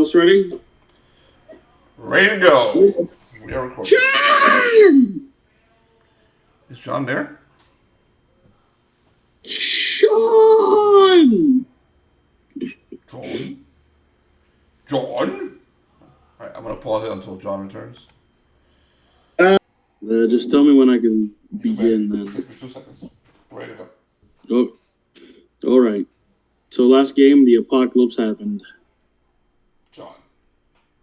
else ready? Ready to go. We are recording. John! Is John there? Sean! John? John? Alright, I'm going to pause it until John returns. Just tell me when I can begin then. Take me 2 seconds. Ready to go. Oh, all right. So last game, the apocalypse happened. John.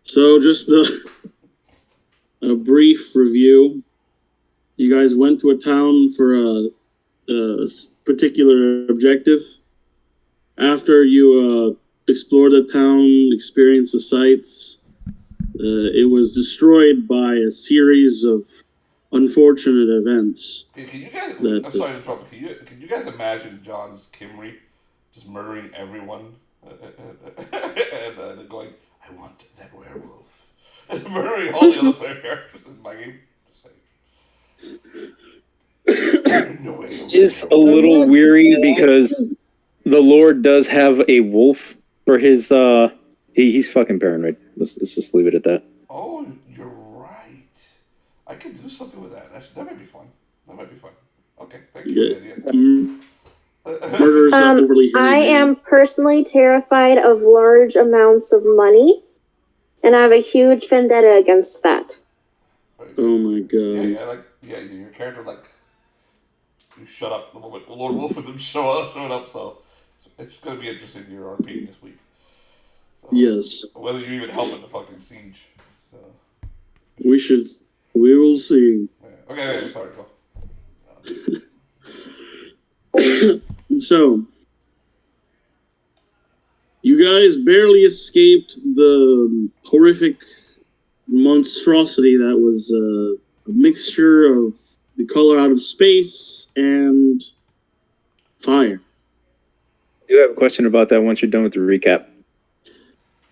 So just a brief review. You guys went to a town for a particular objective. After you explored the town, experienced the sights, it was destroyed by a series of unfortunate events. Can you guys? I'm sorry to interrupt. Can you guys imagine John's Kimry just murdering everyone and going, "I want that werewolf," and murdering all the other player characters in my game? Just saying. No way. It's a little weary because the Lord does have a wolf for his. He's fucking paranoid. Let's just leave it at that. Oh, you're right. I could do something with that. That might be fun. Okay, thank you for the idea. I am personally terrified of large amounts of money, and I have a huge vendetta against that. Oh my god. Your character, you shut up the moment Lord Wolf and them showed up, so it's going to be interesting your RP this week. So, yes. Whether you even help in the fucking siege. So. We will see. Yeah. Okay, sorry, go. So, you guys barely escaped the horrific monstrosity that was a mixture of the color out of space and fire. I do have a question about that once you're done with the recap.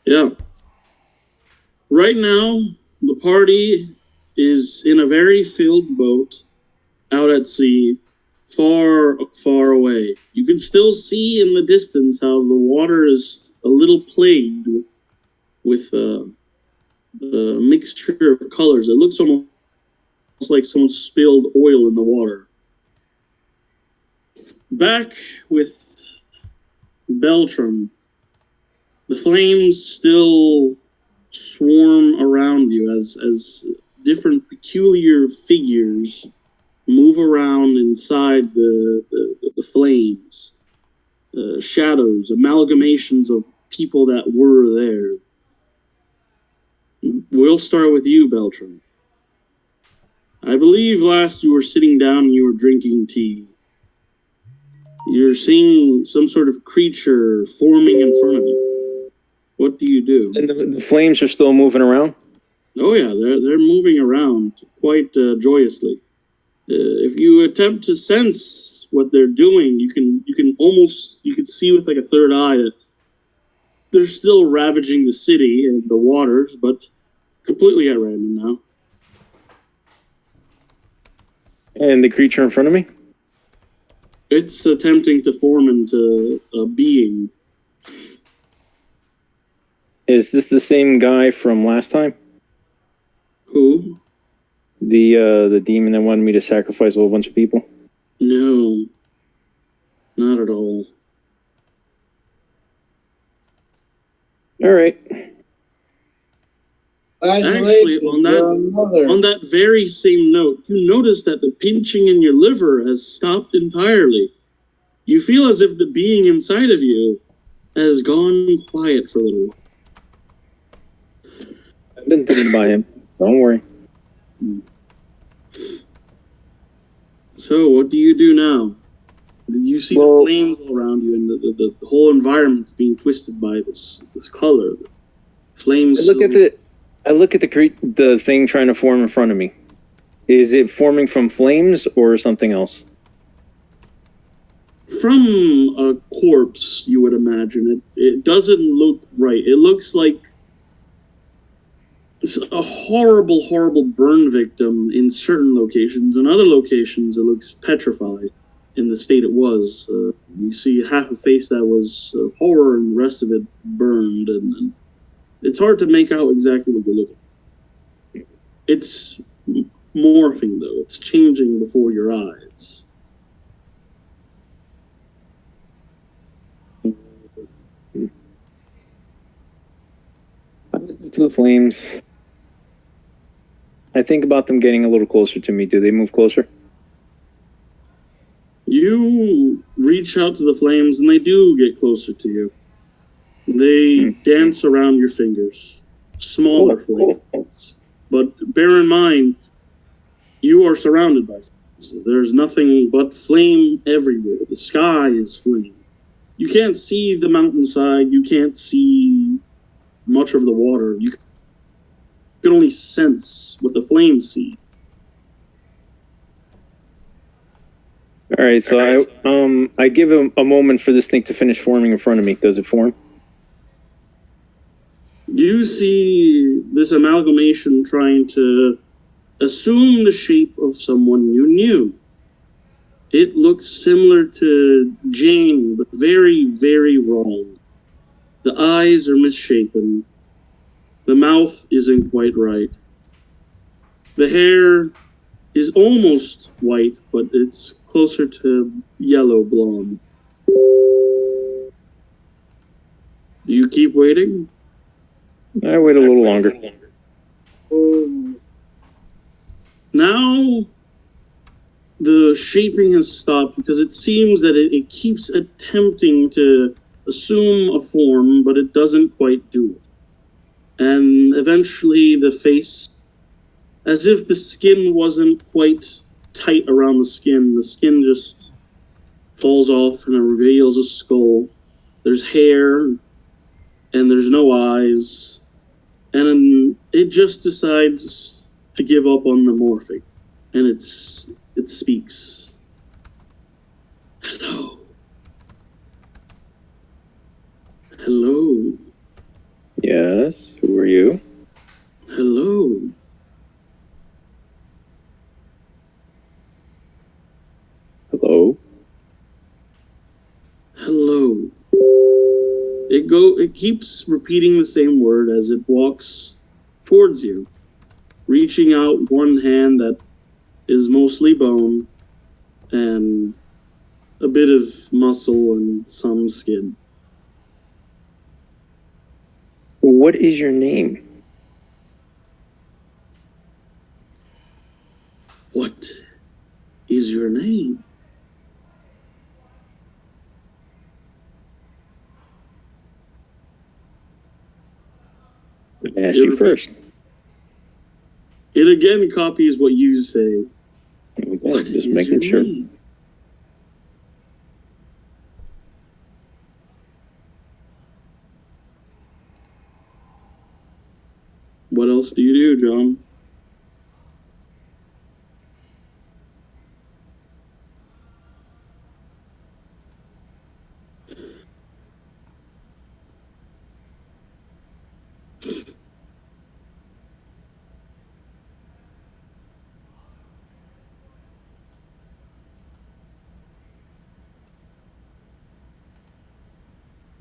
Yeah. Right now, the party is in a very filled boat out at sea, far, far away. You can still see in the distance how the water is a little plagued with a mixture of colors. It looks almost like someone spilled oil in the water. Back with Beltram, the flames still swarm around you as different peculiar figures move around inside the flames. Shadows, amalgamations of people that were there. We'll start with you, Beltram. I believe last you were sitting down and you were drinking tea. You're seeing some sort of creature forming in front of you. What do you do? And the flames are still moving around? Oh yeah, they're moving around quite joyously. If you attempt to sense what they're doing, you can see with like a third eye that they're still ravaging the city and the waters, but completely at random now. And the creature in front of me? It's attempting to form into a being. Is this the same guy from last time? Who? The demon that wanted me to sacrifice a whole bunch of people? No. Not at all. Alright. Actually, on that very same note, you notice that the pinching in your liver has stopped entirely. You feel as if the being inside of you has gone quiet for a little while. I've been thinking about him. Don't worry. So, what do you do now? You see the flames all around you, and the whole environment being twisted by this color. The flames. I look at the thing trying to form in front of me. Is it forming from flames or something else? From a corpse, you would imagine. It doesn't look right. It looks like it's a horrible, horrible burn victim in certain locations. In other locations, it looks petrified in the state it was. You see half a face that was horror and the rest of it burned. And It's hard to make out exactly what you're looking at. It's morphing, though. It's changing before your eyes. To the flames. I think about them getting a little closer to me. Do they move closer? You reach out to the flames, and they do get closer to you. They dance around your fingers. Smaller flames. But bear in mind, you are surrounded by flames. There's nothing but flame everywhere. The sky is flame. You can't see the mountainside. You can't see much of the water. You can only sense what the flames see. All right, so I give him a moment for this thing to finish forming in front of me. Does it form? You see this amalgamation trying to assume the shape of someone you knew. It looks similar to Jane, but very, very wrong. The eyes are misshapen. The mouth isn't quite right. The hair is almost white, but it's closer to yellow blonde. Do you keep waiting? I wait a little longer. Now the shaping has stopped because it seems that it keeps attempting to assume a form, but it doesn't quite do it. And eventually the face, as if the skin wasn't quite tight around the skin just falls off and it reveals a skull. There's hair and there's no eyes. And it just decides to give up on the morphing. And it speaks. Hello. Hello. Yes, who are you? Hello. Hello? Hello. It keeps repeating the same word as it walks towards you, reaching out one hand that is mostly bone and a bit of muscle and some skin. What is your name? What is your name? I asked you first. It again copies what you say. Okay, What just is making your sure. name? What else do you do, John?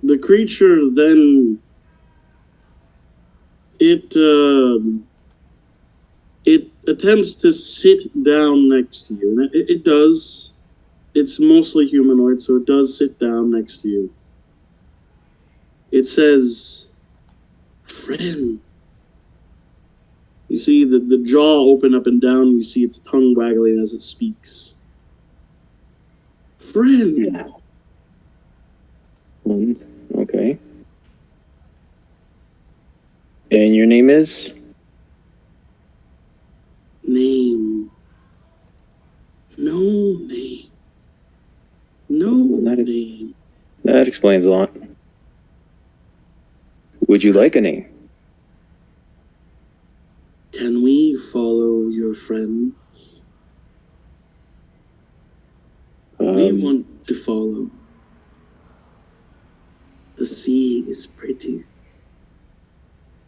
The creature then it attempts to sit down next to you, and it does. It's mostly humanoid, so it does sit down next to you. It says, "Friend." You see the jaw open up and down. You see its tongue waggling as it speaks. Friend. Okay. And your name is? Name. No name. No name. That explains a lot. Would you like a name? Can we follow your friends? We want to follow. The sea is pretty.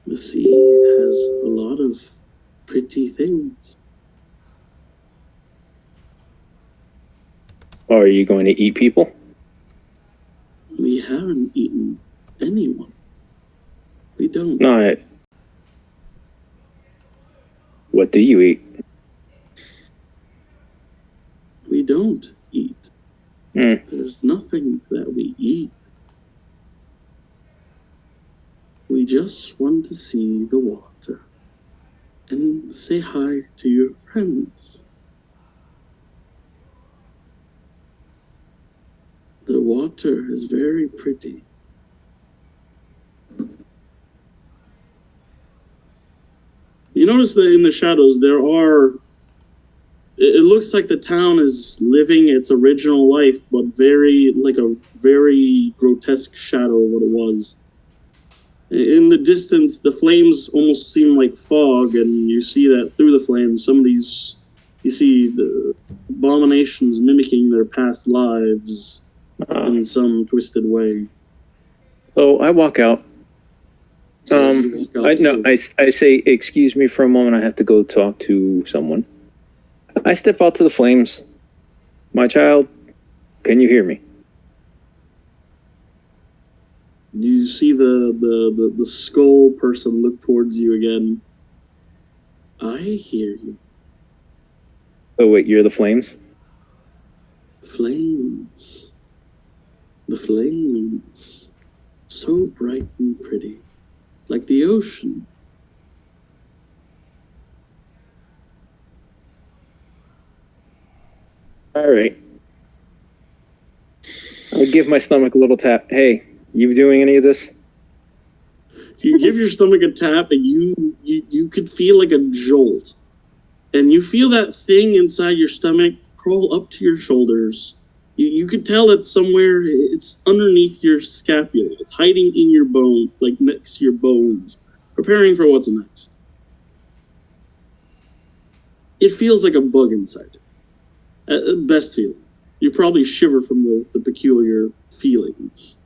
The sea has a lot of pretty things. Are you going to eat people? We haven't eaten anyone. We don't. No, what do you eat? We don't eat. Mm. There's nothing that we eat. We just want to see the water and say hi to your friends. The water is very pretty. You notice that in the shadows there are. It looks like the town is living its original life, but like a very grotesque shadow of what it was. In the distance, the flames almost seem like fog, and you see that through the flames, you see the abominations mimicking their past lives in some twisted way. So I walk out. I say, excuse me for a moment. I have to go talk to someone. I step out to the flames. My child, can you hear me? You see the skull person look towards you again. I hear you. Oh wait, you're the flames? Flames. The flames. So bright and pretty. Like the ocean. All right. I'll give my stomach a little tap. Hey, you doing any of this? You give your stomach a tap, and you could feel like a jolt, and you feel that thing inside your stomach crawl up to your shoulders. You could tell that somewhere it's underneath your scapula. It's hiding in your bone, like next to your bones, preparing for what's next. It feels like a bug inside it. Best feeling. You probably shiver from the peculiar feelings.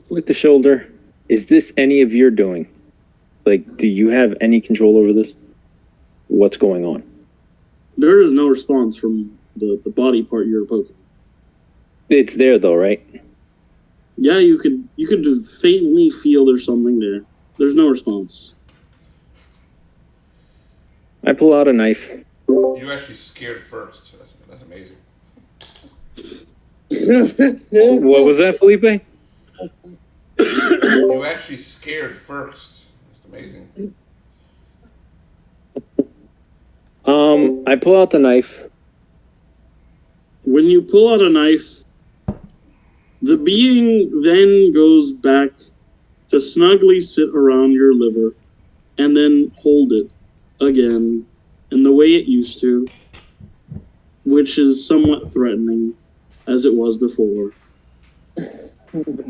With the shoulder, is this any of your doing? Like, do you have any control over this? What's going on? There is no response from the body part you're poking. It's there though, right? Yeah, you could faintly feel there's something there. There's no response. I pull out a knife. You actually scared first. That's amazing. What was that, Felipe? You actually scared first. That's amazing. I pull out the knife. When you pull out a knife, the being then goes back to snugly sit around your liver and then hold it again in the way it used to, which is somewhat threatening as it was before.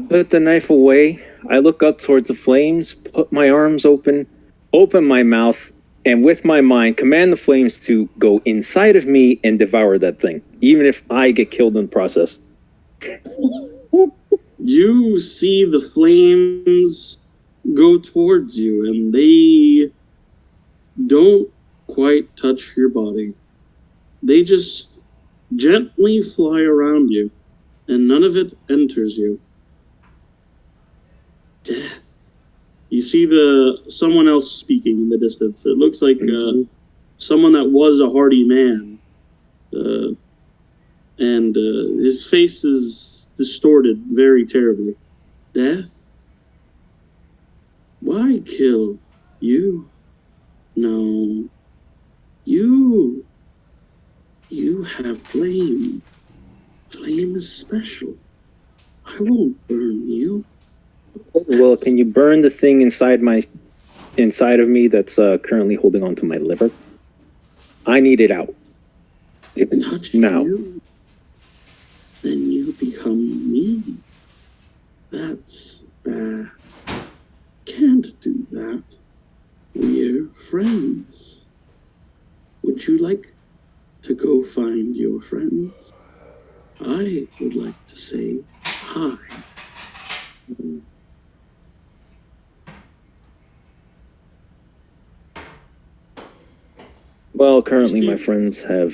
Put the knife away. I look up towards the flames, put my arms open my mouth, and with my mind, command the flames to go inside of me and devour that thing, even if I get killed in the process. You see the flames go towards you, and they don't quite touch your body. They just gently fly around you, and none of it enters you. Death. You see someone else speaking in the distance. It looks like someone that was a hardy man, and his face is distorted very terribly. Death? Why kill you? No, you have flame. Flame is special. I won't burn you. Well, can you burn the thing inside of me that's currently holding on to my liver? I need it out. Touch now. you, then you become me. That's bad. Can't do that. We're friends. Would you like to go find your friends? I would like to say hi. Well, currently my friends have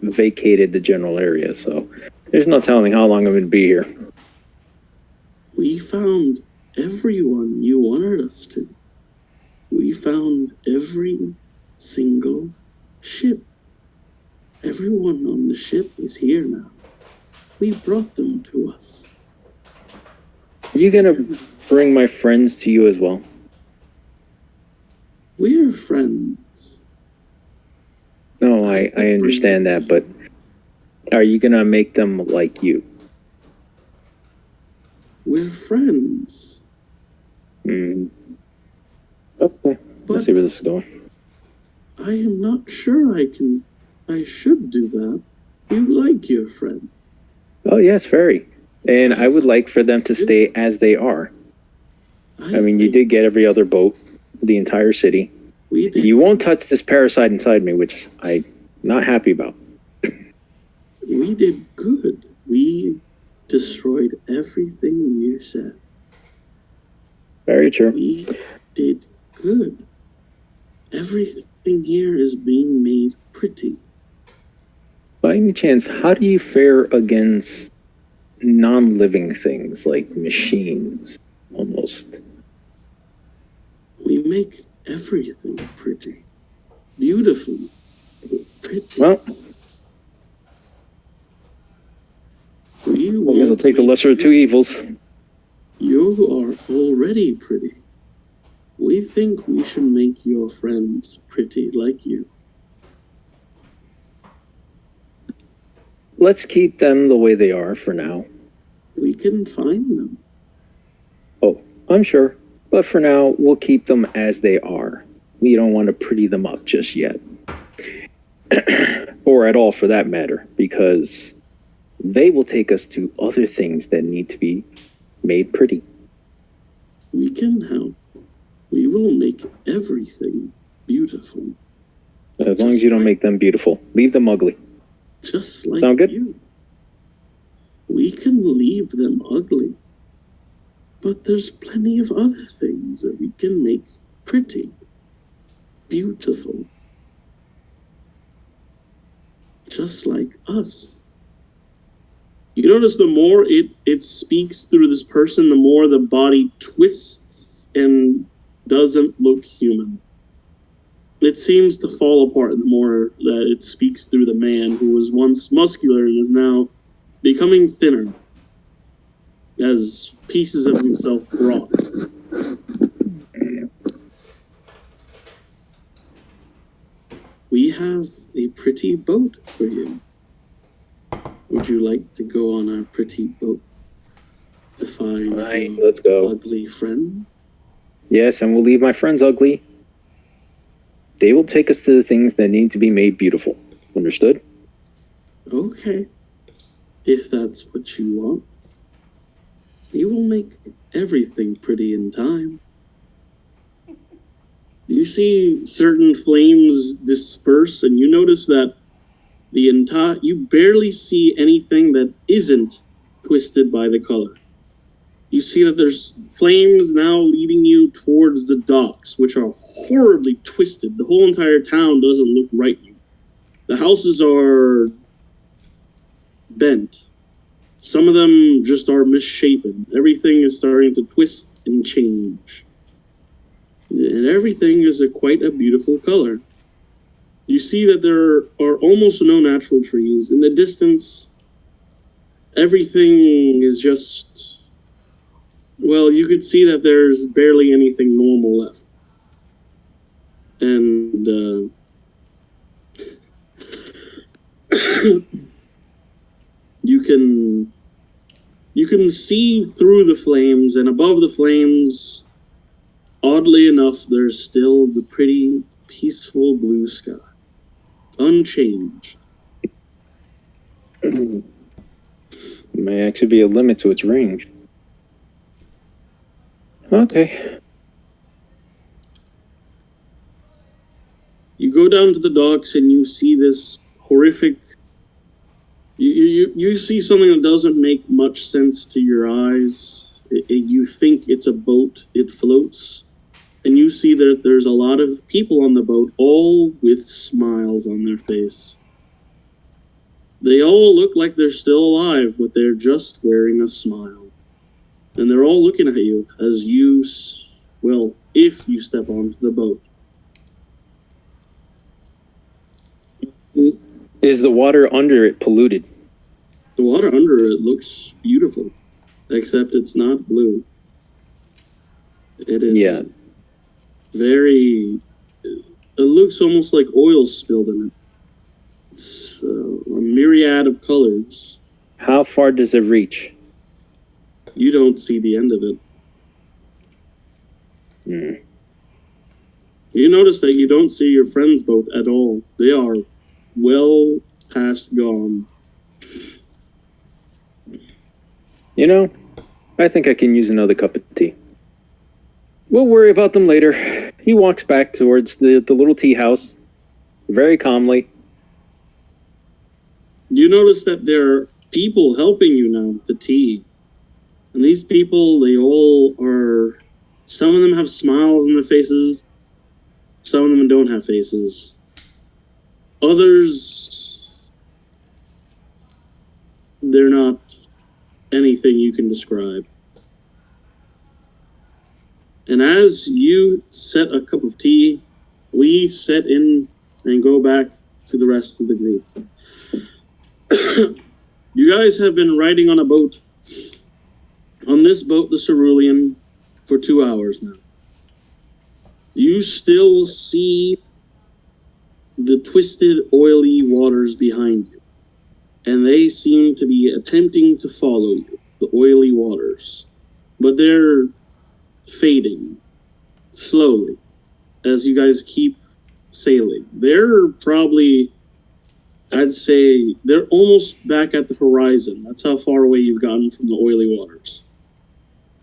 vacated the general area, so there's no telling how long I'm going to be here. We found everyone you wanted us to. We found every single ship. Everyone on the ship is here now. We brought them to us. Are you going to bring my friends to you as well? We're friends. No, I understand that, but are you going to make them like you? We're friends. Okay, let's But see where this is going. I am not sure I should do that. You like your friend. Oh, yes, very. And I would like for them to stay as they are. I mean, you did get every other boat, the entire city. We did. You won't touch this parasite inside me, which I'm not happy about. We did good. We destroyed everything you said. Very true. We did good. Everything here is being made pretty. By any chance, how do you fare against non-living things like machines, almost? We make everything pretty. Beautifully pretty. Well, I guess I'll take the lesser of two evils. You are already pretty. We think we should make your friends pretty like you. Let's keep them the way they are for now. We can find them. Oh, I'm sure. But for now, we'll keep them as they are. We don't want to pretty them up just yet. Or at all for that matter, because they will take us to other things that need to be made pretty. We can help. We will make everything beautiful. As long as you don't make them beautiful. Leave them ugly. Just like Sound good? you. We can leave them ugly. But there's plenty of other things that we can make pretty, beautiful. Just like us. You notice the more it speaks through this person, the more the body twists and doesn't look human. It seems to fall apart the more that it speaks through the man who was once muscular and is now becoming thinner as pieces of himself rot. We have a pretty boat for you. Would you like to go on our pretty boat to find your Let's go. ugly friend? Yes, and we'll leave my friends ugly. They will take us to the things that need to be made beautiful. Understood? Okay. If that's what you want. We will make everything pretty in time. You see certain flames disperse, and you notice that you barely see anything that isn't twisted by the color. You see that there's flames now leading you towards the docks, which are horribly twisted. The whole entire town doesn't look right. The houses are bent. Some of them just are misshapen. Everything is starting to twist and change. And everything is quite a beautiful color. You see that there are almost no natural trees. In the distance, everything is just... Well, you could see that there's barely anything normal left. And, you can see through the flames, and above the flames, oddly enough, there's still the pretty, peaceful blue sky. Unchanged. May actually be a limit to its range. Okay. You go down to the docks and you see this horrific... You see something that doesn't make much sense to your eyes. You think it's a boat. It floats. And you see that there's a lot of people on the boat, all with smiles on their face. They all look like they're still alive, but they're just wearing a smile. And they're all looking at you as you, well, if you step onto the boat. Is the water under it polluted? The water under it looks beautiful, except it's not blue. It is very... It looks almost like oil spilled in it. It's a myriad of colors. How far does it reach? You don't see the end of it. You notice that you don't see your friend's boat at all. They are well past gone. You know, I think I can use another cup of tea. We'll worry about them later. He walks back towards the little tea house, very calmly. You notice that there are people helping you now with the tea. And these people, they all are... Some of them have smiles on their faces. Some of them don't have faces. Others... They're not anything you can describe. And as you set a cup of tea, we set in and go back to the rest of the group. You guys have been riding on a boat, on this boat, the Cerulean, for 2 hours now. You still see the twisted, oily waters behind you, and they seem to be attempting to follow you, the oily waters. But they're fading slowly as you guys keep sailing. They're probably, I'd say, they're almost back at the horizon. That's how far away you've gotten from the oily waters,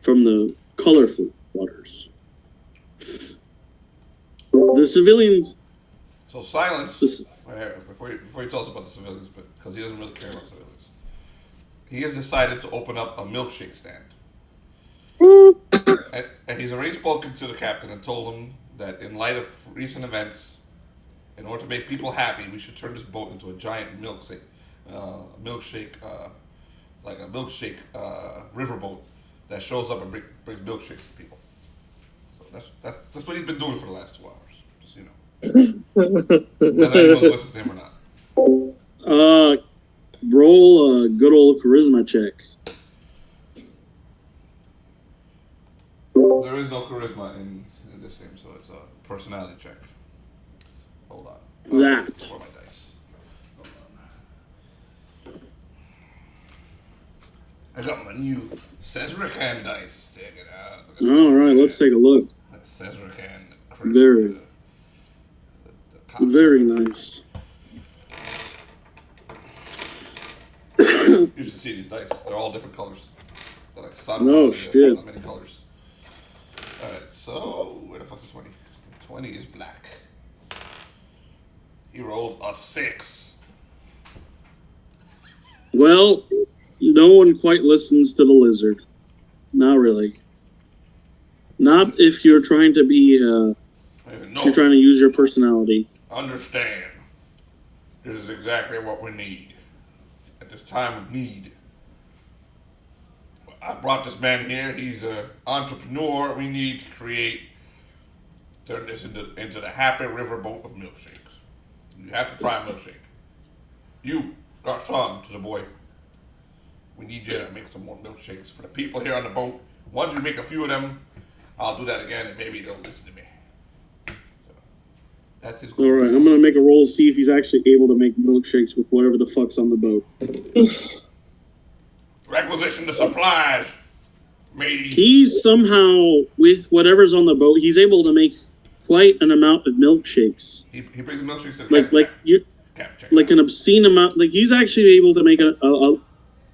from the colorful waters. The civilians... So Silence, before he tells us about the civilians, because he doesn't really care about civilians, he has decided to open up a milkshake stand. And he's already spoken to the captain and told him that in light of recent events, in order to make people happy, we should turn this boat into a giant milkshake riverboat that shows up and brings milkshakes to people. So that's what he's been doing for the last 2 hours, just so you know. Whether anyone listens to him or not. Roll a good old charisma check. There is no charisma in this game, so it's a personality check. Hold on. Where are my dice? Hold on. I got my new Cesrican dice. Check it out. Alright, let's take a look. Cesrican. Very nice. You should see these dice. They're all different colors. They're like sun. Oh, shit. Many colors. Alright, so where the fuck's the 20? 20 is black. He rolled a 6. Well, no one quite listens to the lizard. Not really. Not if you're trying to be, if you're trying to use your personality. Understand. This is exactly what we need. At this time of need. I brought this man here. He's an entrepreneur. We need to turn this into the happy riverboat of milkshakes. You have to try a milkshake. You, garçon, to the boy. We need you to make some more milkshakes for the people here on the boat. Once you make a few of them, I'll do that again, and maybe they'll listen to me. So, that's his goal. Alright, I'm gonna make a roll to see if he's actually able to make milkshakes with whatever the fuck's on the boat. Requisition the supplies, matey. He's somehow, with whatever's on the boat, he's able to make quite an amount of milkshakes. He brings the milkshakes to the like an obscene amount. Like, he's actually able to make a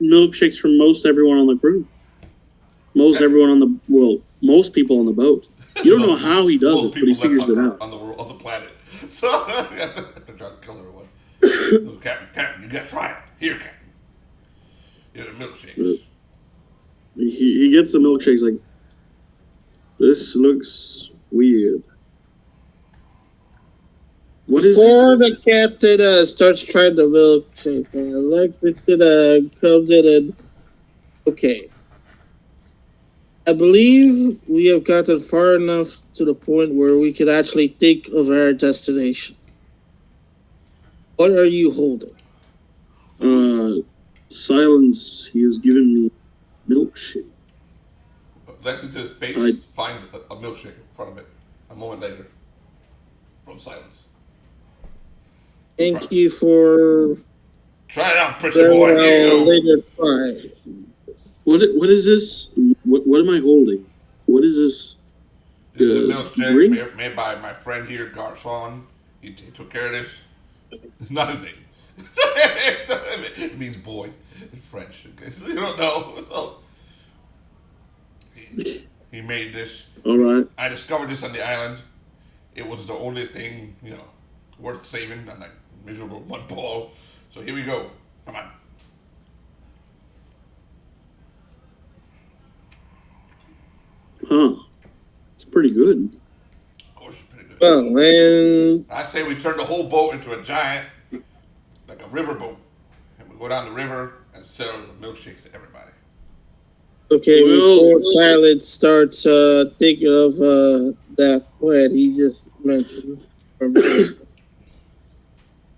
milkshakes from most everyone on the crew. Most people on the boat. You don't know how he does it, but he figures it out. On the planet. So, the drug killer one. Captain, you gotta try it. Here, Captain. Here are the milkshakes. He gets the milkshakes like, this looks weird. What is Before this? the captain starts trying the milkshake, Lexington comes in and okay. I believe we have gotten far enough to the point where we can actually think of our destination. What are you holding? Silence. He has given me milkshake. Lexington's face I finds a milkshake in front of it. A moment later, from silence. Thank you for Try it out, pretty very boy. Here you well go. later try. what is this? What am I holding? What is this? This is a milkshake Drink? made by my friend here, Garcon. He took care of this. It's not his name. It means boy in French. Okay, so you don't know. So he made this. All right. I discovered this on the island. It was the only thing, worth saving on that miserable mud ball. So here we go. Come on. Huh. It's pretty good. Of course, it's pretty good. Well, and I say we turn the whole boat into a giant, like a riverboat, and we go down the river and sell milkshakes to everybody. okay, Well- before Silence starts thinking of that plan he just mentioned.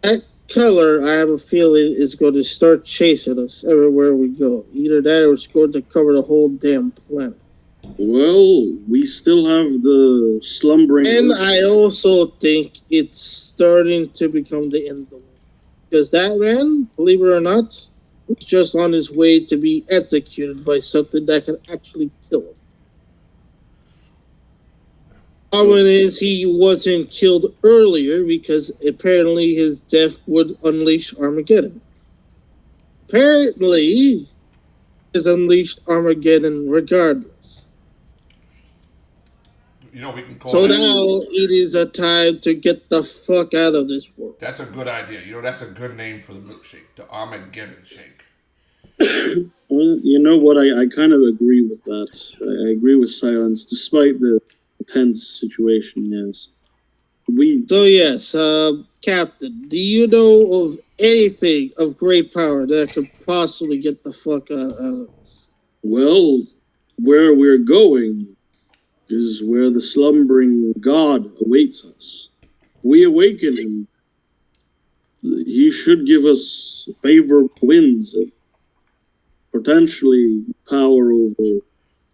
That color, I have a feeling, is going to start chasing us everywhere we go. Either that or it's going to cover the whole damn planet. Well, we still have the slumbering. And ocean. I also think it's starting to become the end of the world. Because that man, believe it or not, was just on his way to be executed by something that could actually kill him. Problem is, he wasn't killed earlier because apparently his death would unleash Armageddon. Apparently, has unleashed Armageddon regardless. We can call So that. now it is a time to get the fuck out of this world. That's a good idea. That's a good name for the milkshake, the Armageddon shake. Well, you know what? I kind of agree with that. I agree with Silence, despite the tense situation. Yes, we. So yes, Captain, do you know of anything of great power that could possibly get the fuck out of us? Well, where we're going is where the slumbering god awaits us. If we awaken him, he should give us favorable winds and potentially power over.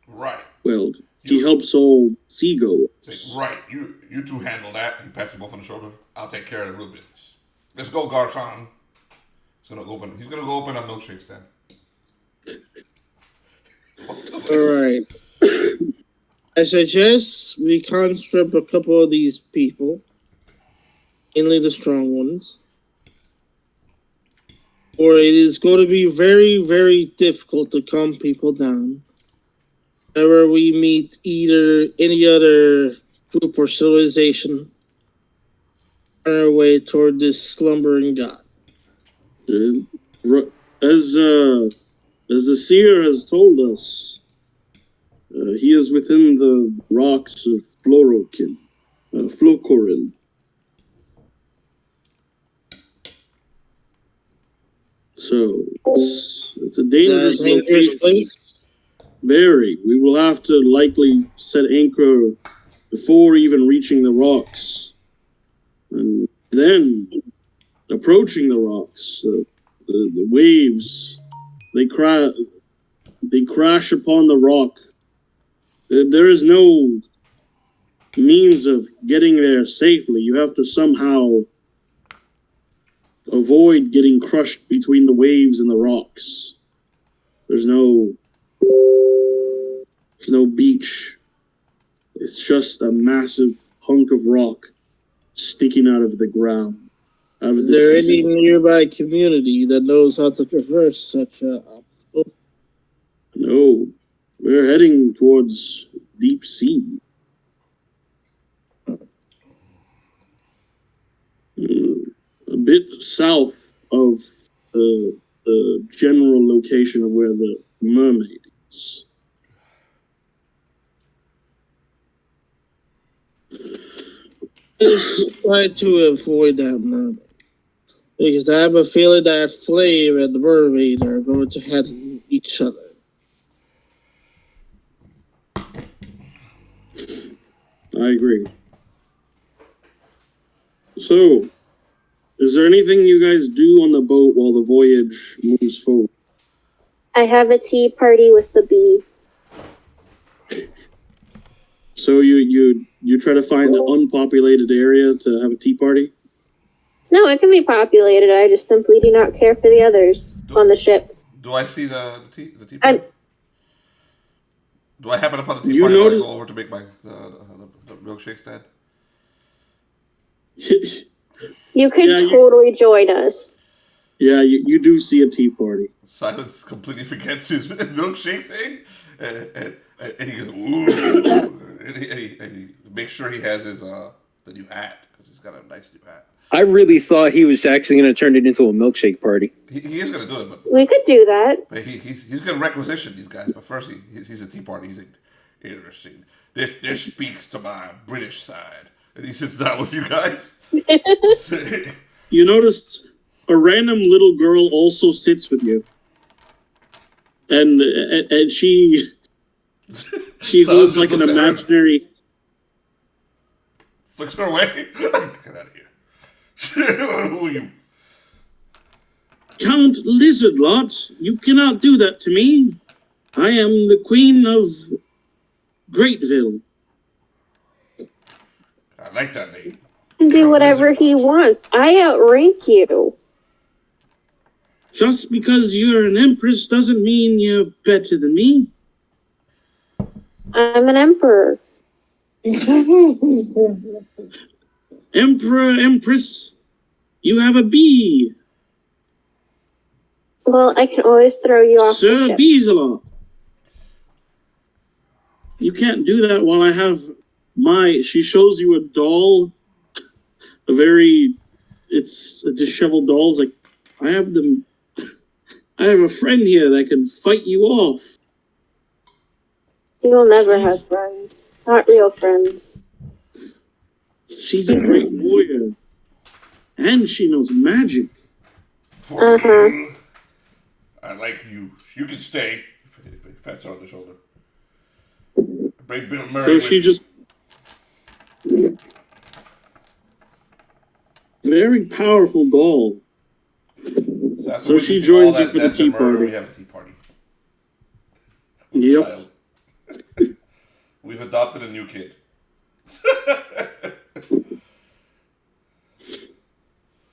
Right. Well, he helps all seagoers. Right. You two handle that. He pats you both on the shoulder. I'll take care of the real business. Let's go, Garcon. He's gonna go open up milkshakes then. Alright. I suggest we conscript a couple of these people, mainly the strong ones, or it is going to be very, very difficult to calm people down whenever we meet either any other group or civilization on our way toward this slumbering god. As the seer has told us, he is within the rocks of Flocorin. So it's a dangerous location. Place? Very. We will have to likely set anchor before even reaching the rocks, and then approaching the rocks. The waves, they crash upon the rock. There is no means of getting there safely. You have to somehow avoid getting crushed between the waves and the rocks. There's no beach. It's just a massive hunk of rock sticking out of the ground. Is there any nearby community that knows how to traverse such an obstacle? No. We're heading towards deep sea. A bit south of the general location of where the mermaid is. Just try to avoid that moment. Because I have a feeling that Flame and the mermaid are going to head each other. I agree. So, is there anything you guys do on the boat while the voyage moves forward? I have a tea party with the bee. So you try to find an unpopulated area to have a tea party? No, it can be populated. I just simply do not care for the others on the ship. Do I see the tea party? Do I happen upon the tea You party while I notice- go over to make my the milkshake stand? You could Yeah, totally join us. Yeah, you do see a tea party. Silence completely forgets his milkshake thing, and he goes, ooh, and he makes sure he has his the new hat, because he's got a nice new hat. I really thought he was actually going to turn it into a milkshake party. He is going to do it, We could do that. but he's going to requisition these guys. But first, he's a tea party. He's like, interesting. This speaks to my British side, and he sits down with you guys. You noticed a random little girl also sits with you, and she holds like an imaginary. Flicks her away. Get out of here. Who are you? Count Lizardlot, you cannot do that to me. I am the Queen of Greatville. I like that name. And do whatever he wants. I outrank you. Just because you're an empress doesn't mean you're better than me. I'm an emperor. Emperor, Empress, you have a bee. Well, I can always throw you off the Sir ship. Beezelot. You can't do that while I have she shows you a doll, it's a disheveled doll. It's like, I have a friend here that can fight you off. You will never have friends. Not real friends. She's a great warrior. And she knows magic. Uh-huh. I like you. You can stay. He pats her on the shoulder. Bring Bill Murray So with she you. just... Very powerful doll. So she joins you for the tea party. We have a tea party. Yep. Child. We've adopted a new kid.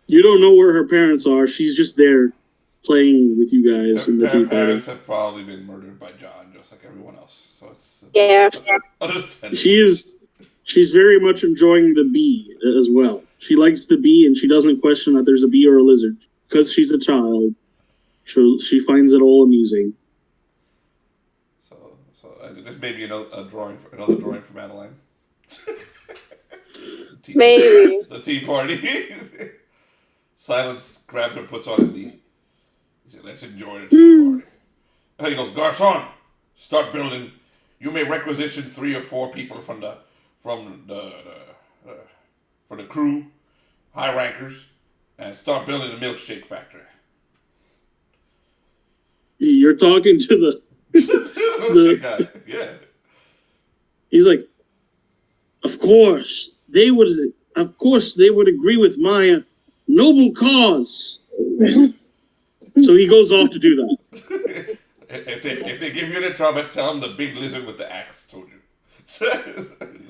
You don't know where her parents are. She's just there playing with you guys in the tea Her party. parents have probably been murdered by John, just like everyone else. So it's Yeah. understandable. She's very much enjoying the bee as well. She likes the bee and she doesn't question that there's a bee or a lizard. Because she's a child, she finds it all amusing. So this may be another drawing for Madeline. Maybe. The tea party. Silence grabs her, puts on his knee. He said, "Let's enjoy the tea party." And he goes, "Garçon, start building. You may requisition 3 or 4 people from the crew, high rankers, and start building the milkshake factory." You're talking to the Milkshake guy. Yeah. He's like, of course they would agree with my noble cause. So he goes off to do that. If they give you the trumpet, tell them the big lizard with the axe told you.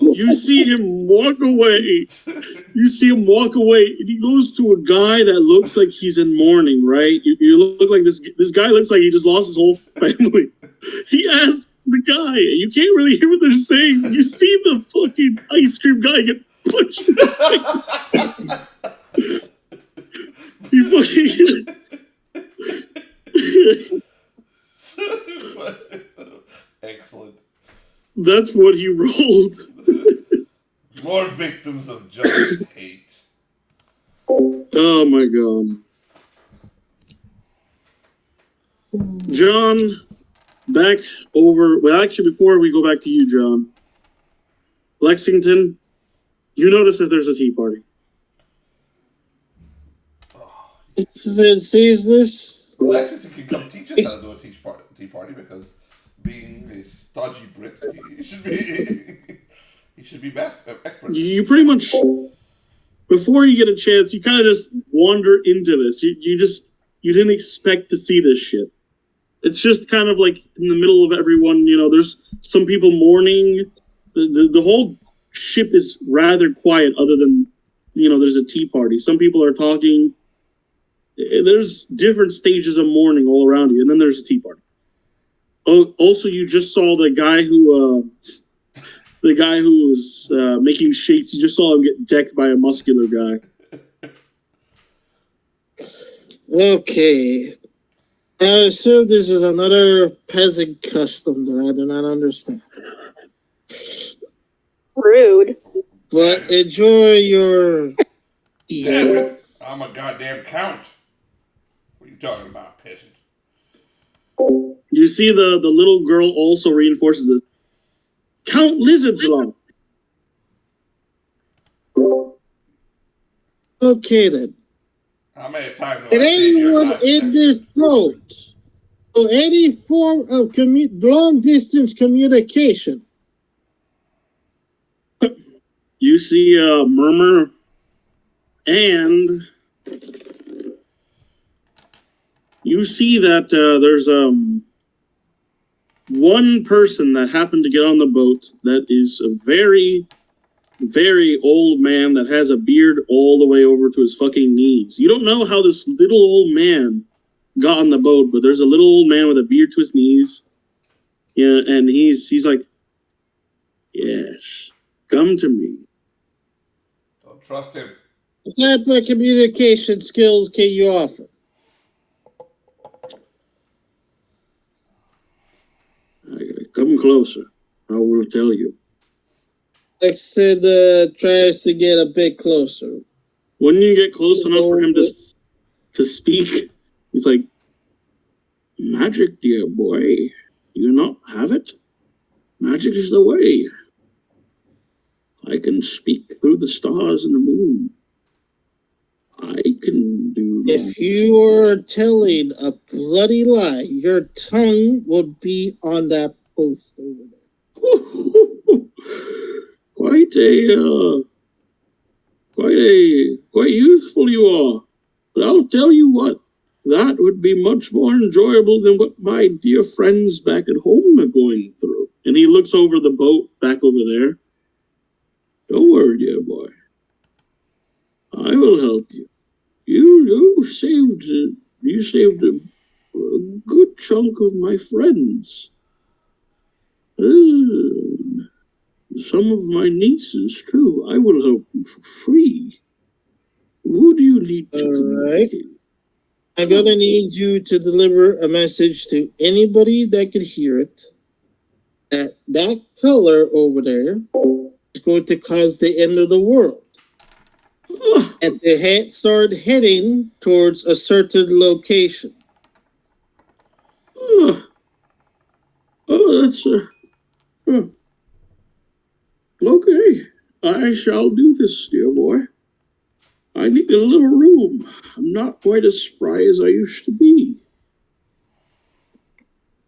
You see him walk away. And he goes to a guy that looks like he's in mourning, right? You look like this guy looks like he just lost his whole family. He asks the guy, you can't really hear what they're saying. You see the fucking ice cream guy get punched in the face. He fucking... Excellent. That's what he rolled. More victims of John's hate. Oh my god. John, back over... Well, actually, before we go back to you, John. Lexington, You notice that there's a tea party. It sees this. Lexington can come teach us how to do a tea party because being a stodgy Brit, he should be he should be expert. You pretty much, before you get a chance, you kind of just wander into this. You didn't expect to see this shit. It's just kind of like in the middle of everyone. There's some people mourning. The whole ship is rather quiet, other than there's a tea party. Some people are talking. There's different stages of mourning all around you, and then there's a tea party. Oh, also, you just saw the guy who was making shakes. You just saw him get decked by a muscular guy. Okay. I assume this is another peasant custom that I do not understand. Rude. But enjoy your Yes, I'm a goddamn count. What are you talking about, peasant? You see the little girl also reinforces this. Count Lizard's Law. Okay then. How many times have Did I seen your anyone last in this boat or any form of long distance communication? You see a murmur, and you see that there's one person that happened to get on the boat that is a very, very old man that has a beard all the way over to his fucking knees. You don't know how this little old man got on the boat, but there's a little old man with a beard to his knees. Yeah, and he's like, yes, come to me. Don't trust him. What type of communication skills can you offer? Come closer. I will tell you. Said tries to get a bit closer. When you get close enough for him to speak, he's like, magic, dear boy. You not have it? Magic is the way. I can speak through the stars and the moon. I can do... If you are telling a bloody lie, your tongue would be on that post over there. Quite youthful you are. But I'll tell you what, that would be much more enjoyable than what my dear friends back at home are going through. And he looks over the boat back over there. Don't worry, dear boy. I will help you. You saved a good chunk of my friends. Some of my nieces, too. I will help you for free. Who do you need to communicate? I'm going to need you to deliver a message to anybody that could hear it. That color over there is going to cause the end of the world. And to start heading towards a certain location. That's... Okay, I shall do this, dear boy. I need a little room. I'm not quite as spry as I used to be.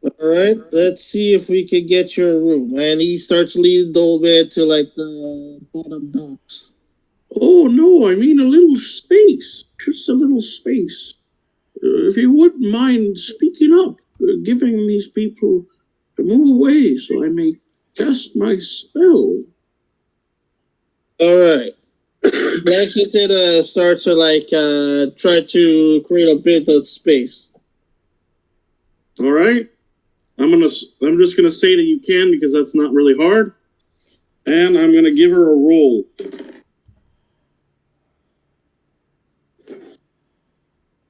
All right, let's see if we can get you a room. And he starts leading the old man to like the bottom docks. Oh no, I mean a little space. Just a little space. If you wouldn't mind speaking up, giving these people to move away so I may cast my spell. All right. Lexington starts to try to create a bit of space. All right. I'm just gonna say that you can because that's not really hard, and I'm gonna give her a roll.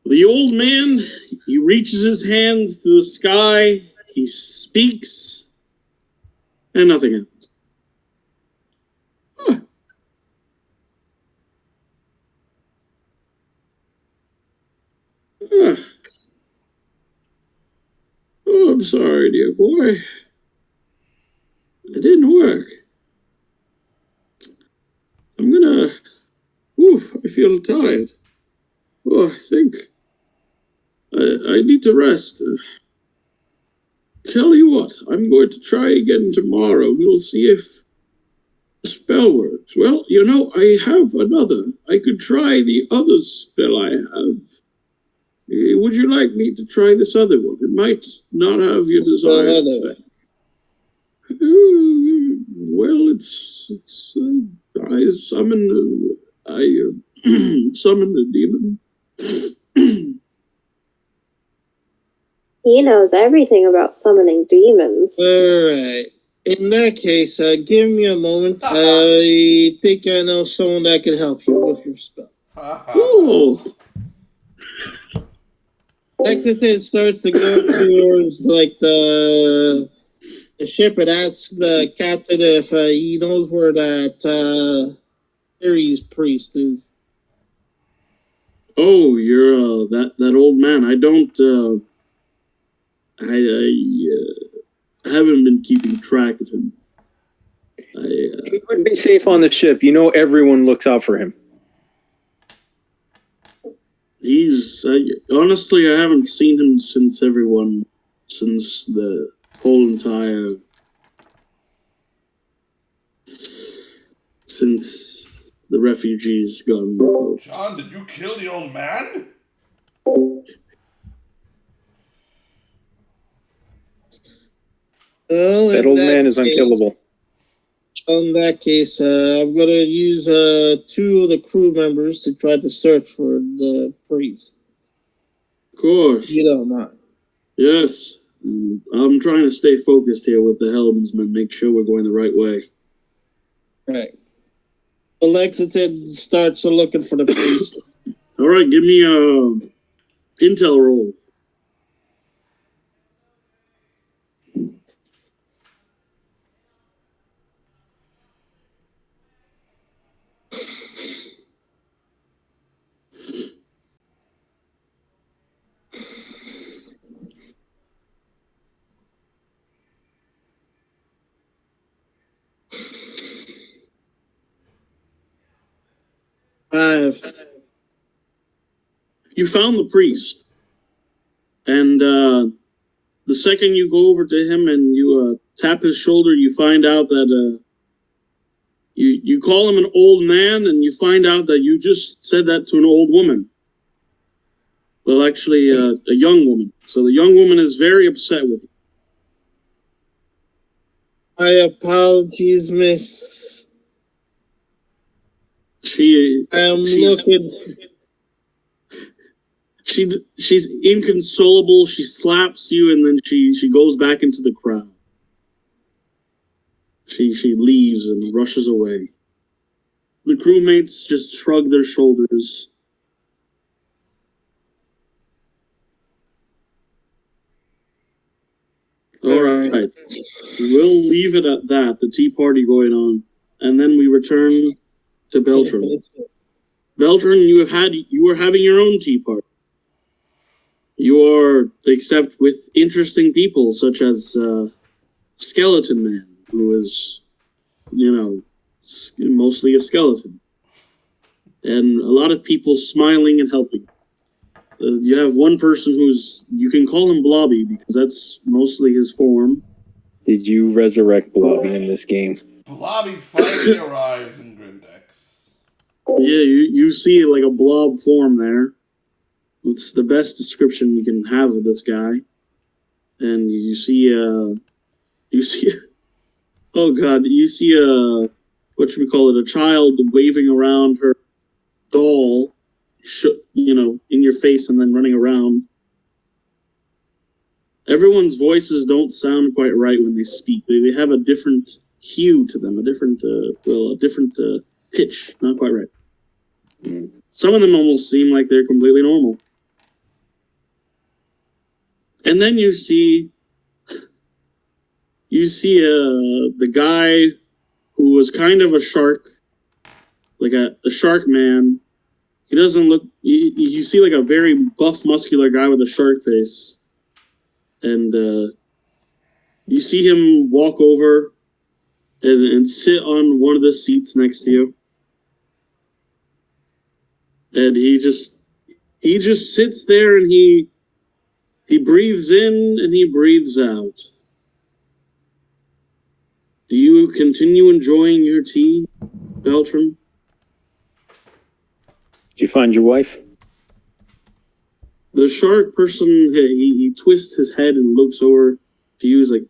The old man, he reaches his hands to the sky. He speaks, and nothing happens. Oh, I'm sorry, dear boy. It didn't work. I'm Oh, I feel tired. Oh, I think I need to rest. Tell you what, I'm going to try again tomorrow. We'll see if the spell works. Well, I have another. I could try the other spell I have. Would you like me to try this other one? It might not have your desired effect. Well, it's I summoned summoned a demon. He knows everything about summoning demons. Alright. In that case, give me a moment. I think I know someone that can help you with your spell. Oh. Lexington starts to go towards the ship and asks the captain if he knows where that Ares priest is. Oh, you're that old man. I don't. I haven't been keeping track of him. He would be safe on the ship. Everyone looks out for him. He's honestly, I haven't seen him since the whole entire since the refugees got on the boat. John, did you kill the old man? Well, that old man is unkillable. In that case, I'm going to use 2 of the crew members to try to search for the priest. Of course. You don't mind. Yes. I'm trying to stay focused here with the helmsman, make sure we're going the right way. Right. Lexington starts looking for the priest. All right, give me a intel roll. You found the priest, and the second you go over to him and you tap his shoulder, you find out that you call him an old man, and you find out that you just said that to an old woman. Well, actually, a young woman. So the young woman is very upset with you. My apologies, miss. She's inconsolable. She slaps you, and then she goes back into the crowd. She leaves and rushes away. The crewmates just shrug their shoulders. All right. We'll leave it at that, the tea party going on, and then we return to Beltran. Beltran, you were having your own tea party. You are, except with interesting people such as Skeleton Man, who is, mostly a skeleton, and a lot of people smiling and helping. You have one person you can call him Blobby because that's mostly his form. Did you resurrect Blobby in this game? Blobby finally arrives in Grindex. Yeah, you see like a blob form there. It's the best description you can have of this guy. And you see oh god, you see what should we call it, a child waving around her doll, in your face and then running around. Everyone's voices don't sound quite right when they speak. They have a different hue to them, a different pitch, not quite right. Some of them almost seem like they're completely normal. And then you see the guy who was kind of a shark, like a shark man. He doesn't look. You see like a very buff, muscular guy with a shark face, and you see him walk over and sit on one of the seats next to you. And he just sits there and he breathes in and he breathes out. Do you continue enjoying your tea, Beltram? Did you find your wife? The shark person, he twists his head and looks over to you. He's like,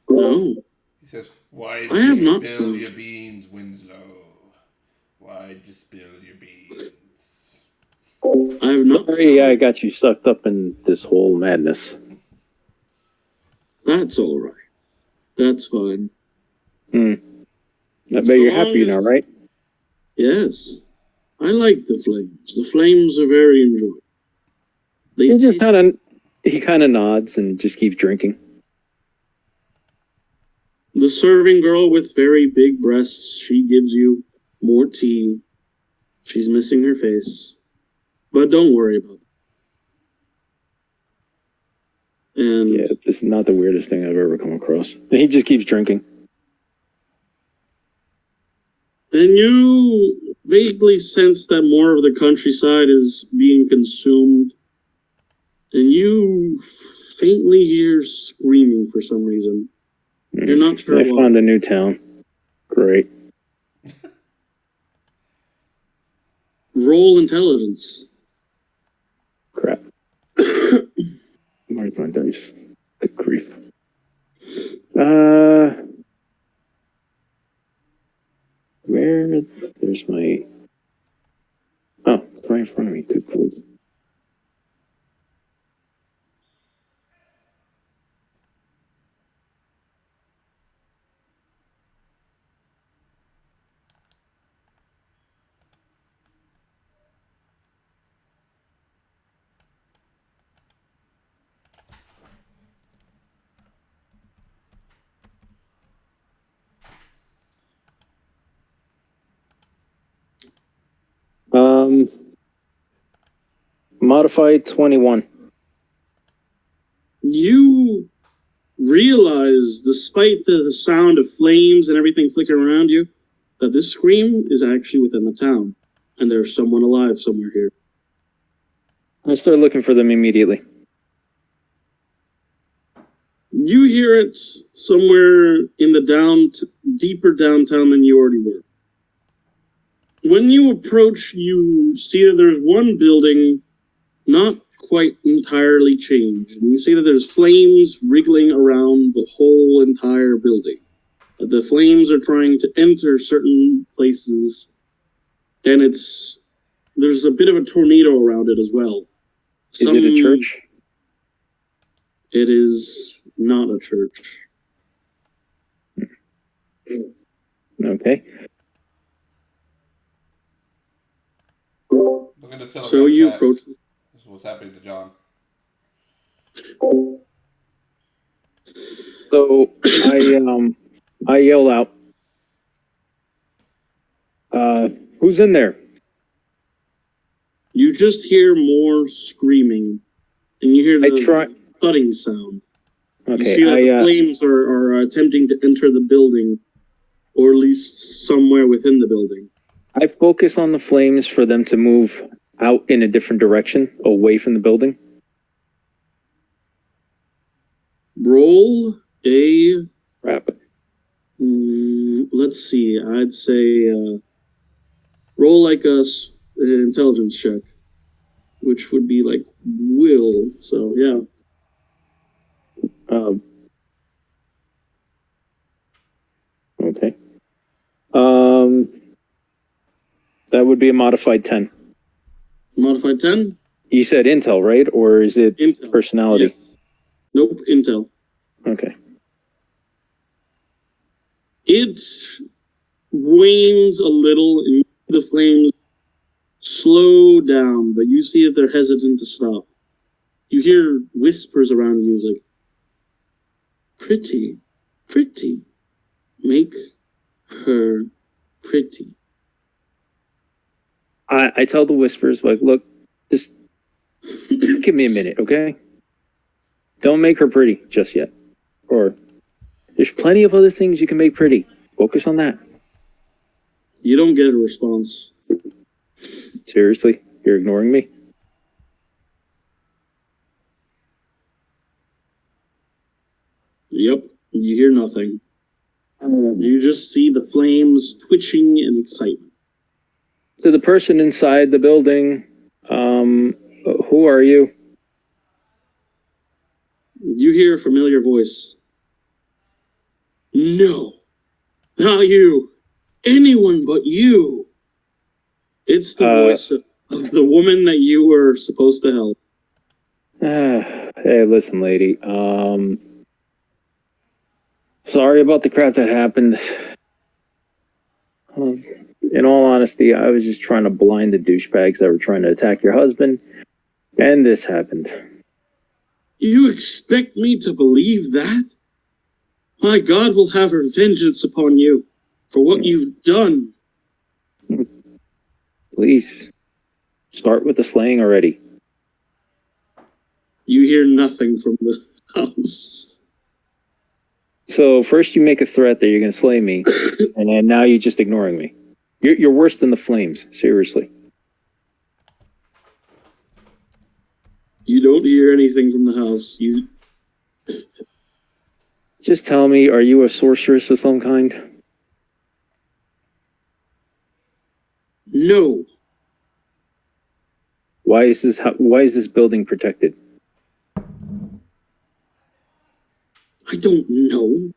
no. He says, "Why'd I have you not spill found. your beans, Winslow? Why'd you spill your beans?" I have not. Sorry, I got you sucked up in this whole madness. That's all right. That's fine. I bet So you're long happy as- now, right? Yes. I like the flames. The flames are very enjoyable. They He just taste- he kind of nods and just keeps drinking. The serving girl with very big breasts, she gives you more tea. She's missing her face. But don't worry about it. And Yeah, this is not the weirdest thing I've ever come across. And he just keeps drinking. And you vaguely sense that more of the countryside is being consumed. And you faintly hear screaming for some reason. You're not sure I why. found a new town. Great. Roll intelligence. Crap. Where's my dice? Good grief. There's my... Oh, it's right in front of me. Good please. Modified 21. You realize, despite the sound of flames and everything flickering around you, that this scream is actually within the town. And there's someone alive somewhere here. I start looking for them immediately. You hear it somewhere in the deeper downtown than you already were. When you approach, you see that there's one building not quite entirely changed. And you see that there's flames wriggling around the whole entire building. The flames are trying to enter certain places, and there's a bit of a tornado around it as well. Is it a church? It is not a church. Okay. Look at the telegram So you chat. approach. This is what's happening to John. So I yell out, who's in there? You just hear more screaming, and you hear the thudding sound. Okay, you see that the flames are attempting to enter the building, or at least somewhere within the building. I focus on the flames for them to move out in a different direction, away from the building. Roll a... Crap. Let's see, I'd say roll like an intelligence check, which would be like will, so yeah. Okay. That would be a modified 10. Modified 10? You said intel, right? Or is it Intel. personality? Yes. Nope, intel. Okay. It wanes a little, and the flames slow down, but you see that they're hesitant to stop. You hear whispers around you, like, pretty, pretty, make her pretty. I tell the whispers, like, look, just give me a minute, okay? Don't make her pretty just yet. Or, there's plenty of other things you can make pretty. Focus on that. You don't get a response. Seriously? You're ignoring me? Yep, you hear nothing. You just see the flames twitching in excitement. To the person inside the building, who are you? You hear a familiar voice. No, not you. Anyone but you. It's the voice of the woman that you were supposed to help. Hey, listen, lady. Sorry about the crap that happened. In all honesty, I was just trying to blind the douchebags that were trying to attack your husband, and this happened. You expect me to believe that? My God will have her vengeance upon you for what you've done. Please, start with the slaying already. You hear nothing from the house. So first you make a threat that you're going to slay me, and then now you're just ignoring me. You're worse than the flames, seriously. You don't hear anything from the house. You just tell me, are you a sorceress of some kind? No. Why is this building protected? I don't know.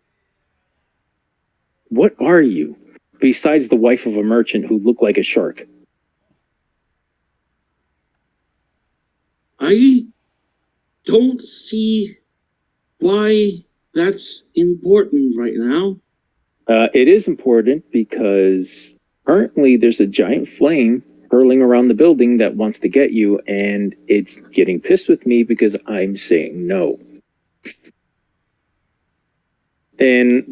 What are you, besides the wife of a merchant who looked like a shark? I don't see why that's important right now. It is important because currently there's a giant flame hurling around the building that wants to get you, and it's getting pissed with me because I'm saying no. And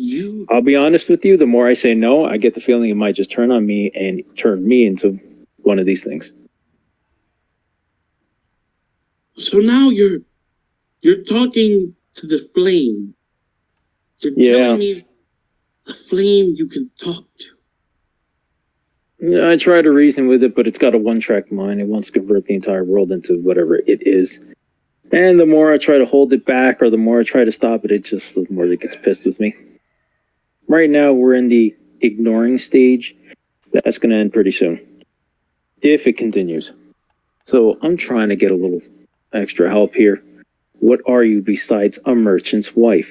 I'll be honest with you, the more I say no, I get the feeling it might just turn on me and turn me into one of these things. So now you're talking to the flame. You're telling me the flame you can talk to. I try to reason with it, but it's got a one-track mind. It wants to convert the entire world into whatever it is. And the more I try to hold it back, or the more I try to stop it, the more it gets pissed with me. Right now, we're in the ignoring stage. That's going to end pretty soon, if it continues. So I'm trying to get a little extra help here. What are you besides a merchant's wife?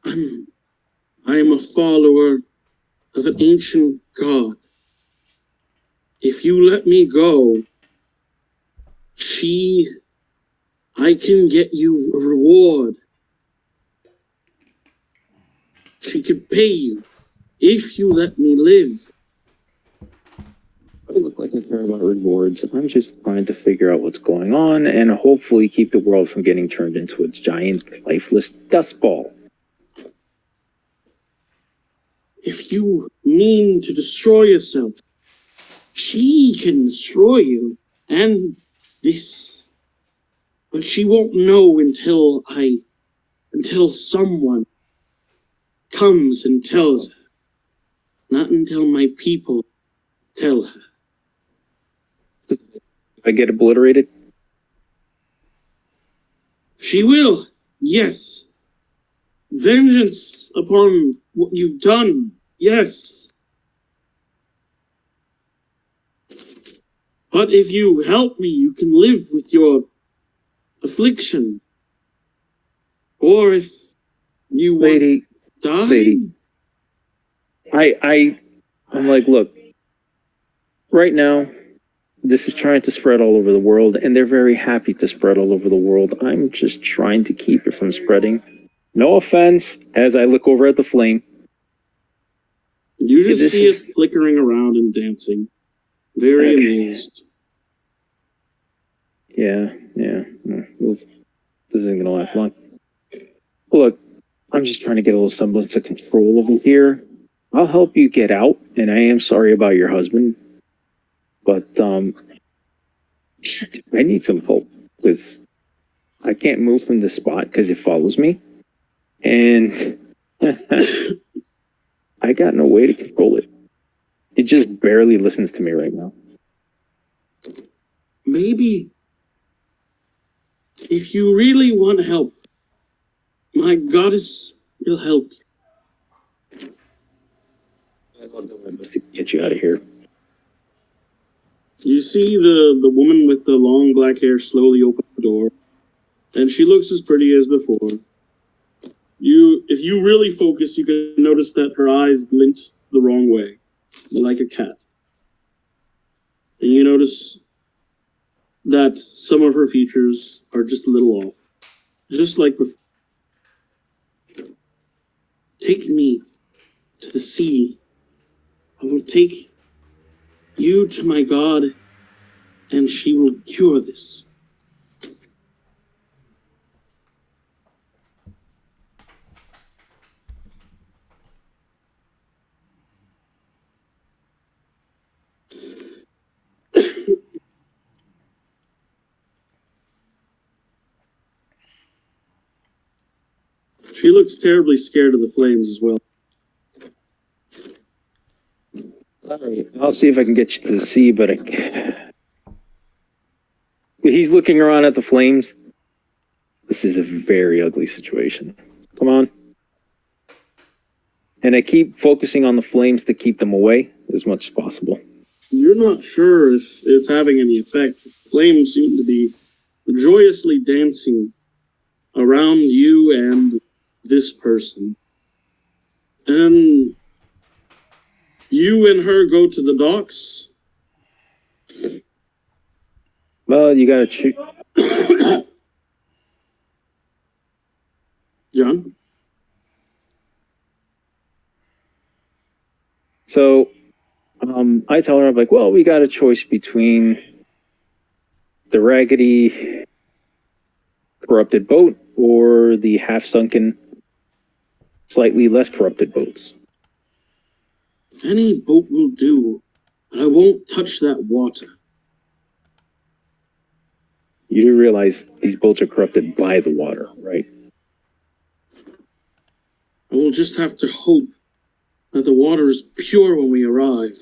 I am a follower of an ancient god. If you let me go, I can get you a reward. She could pay you if you let me live. I look like I care about rewards. I'm just trying to figure out what's going on and hopefully keep the world from getting turned into a giant, lifeless dust ball. If you mean to destroy yourself, she can destroy you, and this. But she won't know until someone comes and tells her. Not until my people tell her. I get obliterated? She will, yes. Vengeance upon what you've done, yes. But if you help me, you can live with your affliction. Or if you want to die. Lady, I'm like, look, right now, this is trying to spread all over the world, and they're very happy to spread all over the world. I'm just trying to keep it from spreading. No offense, as I look over at the flame. You just see it flickering around and dancing. Very amused. Yeah. This isn't going to last long. Look, I'm just trying to get a little semblance of control over here. I'll help you get out, and I am sorry about your husband. But, I need some help, because I can't move from this spot because it follows me. And I got no way to control it. It just barely listens to me right now. Maybe if you really want help, my goddess will help you. I'll do my best to get you out of here. You see the woman with the long black hair slowly open the door, and she looks as pretty as before. If you really focus, you can notice that her eyes glint the wrong way, like a cat. And you notice that some of her features are just a little off, just like before. Take me to the sea. I will take you to my god, and she will cure this. She looks terribly scared of the flames as well. I'll see if I can get you to the sea, but he's looking around at the flames. This is a very ugly situation. Come on. And I keep focusing on the flames to keep them away as much as possible. You're not sure if it's having any effect. The flames seem to be joyously dancing around you and this person. And you and her go to the docks. Well, you gotta choose. John? So, I tell her, I'm like, well, we got a choice between the raggedy, corrupted boat or the half-sunken, slightly less corrupted boats. Any boat will do, but I won't touch that water. You do realize these boats are corrupted by the water, right? I will just have to hope that the water is pure when we arrive.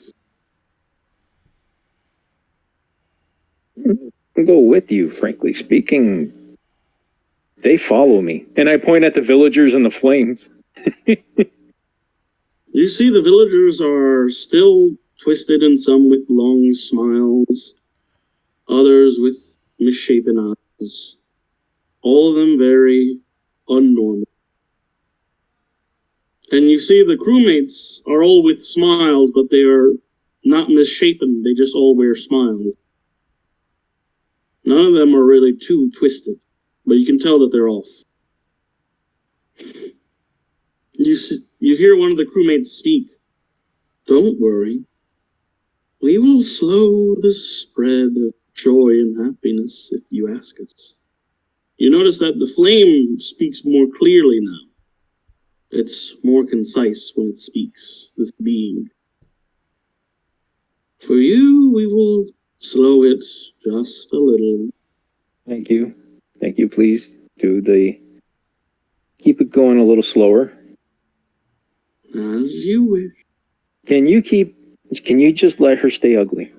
I'll go with you, frankly speaking. They follow me. And I point at the villagers and the flames. You see the villagers are still twisted, and some with long smiles, others with misshapen eyes. All of them very unnormal. And you see the crewmates are all with smiles, but they are not misshapen. They just all wear smiles. None of them are really too twisted, but you can tell that they're off. You hear one of the crewmates speak. Don't worry. We will slow the spread of joy and happiness if you ask us. You notice that the flame speaks more clearly now. It's more concise when it speaks, this being. For you, we will slow it just a little. Thank you. Thank you, please. Keep it going a little slower. As you wish. Can you just let her stay ugly?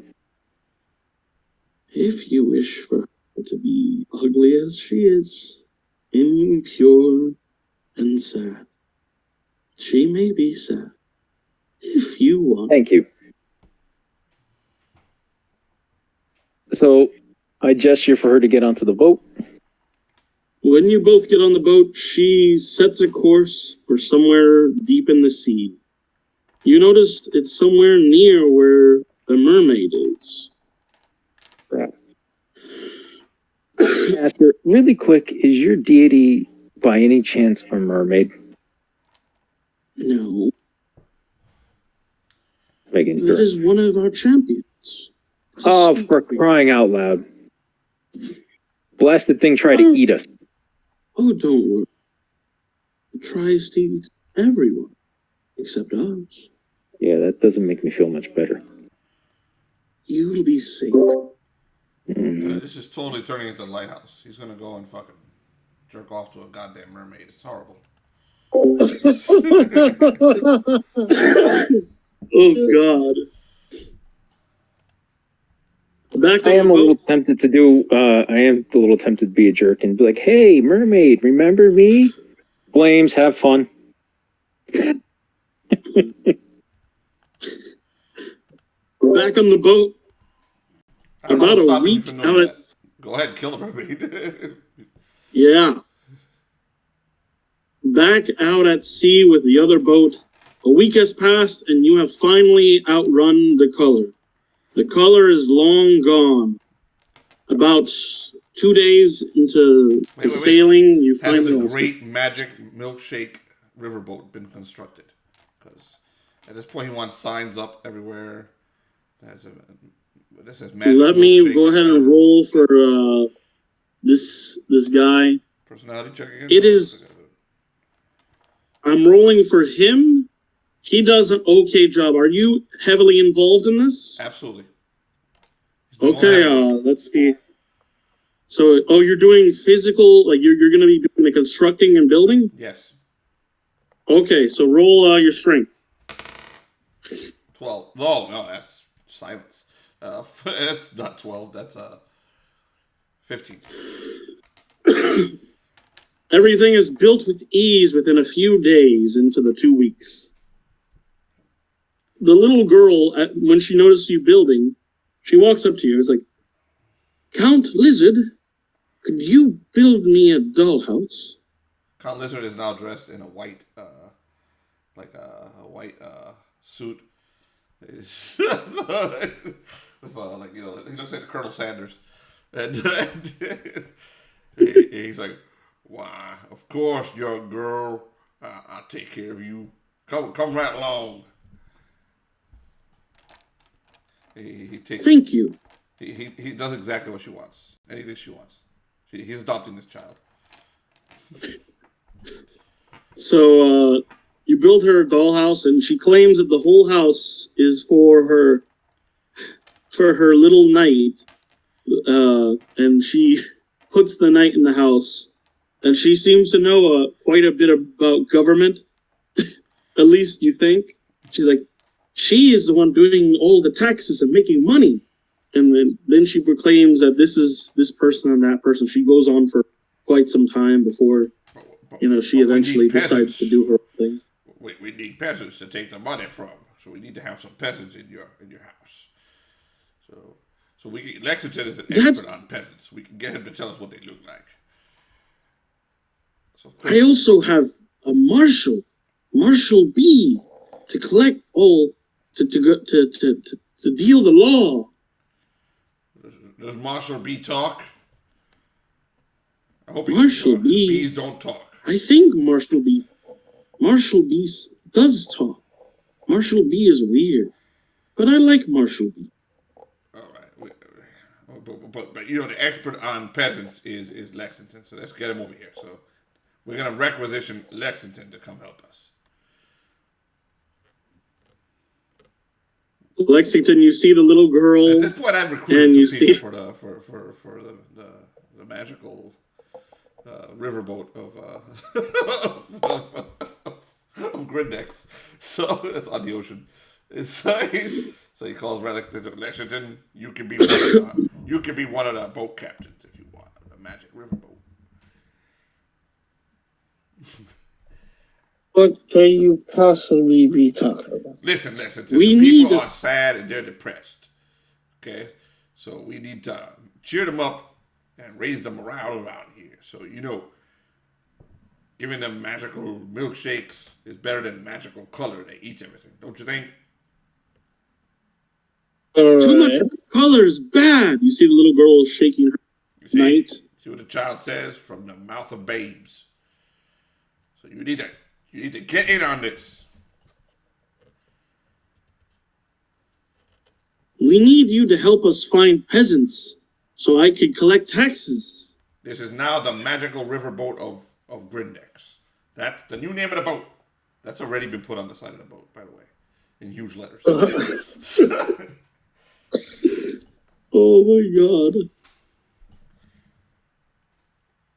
If you wish for her to be ugly as she is, impure and sad, she may be sad. If you want. Thank you. So, I gesture for her to get onto the boat. When you both get on the boat, she sets a course for somewhere deep in the sea. You notice it's somewhere near where the mermaid is. Right. Ask her, really quick, is your deity by any chance a mermaid? No. Making That sure. is one of our champions. Oh, for crying out loud. Blasted thing tried to eat us. Oh, don't worry. It tries to eat everyone, except us. Yeah, that doesn't make me feel much better. You will be safe. This is totally turning into a lighthouse. He's gonna go and fucking jerk off to a goddamn mermaid. It's horrible. Oh God. Back on I am the a little boat. tempted to do. I am a little tempted to be a jerk and be like, "Hey, mermaid, remember me? Flames, have fun." Back on the boat. I don't know About what's a stopping you week from doing out at. that. Go ahead, kill the mermaid. Yeah. Back out at sea with the other boat. A week has passed, and you have finally outrun the color. The color is long gone. About 2 days into Wait. sailing, you Has finally the lost it. great magic milkshake riverboat been constructed? Because at this point, he wants signs up everywhere. This says magic Let me milkshake go ahead and riverboat. roll for this guy. Personality check again. It is. I'm rolling for him. He does an okay job. Are you heavily involved in this? Absolutely. He's doing all the Okay. heavy work. Let's see. So, you're doing physical, like you're going to be doing the constructing and building. Yes. Okay. So roll your strength. 12. No, that's silence. That's not 12. That's 15. Everything is built with ease within a few days into the 2 weeks. The little girl, when she notices you building, she walks up to you. It's like, Count Lizard, could you build me a dollhouse? Count Lizard is now dressed in a white, like a white suit. With, like, you know, he looks like Colonel Sanders, and he's like, "Why, of course, young girl, I'll take care of you. Come right along." He takes. Thank you. He does exactly what she wants. Anything she wants. He's adopting this child. So you build her a dollhouse, and she claims that the whole house is for her little knight. And she puts the knight in the house, and she seems to know quite a bit about government. At least you think. She's like, she is the one doing all the taxes and making money. And then she proclaims that this is this person and that person. She goes on for quite some time before, she eventually decides to do her thing. We need peasants to take the money from, so we need to have some peasants in your house. So Lexington is an expert on peasants. We can get him to tell us what they look like. So I also have a Marshal B, to collect all to deal the law. Does Marshal B talk? I hope Marshal B. Bees don't talk. I think Marshal B does talk. Marshal B is weird, but I like Marshal B. All right, but the expert on peasants is Lexington. So let's get him over here. So we're gonna requisition Lexington to come help us. Lexington, you see the little girl. At this point, I've recruited some people for the magical riverboat of Grindex. So it's on the ocean. So he calls Lexington. You can be one of the boat captains if you want the magic riverboat. What can you possibly be talking about? Listen, Lexington. People are sad and they're depressed. Okay, so we need to cheer them up and raise the morale around here. So giving them magical milkshakes is better than magical color. They eat everything, don't you think? Too much color is bad. You see the little girl shaking her knight. See what the child says from the mouth of babes. So you need to get in on this. We need you to help us find peasants so I can collect taxes. This is now the Magical Riverboat of Grindex. That's the new name of the boat. That's already been put on the side of the boat, by the way, in huge letters. Oh my God.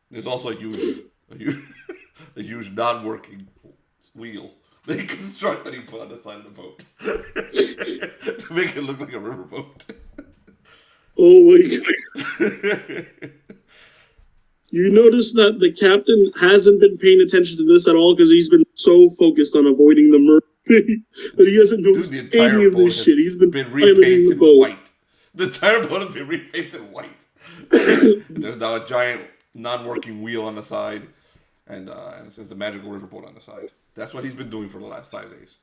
There's also a huge a huge non-working wheel they constructed and he put on the side of the boat to make it look like a riverboat. Oh my god. You notice that the captain hasn't been paying attention to this at all because he's been so focused on avoiding the murder that he hasn't noticed Dude, the entire any of boat this has shit. He's been piloting the repainted boat. white. The entire boat has been repainted white. There's now a giant non-working wheel on the side, and it says the Magical Riverboat on the side. That's what he's been doing for the last 5 days.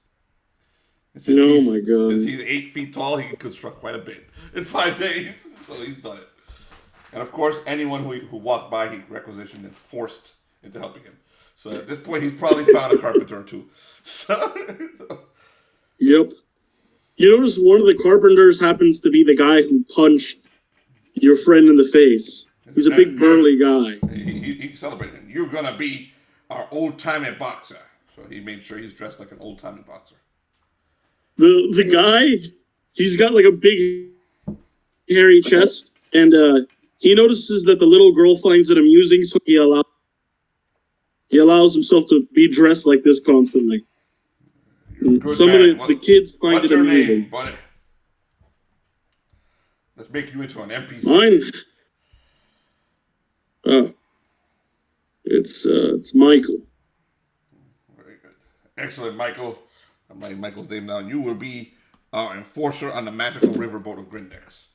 Oh my god. Since he's 8 feet tall, he can construct quite a bit in 5 days. So he's done it. And of course, anyone who walked by, he requisitioned and forced into helping him. So at this point, he's probably found a carpenter or two. So. Yep. You notice one of the carpenters happens to be the guy who punched your friend in the face. He's a big burly guy. He celebrated him. You're gonna be our old-timey boxer. So he made sure he's dressed like an old-timey boxer. The guy, he's got like a big hairy chest, and he notices that the little girl finds it amusing, so he allows himself to be dressed like this constantly. Some of the kids find it amusing. Name, buddy? Let's make you into an NPC. Mine? Oh. It's Michael. Very good. Excellent, Michael. I'm writing Michael's name down. You will be our enforcer on the Magical Riverboat of Grindex.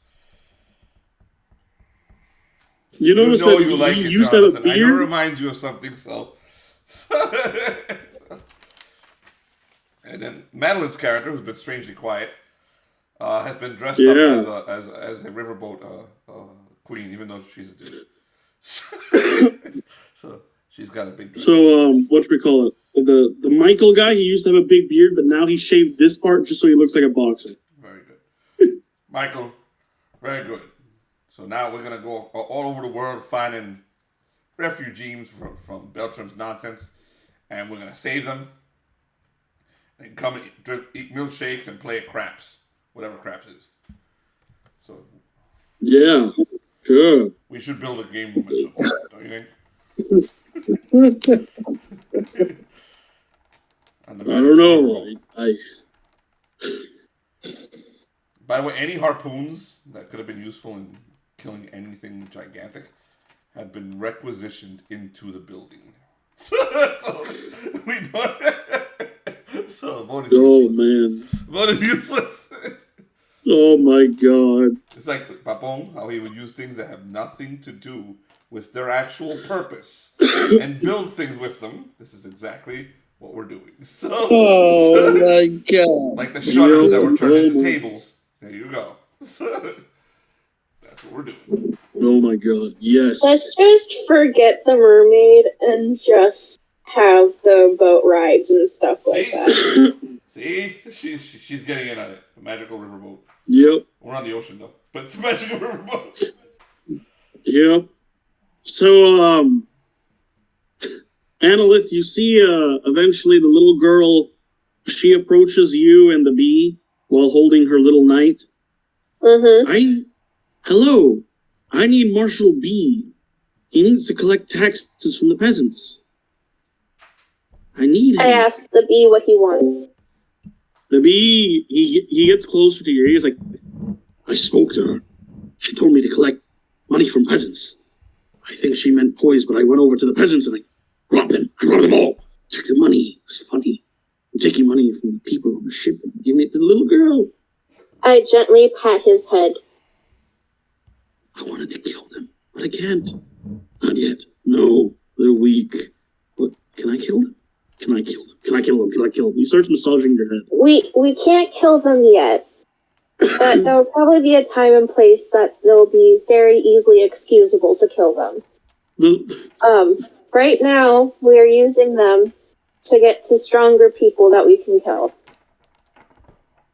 You notice that you like he it, used to have a Jonathan. I know beard? it reminds you of something, so... And then Madeline's character, who's been strangely quiet, has been dressed up as a riverboat queen, even though she's a dude. So she's got a big dress. So whatchamacallit? The Michael guy, he used to have a big beard, but now he shaved this part just so he looks like a boxer. Very good. Michael, very good. So now we're going to go all over the world finding refugees from Beltram's nonsense, and we're going to save them. And come and eat milkshakes and play at craps, whatever craps is. So, yeah, sure. We should build a game room at some point, don't you think? I don't know. By the way, any harpoons that could have been useful in killing anything gigantic had been requisitioned into the building. So we don't. So, vote is useless. Man. Vote is useless. Oh my god. It's like Papon, how he would use things that have nothing to do with their actual purpose and build things with them. This is exactly what we're doing. So, my god. Like the shutters that were turned into tables. There you go. So, that's what we're doing. Oh my god, yes. Let's just forget the mermaid and just have the boat rides and stuff like that. See? She's getting in on it. The Magical Riverboat. Yep. We're on the ocean, though. But it's a Magical Riverboat. Yep. So, Annalith, you see eventually the little girl, she approaches you and the bee while holding her little knight. Mm-hmm. Hello, I need Marshal B. He needs to collect taxes from the peasants. I need him. I asked the bee what he wants. The bee, he gets closer to your ears like, I spoke to her. She told me to collect money from peasants. I think she meant poise, but I went over to the peasants and I robbed them. I robbed them all. Took the money. It was funny. I'm taking money from the people on the ship and giving it to the little girl. I gently pat his head. I wanted to kill them, but I can't. Not yet. No, they're weak. But can I kill them? Can I kill them? Can I kill them? Can I kill them? He starts massaging your head. We can't kill them yet. But there will probably be a time and place that they'll be very easily excusable to kill them. Right now, we are using them to get to stronger people that we can kill.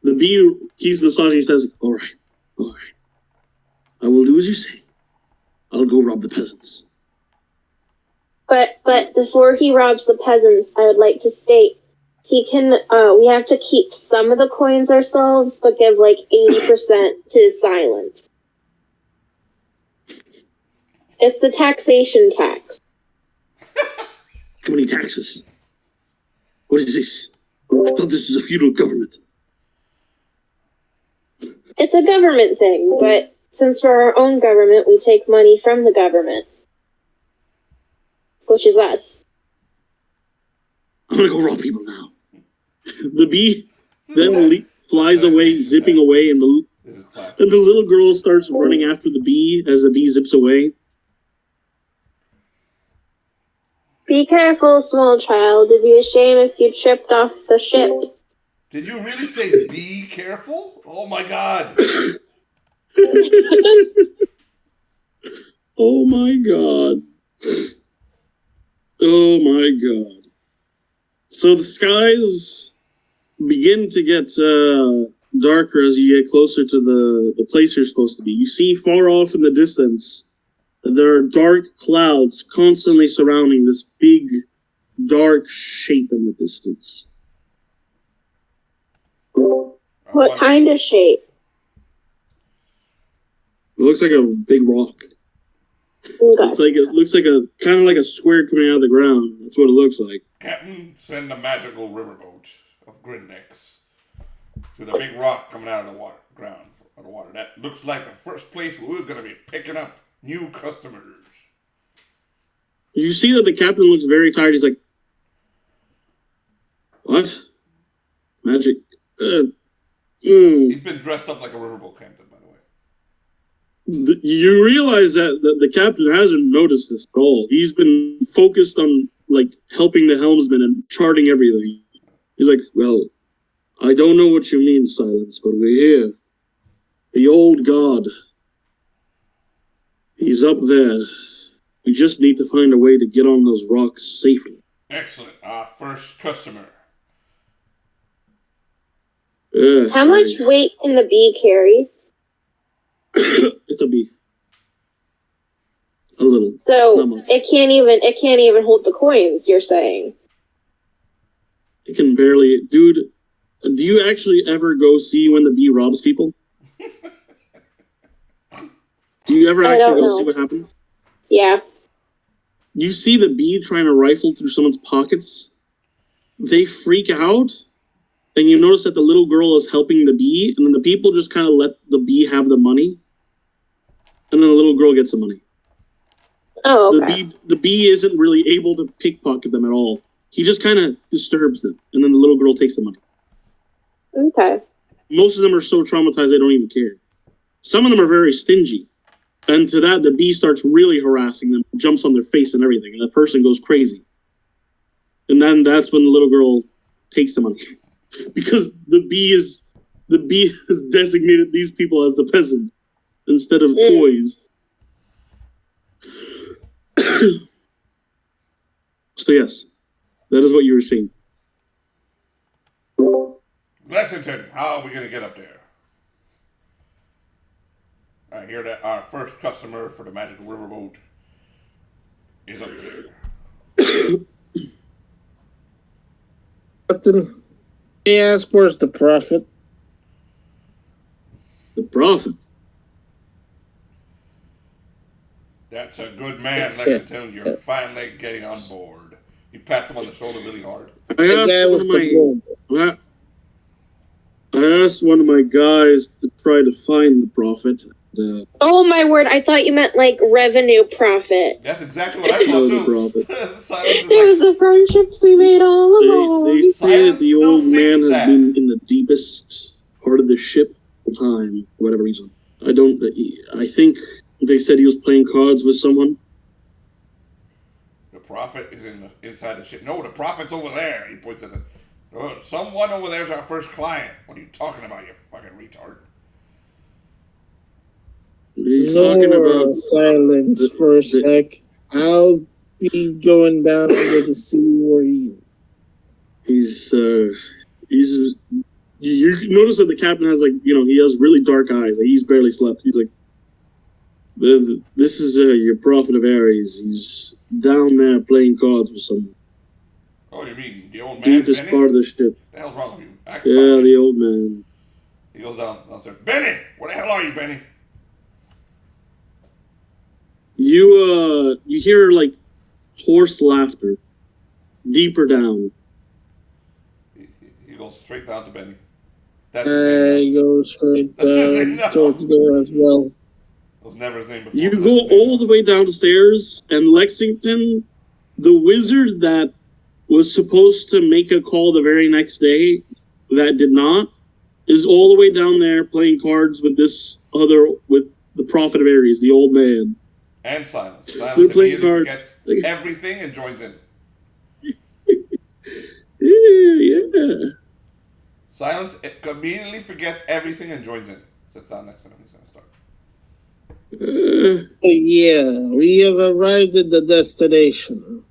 The bee keeps massaging. He says, all right. I will do as you say. I'll go rob the peasants. But before he robs the peasants, I would like to state, we have to keep some of the coins ourselves, but give like 80% to Silence. It's the taxation tax. Too many taxes. What is this? I thought this was a feudal government. It's a government thing, but since we're our own government, we take money from the government. Which is us. I'm gonna go rob people now. The bee then flies away, zipping away, and the little girl starts running after the bee as the bee zips away. Be careful, small child. It'd be a shame if you tripped off the ship. Did you really say be careful? Oh my god. Oh my god. Oh my god. So the skies begin to get darker as you get closer to the place you're supposed to be. You see far off in the distance, there are dark clouds constantly surrounding this big, dark shape in the distance. What kind of shape? It looks like a big rock. Okay. It looks like a kind of like a square coming out of the ground. That's what it looks like. Captain, send the Magical Riverboat of Grindex to the big rock coming out of the water, ground of the water. That looks like the first place where we're going to be picking up new customers. You see that the captain looks very tired. He's like, "What? Magic? He's been dressed up like a riverboat captain, by the way. You realize that the captain hasn't noticed this at all. He's been focused on like helping the helmsman and charting everything. He's like, well, I don't know what you mean, Silence, but we're here. The old god. He's up there. We just need to find a way to get on those rocks safely. Excellent. Our first customer. Yes, How much weight can the bee carry? It's a bee. A little. So it can't even hold the coins, you're saying? It can barely. Dude, do you actually ever go see when the bee robs people? Do you ever actually go see what happens? Yeah. You see the bee trying to rifle through someone's pockets. They freak out, and you notice that the little girl is helping the bee, and then the people just kind of let the bee have the money, and then the little girl gets the money. Oh, okay. The bee isn't really able to pickpocket them at all. He just kind of disturbs them, and then the little girl takes the money. Okay. Most of them are so traumatized they don't even care. Some of them are very stingy. And to that, the bee starts really harassing them, jumps on their face and everything, and the person goes crazy. And then that's when the little girl takes the money. Because the bee has designated these people as the peasants instead of toys. So yes, that is what you were seeing. Lexington, how are we going to get up there? I hear that our first customer for the Magical Riverboat is up there. Captain, may I ask where's the prophet? The prophet? That's a good man, Lexington. You're finally getting on board. He pats him on the shoulder really hard. I asked one of my guys to try to find the prophet. Oh my word! I thought you meant like revenue profit. That's exactly what I thought too. It was the friendships we made all along. They say that the old man has been in the deepest part of the ship the whole time, for whatever reason. I think they said he was playing cards with someone. The prophet is inside the ship. No, the prophet's over there. He points at someone over there's our first client. What are you talking about, you fucking retard? He's talking about silence for a sec. I'll be going down there to see where he is. You notice that the captain has he has really dark eyes. Like he's barely slept. He's like, this is your prophet of Ares. He's down there playing cards with someone. Oh, you mean the old man? Deepest part of the ship. What the hell's wrong with you? Yeah, the old man. He goes downstairs. Benny! Where the hell are you, Benny? You hear like hoarse laughter deeper down. He goes straight down to Benny. That's his name I go straight towards there as well. It was never his name before. You go all the way downstairs, and Lexington, the wizard that was supposed to make a call the very next day that did not, is all the way down there playing cards with with the Prophet of Aries, the old man. And Silence. They're playing cards. Forgets everything and joins in. Yeah. Silence immediately forgets everything and joins in. Sits down next to him. He's going to start. Yeah, we have arrived at the destination.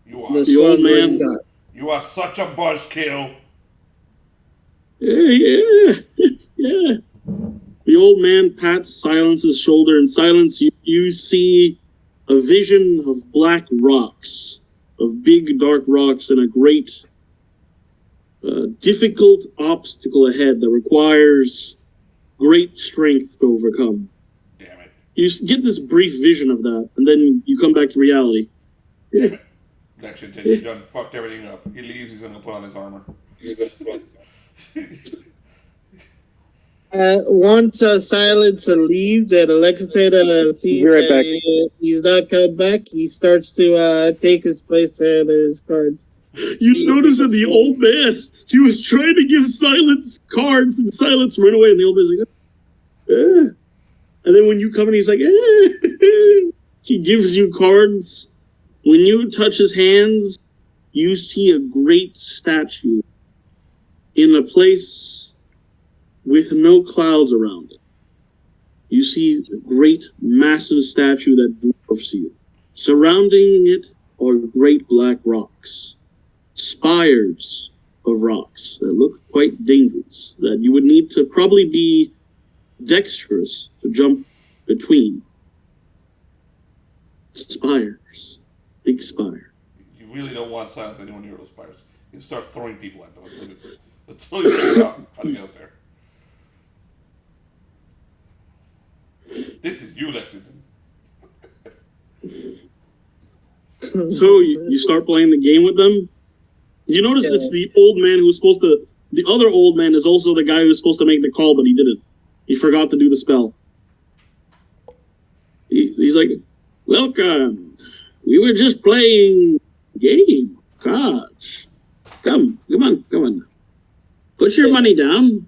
You are the old man. You are such a buzzkill. Yeah. The old man pats Silence's shoulder, and Silence, you see a vision of black rocks, of big dark rocks, and a great, difficult obstacle ahead that requires great strength to overcome. Damn it. You get this brief vision of that, and then you come back to reality. Damn it. Lexington, you done fucked everything up. He leaves, he's gonna put on his armor. Once Silence leaves and Lexington sees that he's not coming back, he starts to take his place in his cards. You notice that the old man, he was trying to give Silence cards, and Silence ran away, and the old man's like, And then when you come in, he's like, He gives you cards. When you touch his hands, you see a great statue in a place with no clouds around it. You see a great, massive statue that dwarfs you. Surrounding it are great black rocks, spires of rocks that look quite dangerous, that you would need to probably be dexterous to jump between. Spires. Big spire. You really don't want Silence anyone near those spires. You start throwing people at them until you figure out how to get up there. This is you, Lexington. So you start playing the game with them. You notice it's the old man who's supposed to... The other old man is also the guy who's supposed to make the call, but he didn't. He forgot to do the spell. He's like, welcome. We were just playing game. Cards. Come on. Put your money down.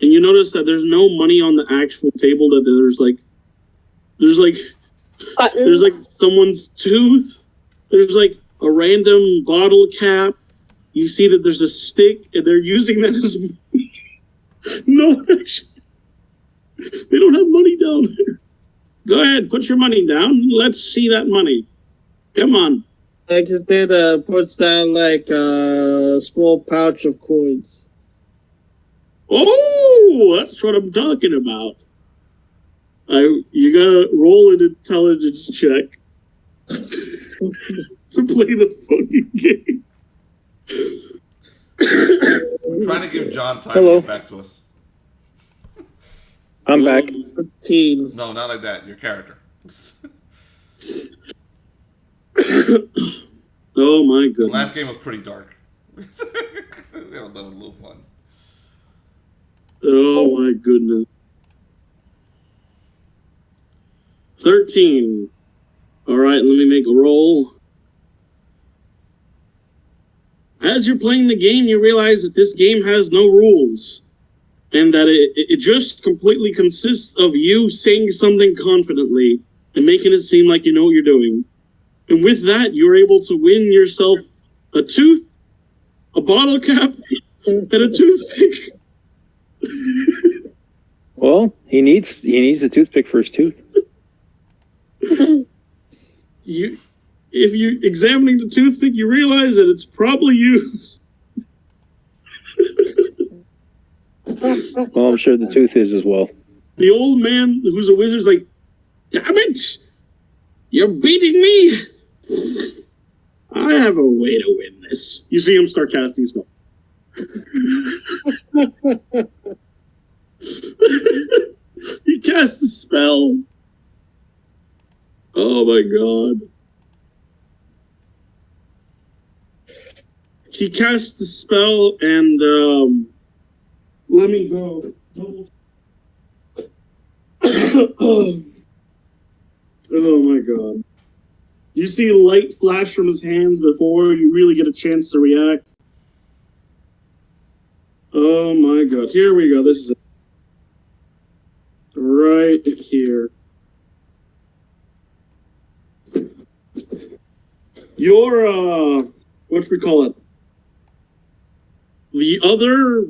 And you notice that there's no money on the actual table, that there's like someone's tooth. There's like a random bottle cap. You see that there's a stick, and they're using that as money. No, actually, they don't have money down there. Go ahead, put your money down. Let's see that money. Come on. I just puts down like a small pouch of coins. Oh, that's what I'm talking about. You gotta roll an intelligence check to play the fucking game. I'm trying to give John time to get back to us. I'm back. 15. No, not like that. Your character. Oh my goodness. The last game was pretty dark. That was a little fun. Oh my goodness. 13. All right, let me make a roll. As you're playing the game, you realize that this game has no rules, and that it just completely consists of you saying something confidently and making it seem like you know what you're doing. And with that, you're able to win yourself a tooth, a bottle cap, and a toothpick. Well, he needs a toothpick for his tooth. If you examining the toothpick, you realize that it's probably used. Well, I'm sure the tooth is as well. The old man who's a wizard's like, damn it! You're beating me! I have a way to win this. You see him start casting spell. He casts a spell. Oh my god. He casts the spell and let me go. Oh my god. You see light flash from his hands before you really get a chance to react. Oh my god. Here we go. This is it. Right here. Your, what we call it? The other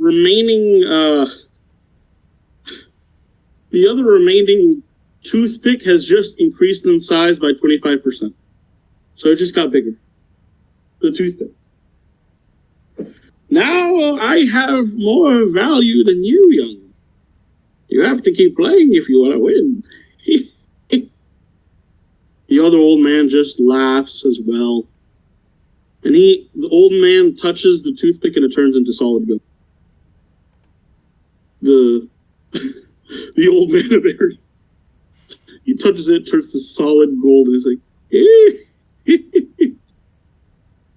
remaining toothpick has just increased in size by 25%. So it just got bigger. The toothpick. Now I have more value than you, young. You have to keep playing if you want to win. The other old man just laughs as well. And the old man touches the toothpick and it turns into solid gold. The old man of Aerie. He touches it, turns to solid gold, and he's like,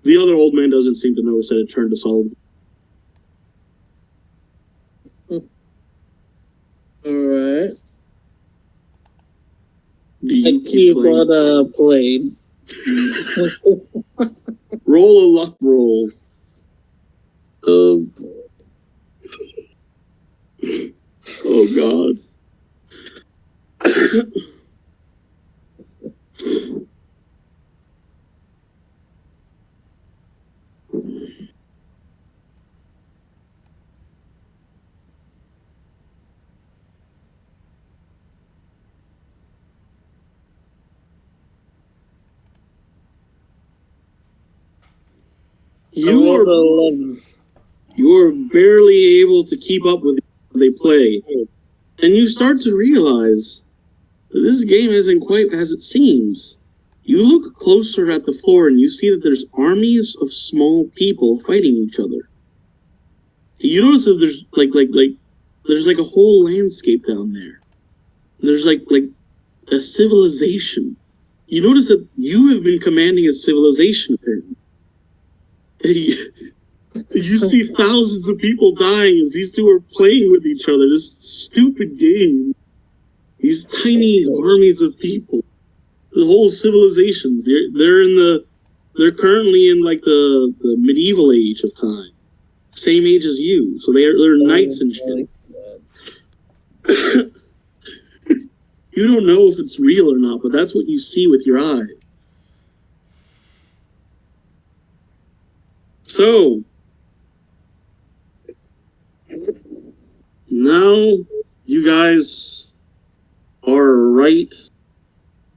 The other old man doesn't seem to notice that it turned to solid. Alright. I keep on playing. Roll a luck roll. Oh god. You're barely able to keep up with as they play. And you start to realize that this game isn't quite as it seems. You look closer at the floor and you see that there's armies of small people fighting each other. You notice that there's there's like a whole landscape down there. There's like a civilization. You notice that you have been commanding a civilization apparently. You see thousands of people dying as these two are playing with each other. This stupid game. These tiny armies of people. The whole civilizations. They're currently in like the medieval age of time. Same age as you. So they're knights and shit. You don't know if it's real or not, but that's what you see with your eye. So now you guys are right.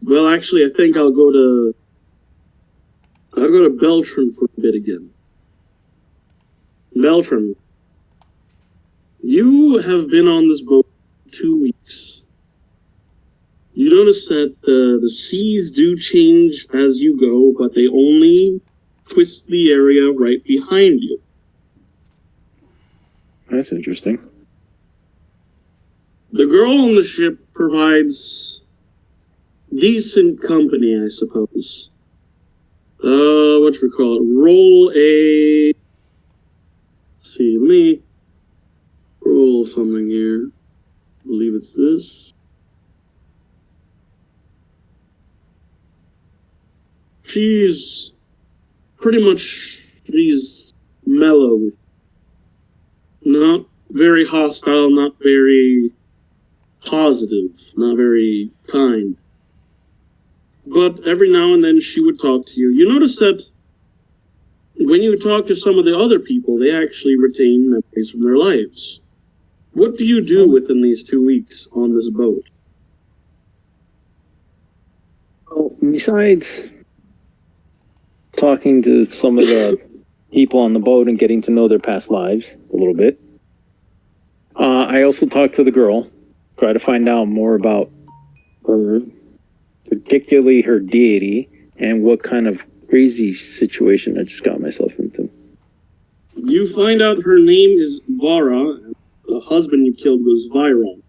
Well, actually, I think I'll go to Beltran for a bit again. Beltran, you have been on this boat 2 weeks. You notice that the seas do change as you go, but they only twist the area right behind you. That's interesting. The girl on the ship provides decent company, I suppose. Whatchamacallit? Roll a... Let's see, let me roll something here. I believe it's this. She's mellow. Not very hostile, not very positive, not very kind. But every now and then she would talk to you. You notice that when you talk to some of the other people, they actually retain memories from their lives. What do you do within these 2 weeks on this boat? Well, besides talking to some of the people on the boat and getting to know their past lives a little bit, I also talked to the girl, try to find out more about her, particularly her deity, and what kind of crazy situation I just got myself into. You find out her name is Vara, and the husband you killed was Viron.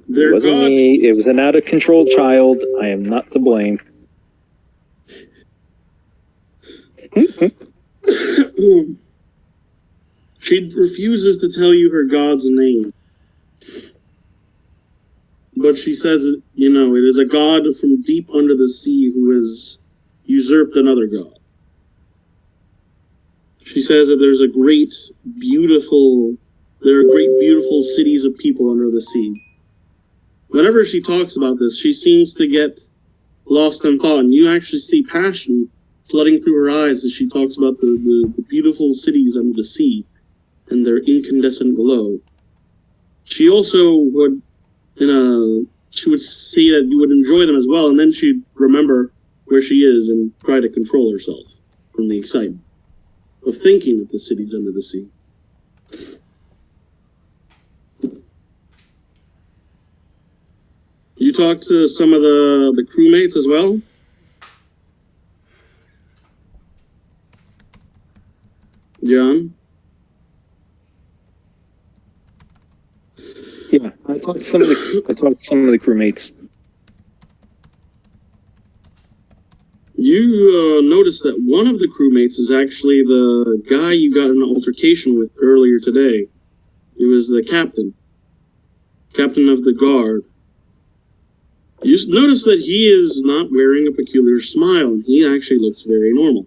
It wasn't me. It was an out-of-control child. I am not to blame. She refuses to tell you her god's name. But she says, it is a god from deep under the sea who has usurped another god. She says that there are great, beautiful cities of people under the sea. Whenever she talks about this, she seems to get lost in thought, and you actually see passion flooding through her eyes as she talks about the beautiful cities under the sea and their incandescent glow. She also would, she would see that you would enjoy them as well, and then she'd remember where she is and try to control herself from the excitement of thinking of the cities under the sea. You talked to some of the crewmates as well? John? Yeah, I talked to some of the crewmates. You notice that one of the crewmates is actually the guy you got in an altercation with earlier today. He was the captain of the guard. You notice that he is not wearing a peculiar smile, and he actually looks very normal.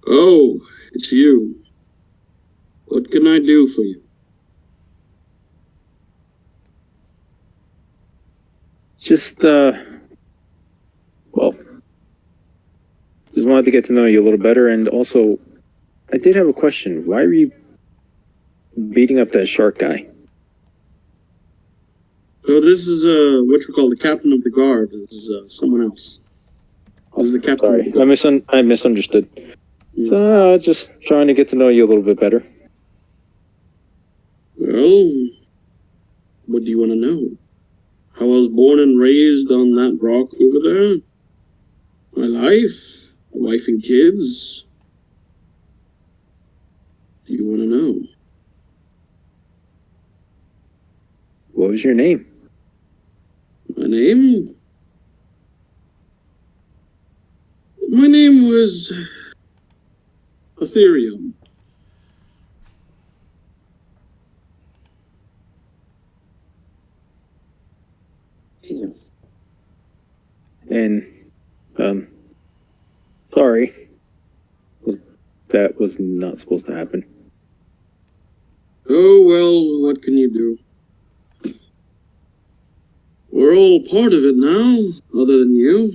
Oh, it's you. What can I do for you? Just wanted to get to know you a little better, and also, I did have a question. Why were you beating up that shark guy? Oh, this is what you call the captain of the guard. This is someone else. This is the captain. Sorry, I misunderstood. Yeah. So, just trying to get to know you a little bit better. Well, what do you want to know? How I was born and raised on that rock over there? My life? My wife and kids? Do you want to know? What was your name? My name? My name was Ethereum. And, sorry. That was not supposed to happen. Oh, well, what can you do? We're all part of it now, other than you.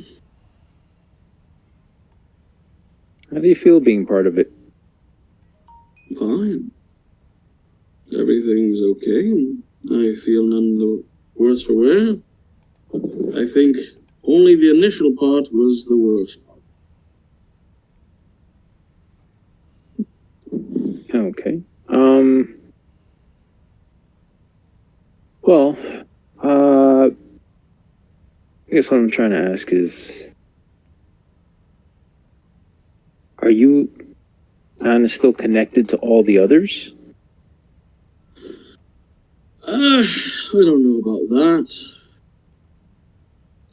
How do you feel being part of it? Fine. Everything's okay. I feel none the worse for wear. I think only the initial part was the worst. Okay. Well, I guess what I'm trying to ask is, are you kind of still connected to all the others? I don't know about that.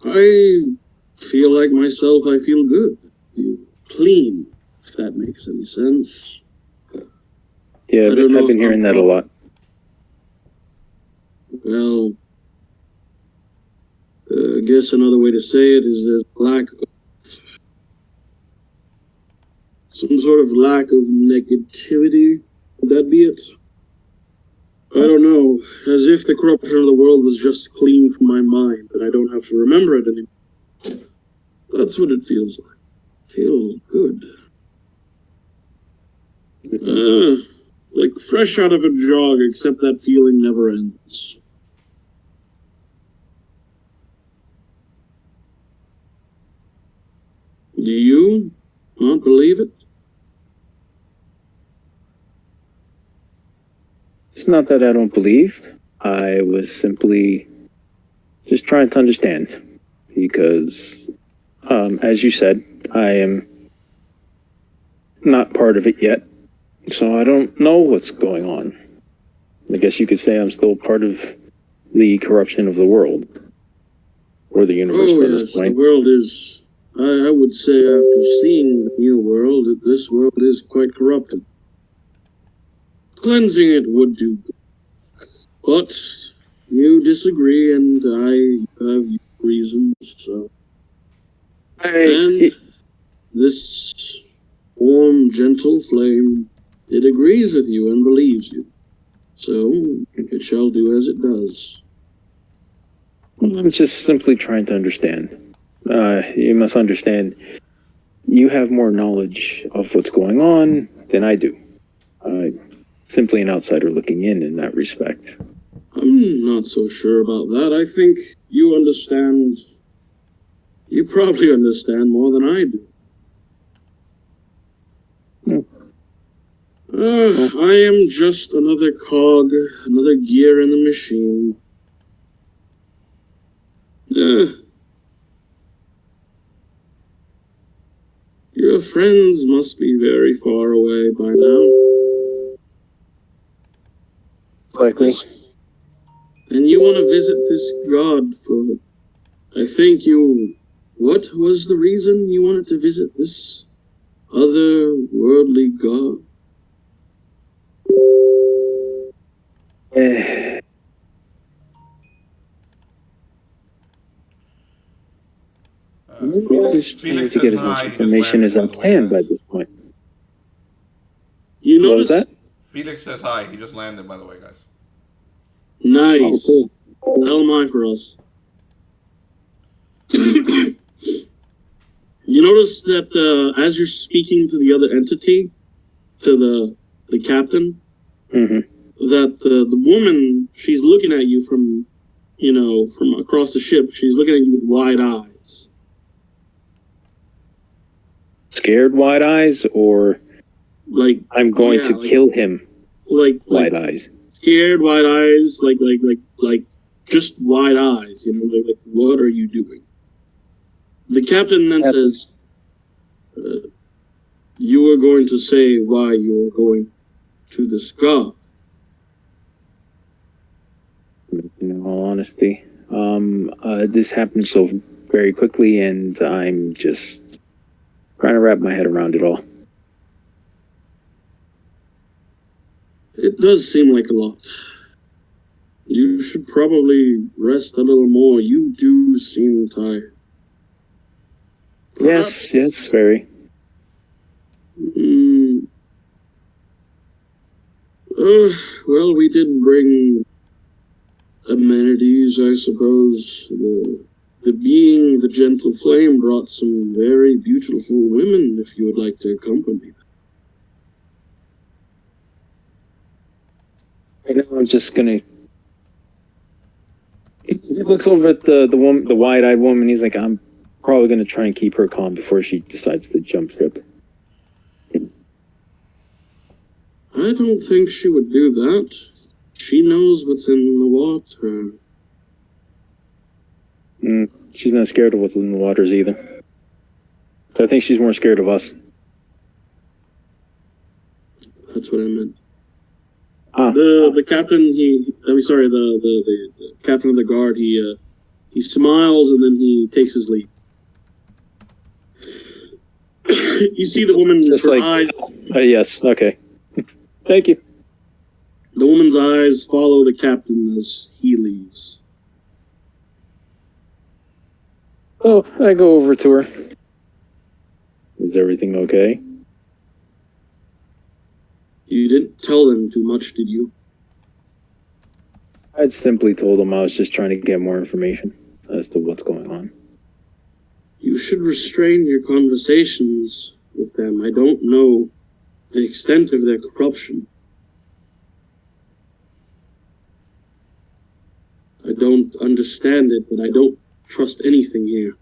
I feel like myself, I feel good. Clean, if that makes any sense. Yeah, I've been hearing that a lot. Well, I guess another way to say it is there's some sort of lack of negativity. Would that be it? I don't know. As if the corruption of the world was just clean from my mind, and I don't have to remember it anymore. That's what it feels like. Feel good. Like fresh out of a jog, except that feeling never ends. Do you not believe it? It's not that I don't believe. I was simply just trying to understand. Because, as you said, I am not part of it yet. So I don't know what's going on. I guess you could say I'm still part of the corruption of the world. Or the universe. Oh, yes, the world is I would say after seeing the new world, that this world is quite corrupted. Cleansing it would do good. But you disagree, and I have reasons, so. And this warm, gentle flame, it agrees with you and believes you. So it shall do as it does. I'm just simply trying to understand. You must understand, you have more knowledge of what's going on than I do. Simply an outsider looking in that respect. I'm not so sure about that. I think you understand. You probably understand more than I do. I am just another cog, another gear in the machine. Your friends must be very far away by now. Likely. And you want to visit this god for... I think you... What was the reason you wanted to visit this otherworldly god? Just trying to get as much information as I can by this point. You notice that? Felix says hi. He just landed, by the way, guys. Nice. Oh, cool. Hell am I for us. You notice that as you're speaking to the other entity, to the captain, that the woman, she's looking at you from across the ship. She's looking at you with wide eyes. Scared wide eyes, or like I'm going to kill him? Wide eyes. Scared wide eyes, like just wide eyes. Like what are you doing? The captain then says, "You are going to say why you are going to this god." In all honesty, this happened so very quickly, and I'm just trying to wrap my head around it all. It does seem like a lot. You should probably rest a little more. You do seem tired. Perhaps. Yes, very. Well, we did bring amenities, I suppose. The being, the gentle flame, brought some very beautiful women, if you would like to accompany them. Right now, I'm just gonna... He looks over at the woman, the wide-eyed woman. He's like, I'm probably gonna try and keep her calm before she decides to jump ship. I don't think she would do that. She knows what's in the water. She's not scared of what's in the waters either. So I think she's more scared of us. That's what I meant. Ah. The captain, the captain of the guard, he smiles and then he takes his leave. You see the woman, just her like, eyes... yes, okay. Thank you. The woman's eyes follow the captain as he leaves. Oh, I go over to her. Is everything okay? You didn't tell them too much, did you? I simply told them I was just trying to get more information as to what's going on. You should restrain your conversations with them. I don't know the extent of their corruption. I don't understand it, but I don't trust anything here.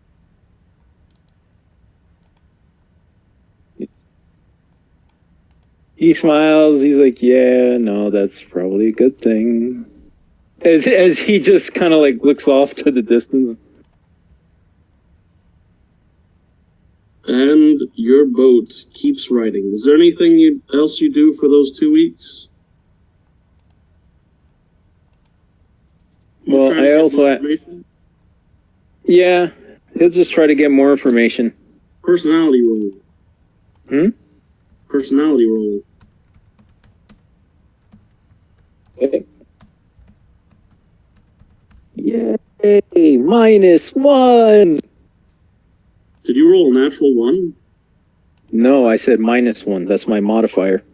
He smiles. He's like, yeah, no, that's probably a good thing. As he just kind of like looks off to the distance. And your boat keeps riding. Is there anything else you do for those 2 weeks? Well, I also... Yeah, he'll just try to get more information. Personality roll. Personality roll. Okay. Yay! -1! Did you roll a natural 1? No, I said -1. That's my modifier.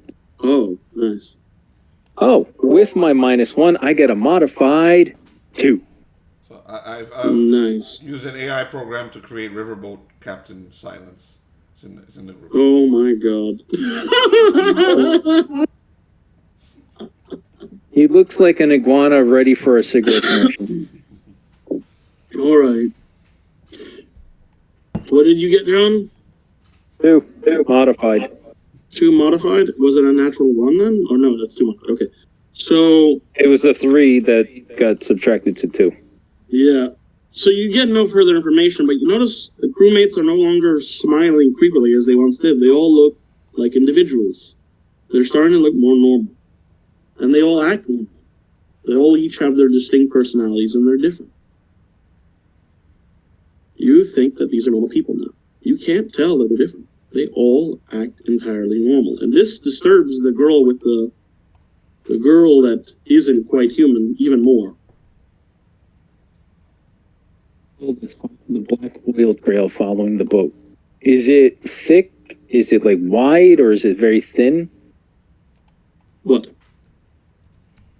Oh, nice. Oh, with my -1, I get a modified 2. So I've nice. used an AI program to create Riverboat Captain Silence. It's in the group. Oh my god. He looks like an iguana ready for a cigarette commercial. All right. What did you get, John? 2. Modified. 2 modified? Was it a natural 1 then? Oh no, that's 2 modified. Okay. So it was a 3 that got subtracted to 2. Yeah. So you get no further information, but you notice the crewmates are no longer smiling creepily as they once did. They all look like individuals. They're starting to look more normal. And they all act normal. They all each have their distinct personalities and they're different. You think that these are normal people now. You can't tell that they're different. They all act entirely normal. And this disturbs the girl with the girl that isn't quite human even more. The black oil trail following the boat. Is it thick? Is it like wide or is it very thin? What?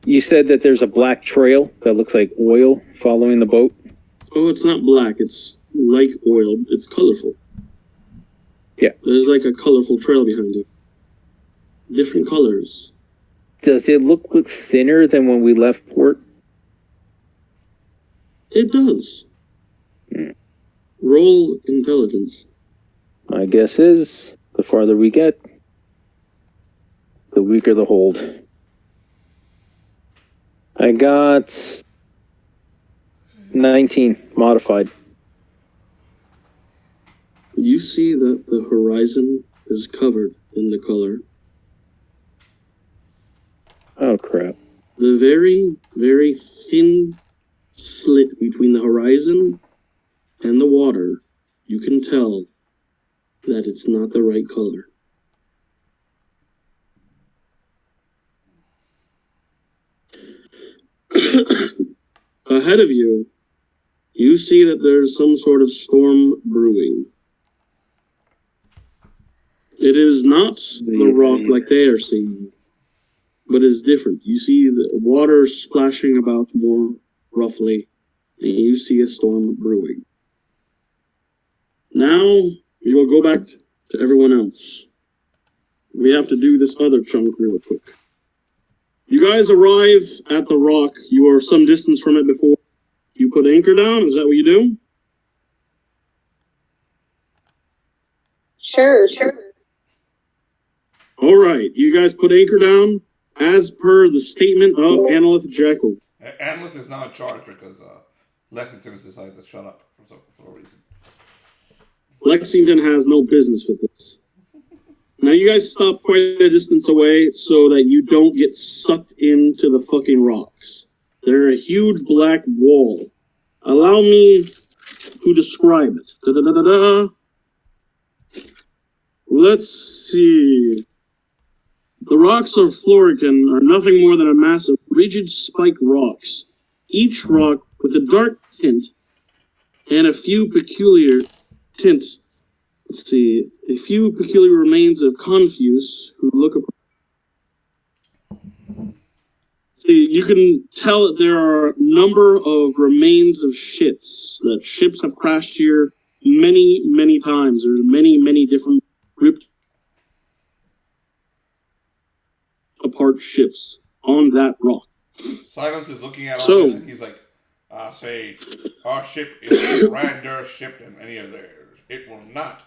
You said that there's a black trail that looks like oil following the boat? Oh, it's not black. It's like oil. It's colorful. Yeah. There's like a colorful trail behind it. Different colors. Does it look thinner than when we left port? It does. Roll intelligence. My guess is the farther we get, the weaker the hold. I got 19 modified. You see that the horizon is covered in the color. Oh, crap. The very, very thin slit between the horizon and the water, you can tell that it's not the right color. Ahead of you, you see that there's some sort of storm brewing. It is not the rock like they are seeing, but it's different. You see the water splashing about more roughly, and you see a storm brewing. Now, we will go back to everyone else. We have to do this other chunk real quick. You guys arrive at the rock. You are some distance from it before you put anchor down. Is that what you do? Sure. All right. You guys put anchor down as per the statement of Analyth Jekyll. Analyth is now in charge because Lexington has decided to shut up for a reason. Lexington has no business with this. Now you guys stop quite a distance away so that you don't get sucked into the fucking rocks. They're a huge black wall. Allow me to describe it. Da-da-da-da-da. Let's see. The rocks of Florican are nothing more than a mass of rigid spiked rocks, each rock with a dark tint and a few peculiar tints. Let's see, a few peculiar remains of Confuse who look up. See, you can tell that there are a number of remains of ships, that ships have crashed here many, many times. There's many, many different ripped apart ships on that rock. Silence is looking at all this and he's like, say, our ship is a grander ship than any of theirs. It will not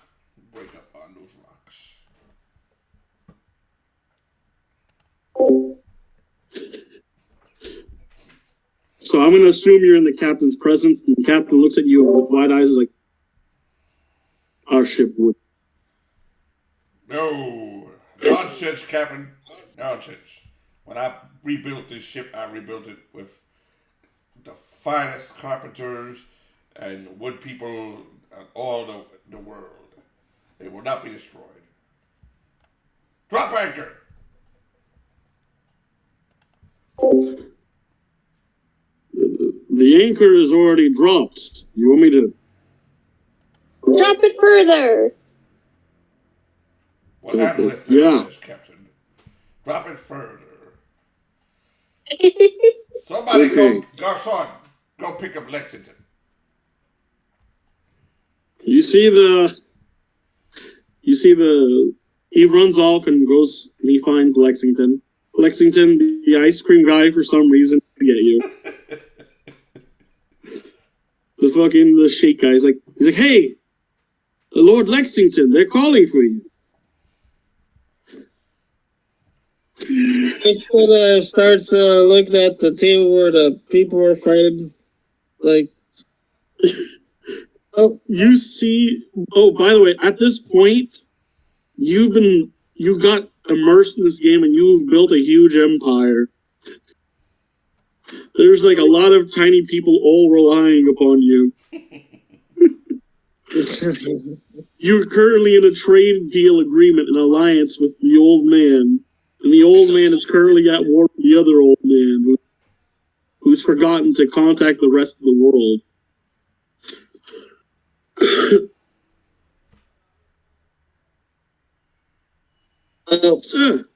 break up on those rocks. So I'm going to assume you're in the captain's presence, and the captain looks at you with wide eyes like, our ship would. No. Nonsense, Captain. Nonsense. When I rebuilt this ship, I rebuilt it with the finest carpenters and wood people in all the world. It will not be destroyed. Drop anchor! The anchor is already dropped. You want me to... Drop it further! What Analyst says, Captain. Drop it further. Somebody go, Garçon, go pick up Lexington. You see the... He runs off and goes and he finds Lexington. Lexington, the ice cream guy, for some reason, to get you. The shake guy, he's like, hey, Lord Lexington, they're calling for you. Instead starts looking at the table where the people were fighting, like, oh, you see. Oh, by the way, at this point, you got immersed in this game and you've built a huge empire. There's like a lot of tiny people all relying upon you. You're currently in a trade deal agreement, an alliance with the old man. And the old man is currently at war with the other old man who's forgotten to contact the rest of the world. Sir,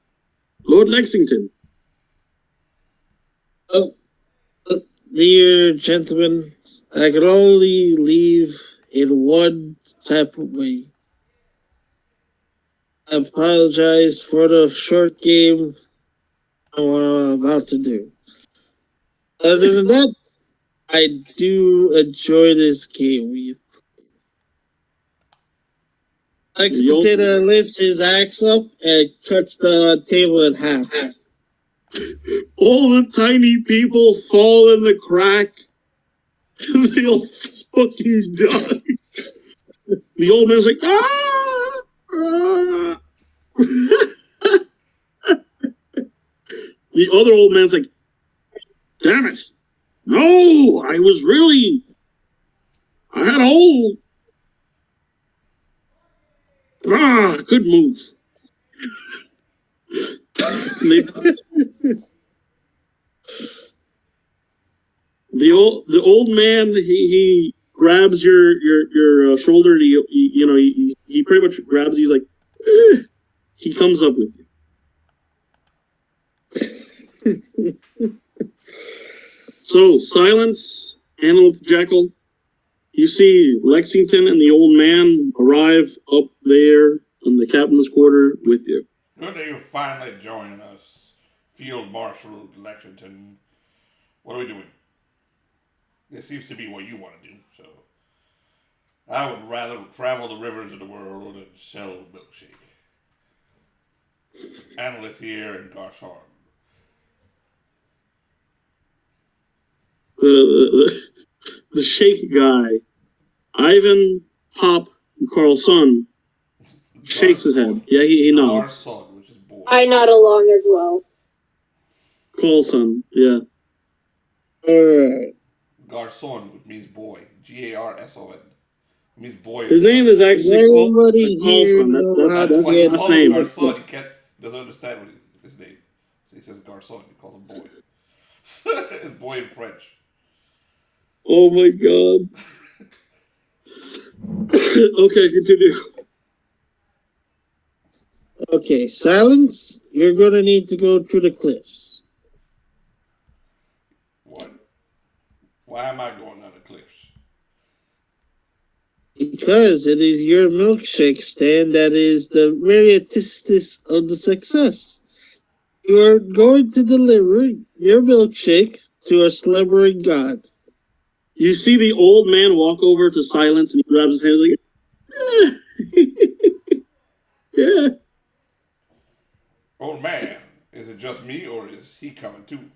Lord Lexington. Oh, dear gentlemen, I can only leave in one type of way. I apologize for the short game I'm about to do. Other than that, I do enjoy this game. Lexington lifts his axe up and cuts the table in half. All the tiny people fall in the crack. They all fucking die. The old man's like, ah! Ah! The other old man's like, damn it. No, I had a hole. Good move. The old man he grabs your shoulder. He pretty much grabs. He's like, he comes up with you. So silence, Annalith Jekyll. You see Lexington and the old man arrive up there in the captain's quarter with you. Good that you're finally joining us, Field Marshal Lexington. What are we doing? This seems to be what you want to do, so I would rather travel the rivers of the world and sell milkshake. Analyst here and Garçon. The shake guy, Ivan Pop Carlson, shakes his head. Yeah, he nods. Garçon, which is boy. I nod along as well. Carlson, yeah. Alright. Garçon, which means boy. Garson. Means boy. His name is actually everybody here Carlson. That's why his he last calls name. him Garçon. He doesn't understand what his name. So he says Garçon. He calls him boy. It's boy in French. Oh my god. Okay, continue. Okay, silence. You're gonna need to go through the cliffs. What? Why am I going on the cliffs? Because it is your milkshake stand that is the very antithesis of the success. You are going to deliver your milkshake to a slumbering god. You see the old man walk over to Silence and he grabs his hand like, yeah. Old man, is it just me or is he coming too?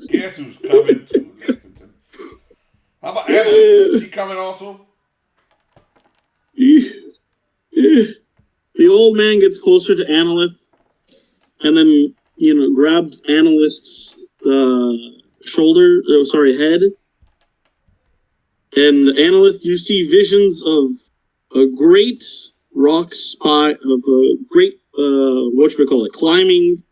Guess who's coming too, Lexington? How about Annalise? Is she coming also? The old man gets closer to Annalith and then, grabs Annalith's head. And Analyth, you see visions of a great rock spot, of a great, climbing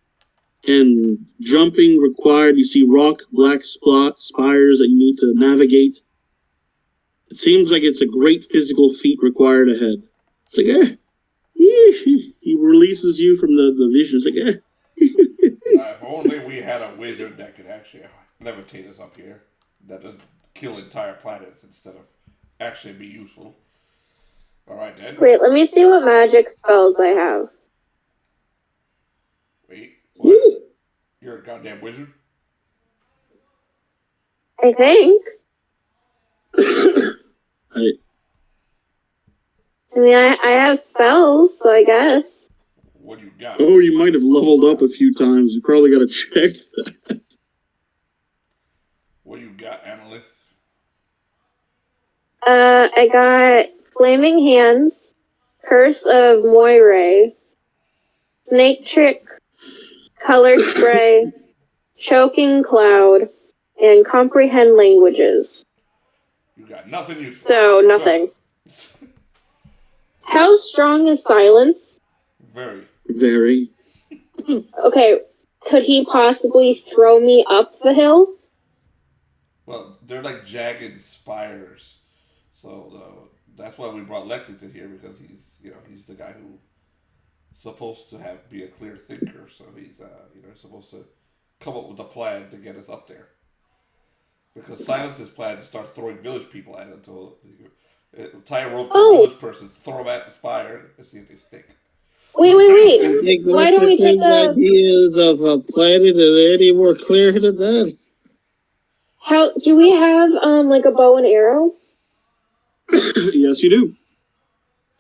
and jumping required. You see rock black spires that you need to navigate. It seems like it's a great physical feat required ahead. It's like, he releases you from the vision. It's like, If only we had a wizard that could actually levitate us up here. That doesn't kill entire planets instead of actually be useful. Alright then. Wait, let me see what magic spells I have. Wait, what? You're a goddamn wizard? I think. I mean, I have spells, so I guess. What do you got? Oh, you might have leveled up a few times. You probably got to check that. What do you got, Analyst? I got Flaming Hands, Curse of Moire, Snake Trick, Color Spray, Choking Cloud, and Comprehend Languages. You got nothing useful. So, nothing. How strong is Silence? Very. Very. Okay, could he possibly throw me up the hill? Well, they're like jagged spires. So that's why we brought Lexington here, because he's the guy who's supposed to be a clear thinker. So he's supposed to come up with a plan to get us up there. Because Silence's plan is to start throwing village people at it until tie a rope to a village person, throw them at the spire, and see if they stick. Wait. Why don't we take the ideas of a planet and any more clear than that? How do we have like a bow and arrow? Yes, you do.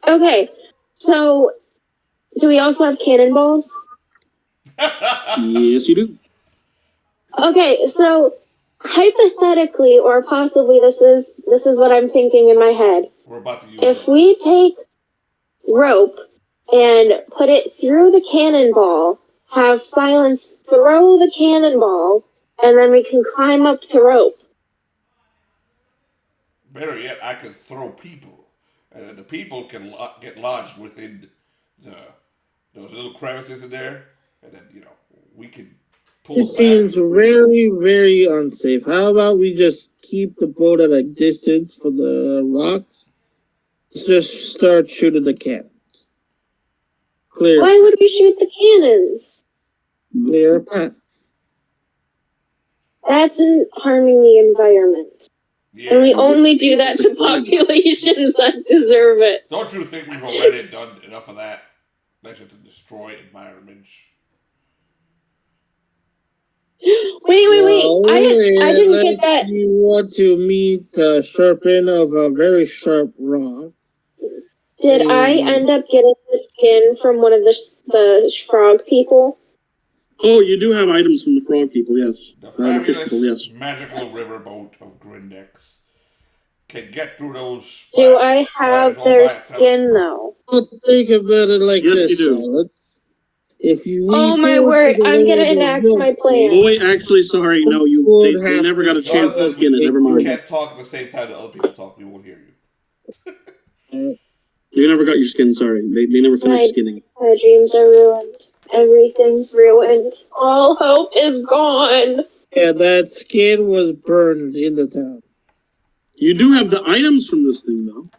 Okay, so do we also have cannonballs? Yes, you do. Okay, so hypothetically, or possibly this is what I'm thinking in my head. We're about to use if we take rope and put it through the cannonball, have Silence throw the cannonball, and then we can climb up the rope. Better yet, I can throw people, and the people can get lodged within those little crevices in there, and then we can pull. It seems very, very unsafe. How about we just keep the boat at a distance from the rocks? Just start shooting the cannons. Clear. Why would we shoot the cannons? Clear a path. That's harming the environment. Yeah, and we only do that to populations that deserve it. Don't you think we've already done enough of that? That's just to destroy environments. Wait. I didn't get that. You want to meet the sharp end of a very sharp rock. Did I end up getting the skin from one of the frog people? Oh, you do have items from the frog people, yes. The fabulous people, yes. Magical Riverboat of Grindex can get through those. Do I have their skin, though? Don't think about it like yes, this, you do. Alex. If you my word, I'm gonna enact my plan. Oh wait, actually, sorry, no, they never got a chance to skin it. Never mind. You can't talk at the same time that other people talk. We won't hear you. You never got your skin. Sorry, they never finished skinning. My dreams are ruined. Everything's ruined. All hope is gone. Yeah, that skin was burned in the town. You do have the items from this thing, though.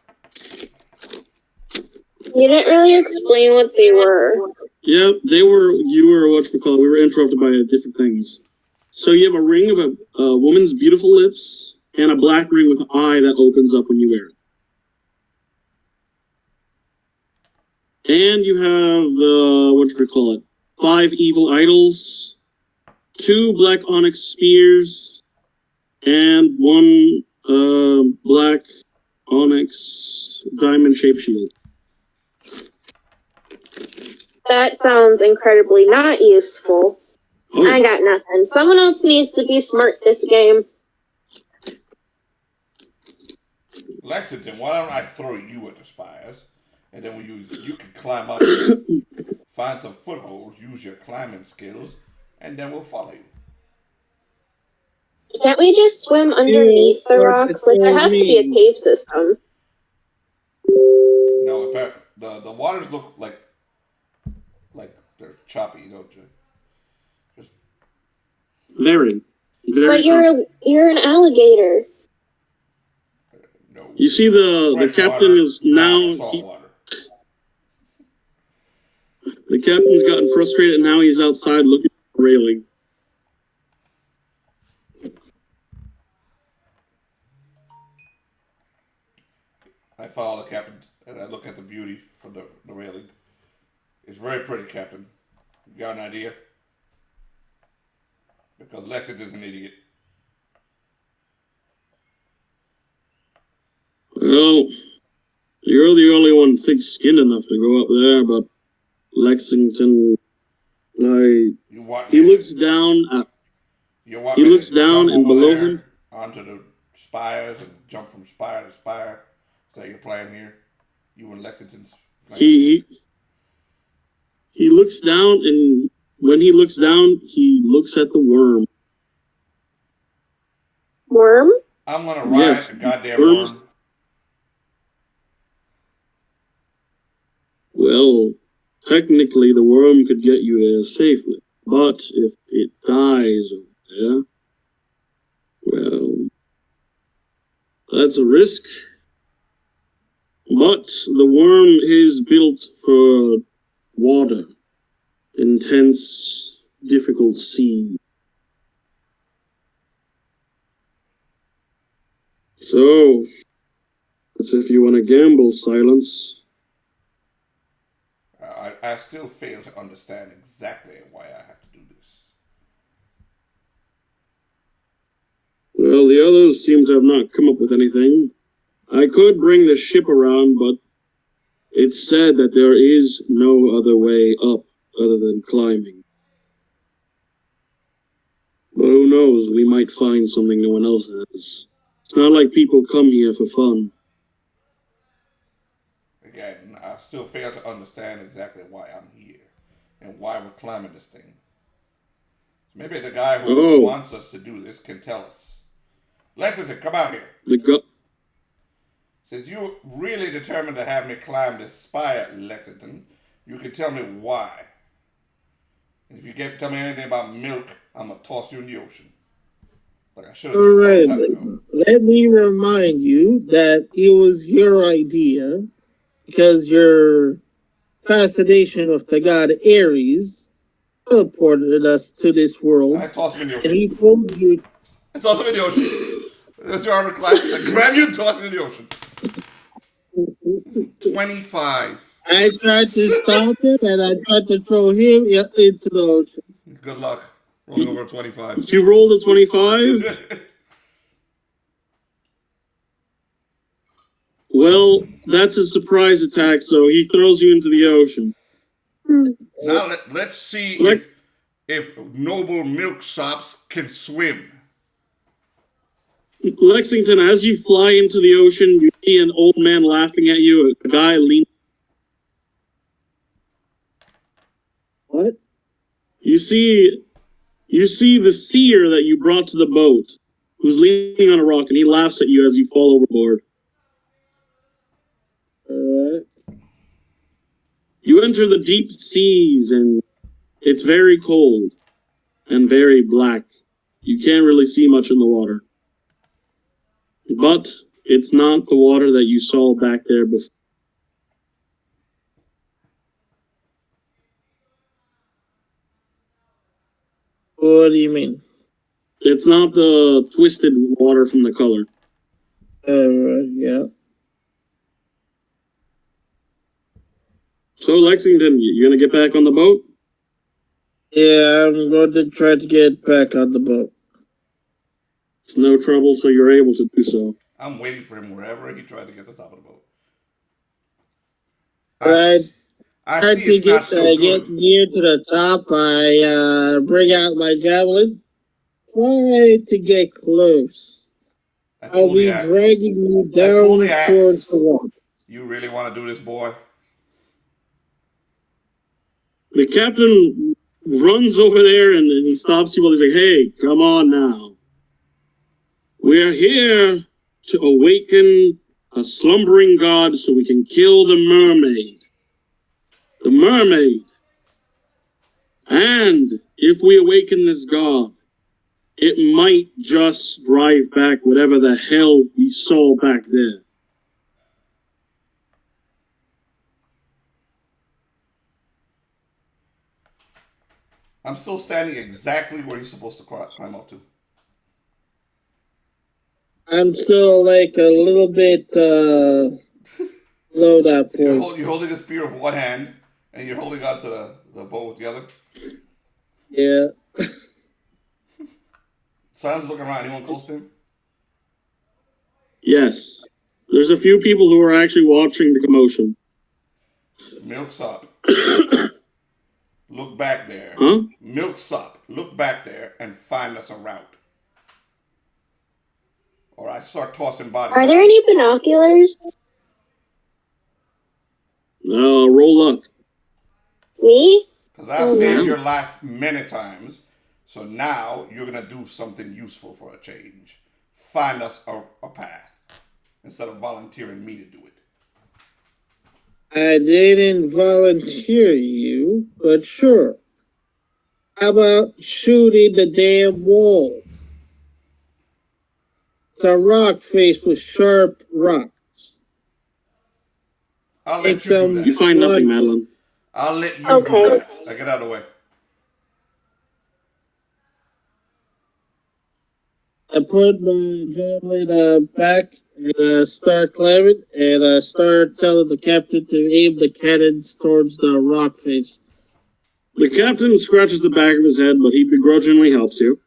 You didn't really explain what they were. Yeah, they were. You were whatchamacallit. We were interrupted by different things. So you have a ring of a woman's beautiful lips and a black ring with an eye that opens up when you wear it. And you have 5 evil idols, 2 black onyx spears, and 1 black onyx diamond-shaped shield. That sounds incredibly not useful. Oh, yeah. I got nothing. Someone else needs to be smart this game. Lexington, why don't I throw you at the spires? And then you can climb up, find some footholds, use your climbing skills, and then we'll follow you. Can't we just swim underneath the rocks? Like, there has to be a cave system. No, the waters look like they're choppy, don't you? Just Very. But you're an alligator. no. You see, the captain is now. Salt water. The captain's gotten frustrated, and now he's outside looking at the railing. I follow the captain and I look at the beauty from the railing. It's very pretty, Captain. You got an idea? Because Lexington's an idiot. Well, you're the only one thick-skinned enough to go up there, but Lexington, he looks down at. He looks down, and below him onto the spires and jump from spire to spire. Is that your plan here? You and Lexington's plan? He looks down, and when he looks down, he looks at the worm. Worm? I'm gonna ride the goddamn worm. Well, technically, the worm could get you there safely, but if it dies over there, well, that's a risk. But the worm is built for water, intense, difficult sea. So, that's if you want to gamble, Silence. I still fail to understand exactly why I have to do this. Well, the others seem to have not come up with anything. I could bring the ship around, but it's said that there is no other way up other than climbing. But who knows, we might find something no one else has. It's not like people come here for fun. Again, I still fail to understand exactly why I'm here and why we're climbing this thing. Maybe the guy who wants us to do this can tell us. Lexington, come out here. Since you really determined to have me climb this spire, Lexington, you can tell me why. And if you can't tell me anything about milk, I'm going to toss you in the ocean. Like I should have done a long time ago. Let me remind you that it was your idea because your fascination with the god Ares teleported us to this world. I toss him in the ocean. And he told you. I toss him in the ocean. That's your armor class. I grab you and toss him in the ocean. 25. I tried to stop it and I tried to throw him into the ocean. Good luck. Rolling over a 25. You rolled a 25? Well, that's a surprise attack, so he throws you into the ocean. Now let's see if noble milksops can swim. Lexington, as you fly into the ocean, you see an old man laughing at you, a guy leaning. What? You see the seer that you brought to the boat, who's leaning on a rock, and he laughs at you as you fall overboard. You enter the deep seas, and it's very cold and very black. You can't really see much in the water. But it's not the water that you saw back there before. What do you mean? It's not the twisted water from the color. Yeah. So, Lexington, you gonna get back on the boat? Yeah, I'm going to try to get back on the boat. It's no trouble, so you're able to do so. I'm waiting for him wherever he tried to get to the top of the boat. I tried to get near to the top. I bring out my javelin. Try to get close. I'll be dragging you down towards the water. You really want to do this, boy? The captain runs over there and he stops you while he's like, "Hey, come on now." We're here to awaken a slumbering god so we can kill the mermaid. The mermaid. And if we awaken this god, it might just drive back whatever the hell we saw back there. I'm still standing exactly where he's supposed to climb up to. I'm still like a little bit low that point. You're holding a spear with one hand, and you're holding on to the bow with the other? Yeah. Silence looking around. Anyone close to him? Yes. There's a few people who are actually watching the commotion. Milksop. Look back there. Huh? Milksop. Look back there and find us a route. Or I start tossing bodies. Are there any binoculars? Roll luck. Me? Because I've saved your life many times, so now you're going to do something useful for a change. Find us a path, instead of volunteering me to do it. I didn't volunteer you, but sure. How about shooting the damn walls? It's a rock face with sharp rocks. I'll let you do that. You find nothing, Madeline. I'll let you do that. Now get out of the way. I put my javelin back and start climbing, and start telling the captain to aim the cannons towards the rock face. The captain scratches the back of his head, but he begrudgingly helps you.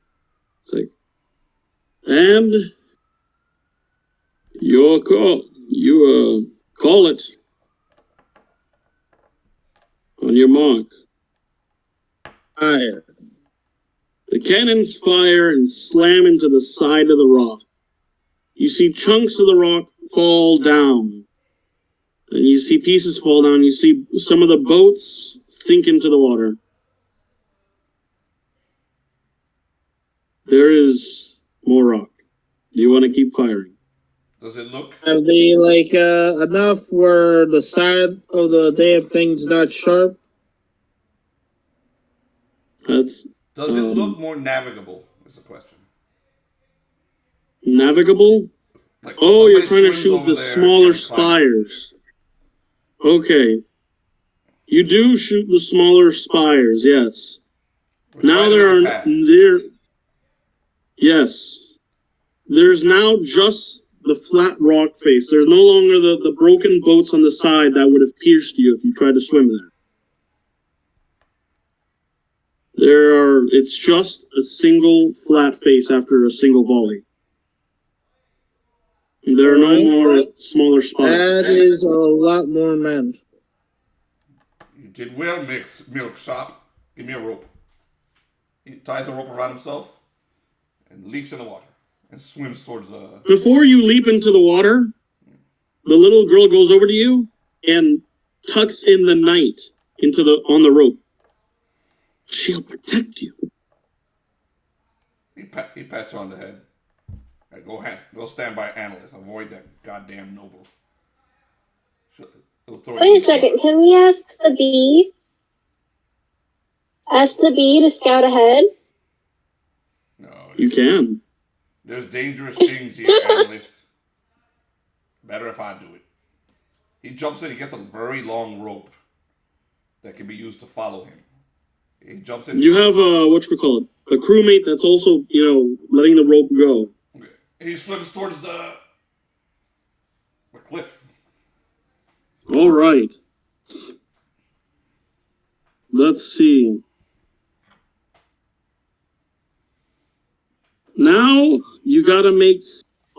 It's like, and your call. You call it on your mark. Fire. The cannons fire and slam into the side of the rock. You see chunks of the rock fall down. And you see pieces fall down. You see some of the boats sink into the water. There is more rock. Do you want to keep firing? Does it look? Have they, like, enough where the side of the damn thing's not sharp? Does it look more navigable, is the question. Navigable? Like you're trying to shoot the smaller spires. Okay. You do shoot the smaller spires, yes. Now yes. There's now just the flat rock face. There's no longer the broken boats on the side that would have pierced you if you tried to swim there. It's just a single flat face after a single volley. There are no more smaller spots. That is a lot more manageable. You did well, Milksop. Give me a rope. He ties a rope around himself and leaps in the water and swims towards the... Before you leap into the water, the little girl goes over to you and tucks in the knight on the rope. She'll protect you. He pats her on the head. Right, go stand by analyst. Avoid that goddamn noble. Wait a second. Can we ask the bee? Ask the bee to scout ahead? No. You can. There's dangerous things here, analyst. Better if I do it. He jumps in. He gets a very long rope that can be used to follow him. He jumps in. You have a crewmate that's also, letting the rope go. Okay. He swims towards the cliff. All right. Let's see. Now you got to make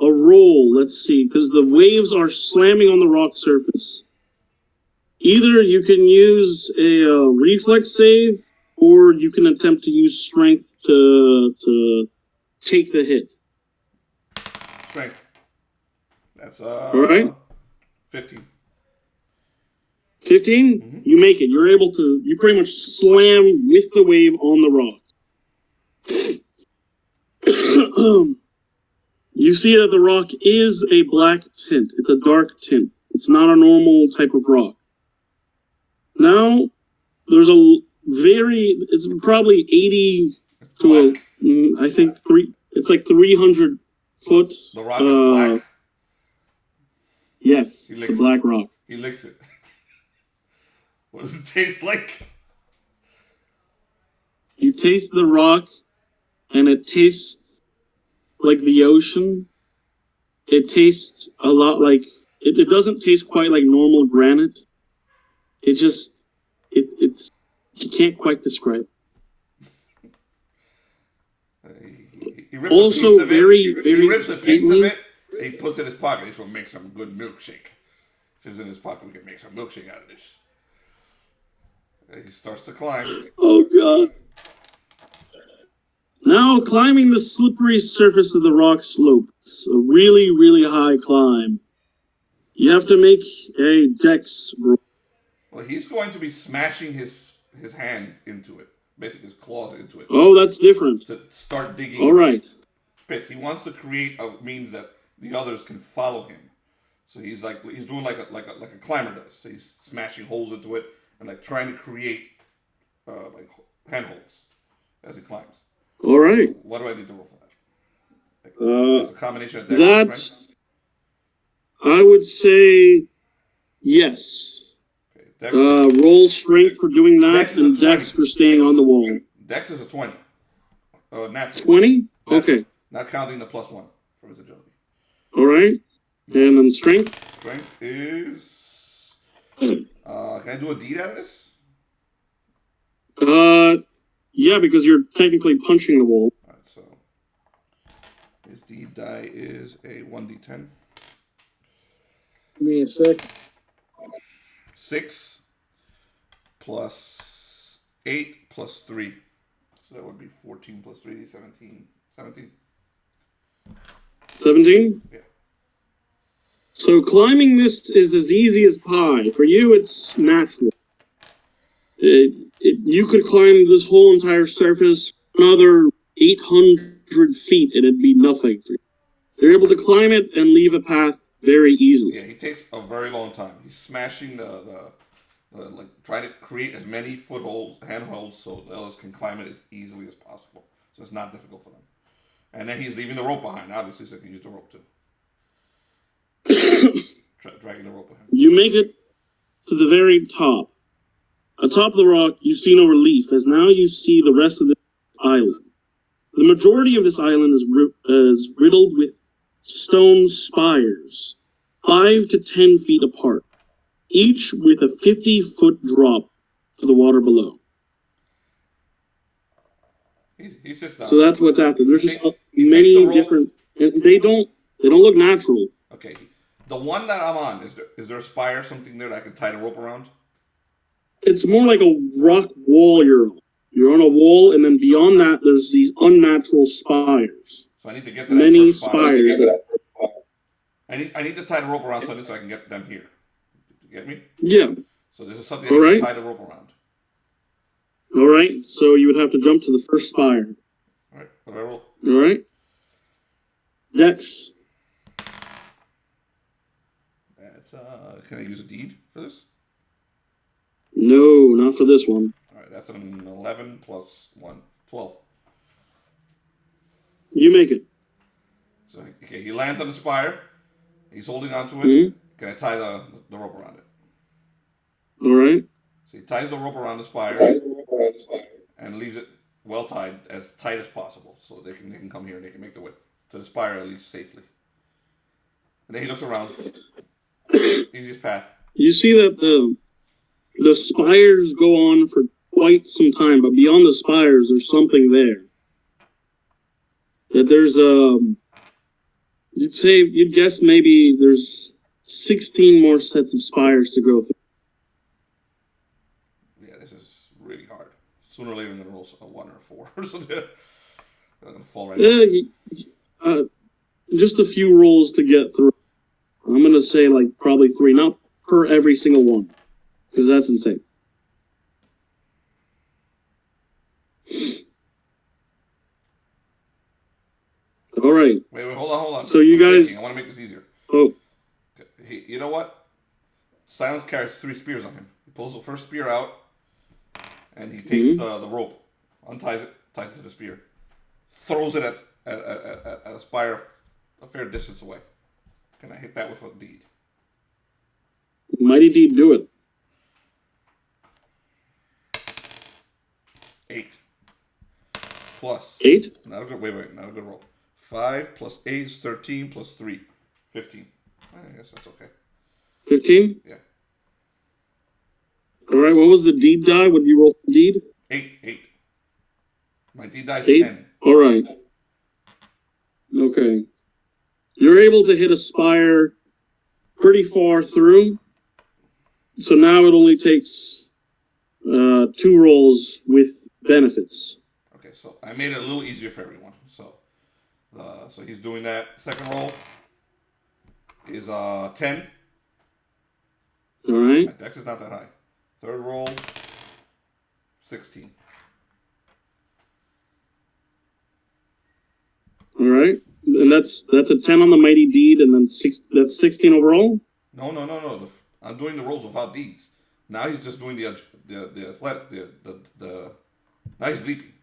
a roll. Let's see, because the waves are slamming on the rock surface. Either you can use a reflex save, or you can attempt to use strength to take the hit. Strength. That's all right. 15. 15? Mm-hmm. You make it. You pretty much slam with the wave on the rock. You see that the rock is a black tint. It's a dark tint. It's not a normal type of rock. Now, there's it's probably 80 to I think it's like 300 foot. The rock is black? Yes, it's a black rock. He licks it. What does it taste like? You taste the rock, and it tastes like the ocean. It tastes a lot like it doesn't taste quite like normal granite. It just it's you can't quite describe. He rips also a piece of it. He rips a piece of it. And he puts it in his pocket. He's gonna make some good milkshake. If it's in his pocket, we can make some milkshake out of this. And he starts to climb. Oh god! Now climbing the slippery surface of the rock slope. It's a really, really high climb. You have to make a dex roll. Well, he's going to be smashing his hands into it, basically his claws into it. Oh, that's different. To start digging. All right. Pits. He wants to create a means that the others can follow him. So he's doing like a climber does. So he's smashing holes into it and like trying to create like handholds as he climbs. All right. What do I need to roll for that? It's a combination of dex and strength. I would say yes. Okay, roll strength for doing that, and dex for staying on the wall. Dex is a 20. Natural. 20? Okay. Not counting the +1 for his agility. All right. And then strength? Strength is... can I do a deed out of this? Yeah, because you're technically punching the wall. All right, so his deed die is a 1d10. Give me a sec. 6 plus 8 plus 3. So that would be 14 plus 3, 17. 17? 17? Yeah. So climbing this is as easy as pie. For you, it's natural. You could climb this whole entire surface another 800 feet, and it'd be nothing for you. You're able to climb it and leave a path very easily. Yeah, he takes a very long time. He's smashing like trying to create as many handholds, so the others can climb it as easily as possible. So it's not difficult for them. And then he's leaving the rope behind, obviously, so he can use the rope too. Dragging the rope behind. You make it to the very top. Atop the rock, you see no relief, as now you see the rest of the island. The majority of this island is riddled with stone spires, 5 to 10 feet apart, each with a 50-foot drop to the water below. He sits down. So that's what's after. There's just many different, and they don't look natural. Okay, the one that I'm on, is there a spire, something there that I can tie the rope around? It's more like a rock wall you're on. You're on a wall, and then beyond that, there's these unnatural spires. So I need to get to that many first spire. spires. I need to tie the rope around something so I can get them here. You get me? Yeah. So this is something I can tie the rope around. All right. So you would have to jump to the first spire. All right. What do I roll? All right. Dex. That's can I use a deed for this? No, not for this one. All right. That's an 11 plus 1, 12. You make it. So okay, he lands on the spire. He's holding onto it. Mm-hmm. Can I tie the rope around it? All right. So he ties the rope around the spire and leaves it well tied, as tight as possible, so they can come here and they can make the way to the spire at least safely. And then he looks around. Easiest path. You see that the spires go on for quite some time, but beyond the spires, there's something there. That there's you'd guess maybe there's 16 more sets of spires to go through. Yeah, this is really hard. Sooner or later, I'm gonna roll a 1 or a 4, so they're gonna fall right. Just a few rolls to get through. I'm gonna say like probably 3, not per every single one, because that's insane. All right. right. Wait, hold on. So you guys... I want to make this easier. Oh. You know what? Silence carries 3 spears on him. He pulls the first spear out, and he takes the rope, unties it, ties it to the spear, throws it at a spire a fair distance away. Can I hit that with a deed? Mighty deed, do it. 8 plus 8. Not a good roll. 5 plus 8 is 13 plus 3, 15. I guess that's okay. 15. Yeah. All right. What was the deed die? What did you roll for deed? 8. My deed die is 8. 10. All right. Okay. You're able to hit a spire pretty far through. So now it only takes 2 rolls with benefits. Okay, so I made it a little easier for everyone. So he's doing that. Second roll is 10. All right. My dex is not that high. Third roll, 16. All right. And that's a 10 on the mighty deed, and then that's 16 overall? No. I'm doing the rolls without deeds. Now he's just doing the athletic, now he's leaping.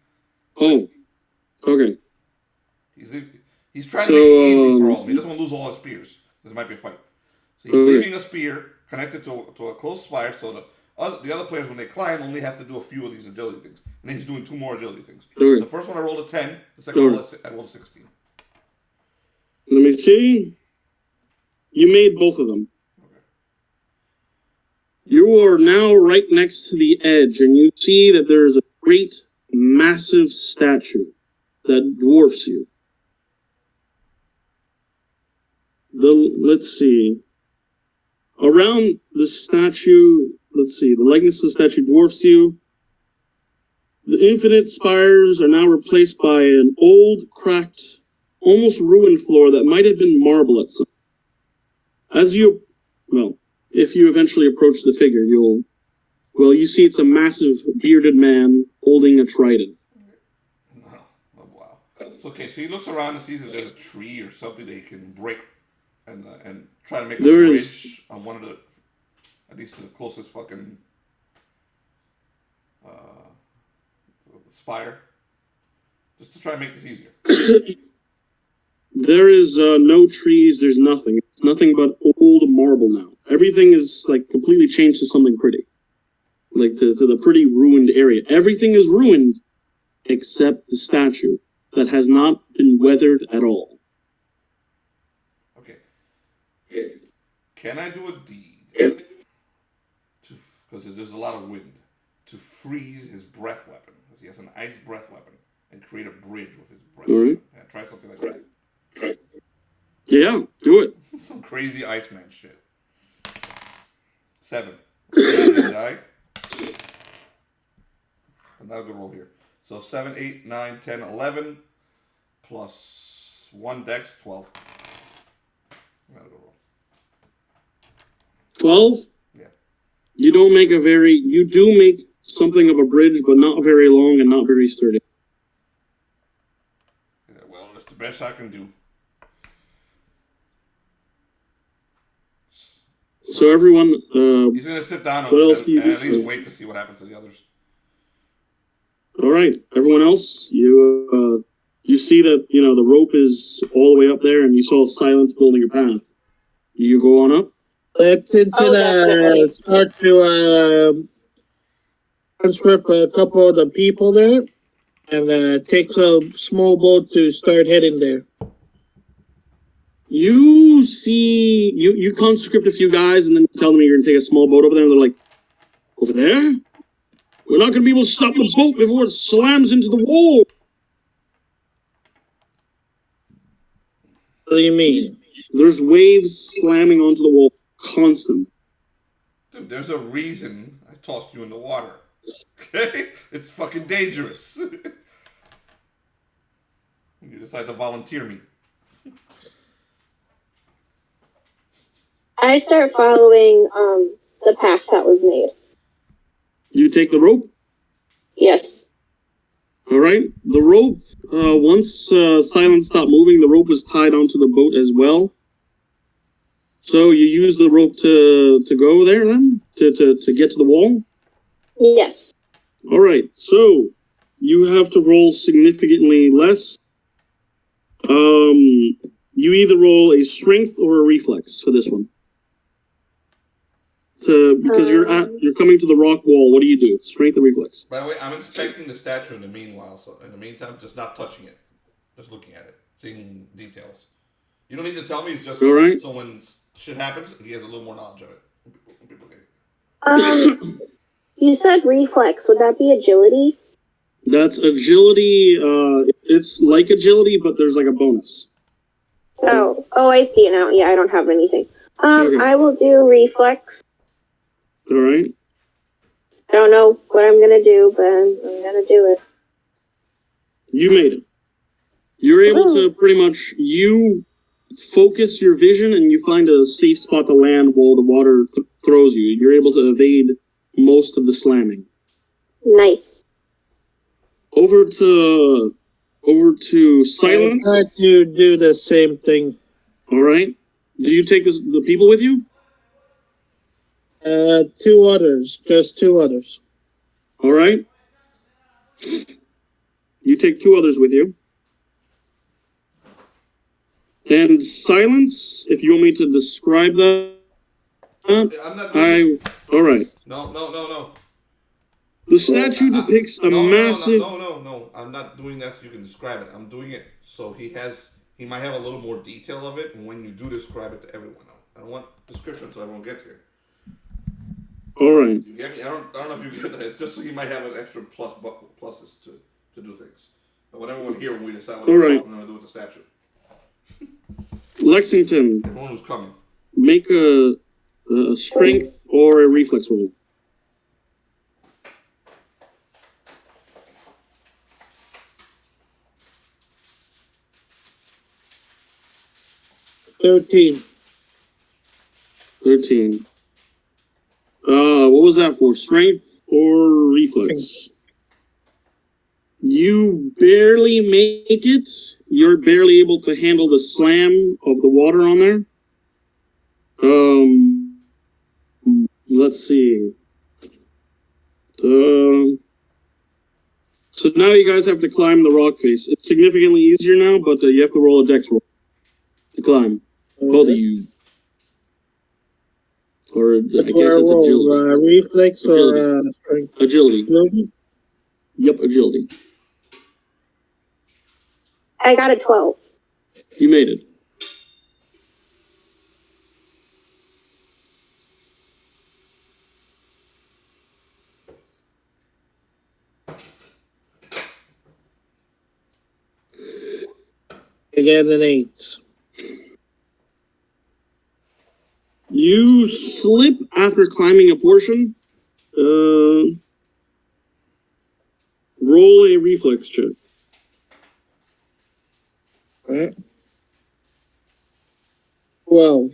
Oh, okay. He's trying to make it easy for all of them. He doesn't want to lose all his spears. This might be a fight. So he's leaving a spear connected to a close spire, so the other players, when they climb, only have to do a few of these agility things. And then he's doing 2 more agility things. The first one I rolled a 10. The second one I rolled a 16. Let me see. You made both of them. Okay. You are now right next to the edge, and you see that there is a great, massive statue that dwarfs you. Let's see. Around the statue, the likeness of the statue dwarfs you. The infinite spires are now replaced by an old, cracked, almost ruined floor that might have been marble at some. If you eventually approach the figure, you see it's a massive bearded man holding a trident. Oh, wow. Okay, so he looks around and sees if there's a tree or something that he can break and try to make a bridge on one of the, at least to the closest fucking spire, just to try to make this easier. There is no trees. There's nothing. It's nothing but old marble now. Everything is like completely changed to something pretty, like to the pretty ruined area. Everything is ruined except the statue that has not been weathered at all. Okay. Can I do a deed? Because there's a lot of wind, to freeze his breath weapon. Because he has an ice breath weapon, and create a bridge with his breath weapon. Yeah, try something like that. Yeah, do it. Some crazy Iceman shit. 7. Die. Not a good roll here. So 7, 8, 9, 10, 11, plus 1 dex, 12. Not a good roll. 12? Yeah. You do make something of a bridge, but not very long and not very sturdy. Yeah, well, that's the best I can do. So everyone, he's gonna sit down and at least wait to see what happens to the others. All right, everyone else, you see that the rope is all the way up there, and you saw silence building a path. You go on up. Lexington start to conscript a couple of the people there, and takes a small boat to start heading there. You see, you conscript a few guys, and then tell them you're going to take a small boat over there, and they're like, over there? We're not going to be able to stop the boat before it slams into the wall. What do you mean? There's waves slamming onto the wall constantly. Dude, there's a reason I tossed you in the water. Okay? It's fucking dangerous. You decide to volunteer me. I start following the path that was made. You take the rope? Yes. All right. The rope, once Silence stopped moving, the rope was tied onto the boat as well. So you use the rope to go there then? To get to the wall? Yes. All right. So you have to roll significantly less. You either roll a strength or a reflex for this one. So because you're coming to the rock wall, what do you do? Strength or reflex? By the way, I'm inspecting the statue in the meanwhile. So in the meantime, just not touching it, just looking at it, seeing details. You don't need to tell me. It's just all right. So when shit happens, he has a little more knowledge of it. You said reflex. Would that be agility? That's agility. It's like agility, but there's like a bonus. Oh, I see it now. Yeah, I don't have anything. Okay. I will do reflex. All right. I don't know what I'm gonna do, but I'm gonna do it. You made it. You're able to pretty much, you focus your vision and you find a safe spot to land while the water throws you. You're able to evade most of the slamming. Nice. Over to Silence. I tried to do the same thing. All right. Do you take the people with you? Two others. Just two others. All right. You take two others with you. And Silence, if you want me to describe that. I'm not doing all right. No. The statue depicts a massive. No. I'm not doing that so you can describe it. I'm doing it so he might have a little more detail of it, and when you do describe it to everyone. I don't want description until everyone gets here. All right. You get me? I don't know if you get that. It's just so he might have an extra pluses to do things. I want everyone here when we decide what we're going to do with the statue. Lexington. Everyone who's coming. Make a strength or a reflex roll. $13. What was that for? Strength or reflex? You barely make it. You're barely able to handle the slam of the water on there. Let's see. So now you guys have to climb the rock face. It's significantly easier now, but you have to roll a dex roll to climb. Both of you. Or I guess it's agility. Reflex agility. Or strength? Agility. Yep, agility. I got a 12. You made it. I get an 8. You slip after climbing a portion. Roll a reflex check. Right. 12.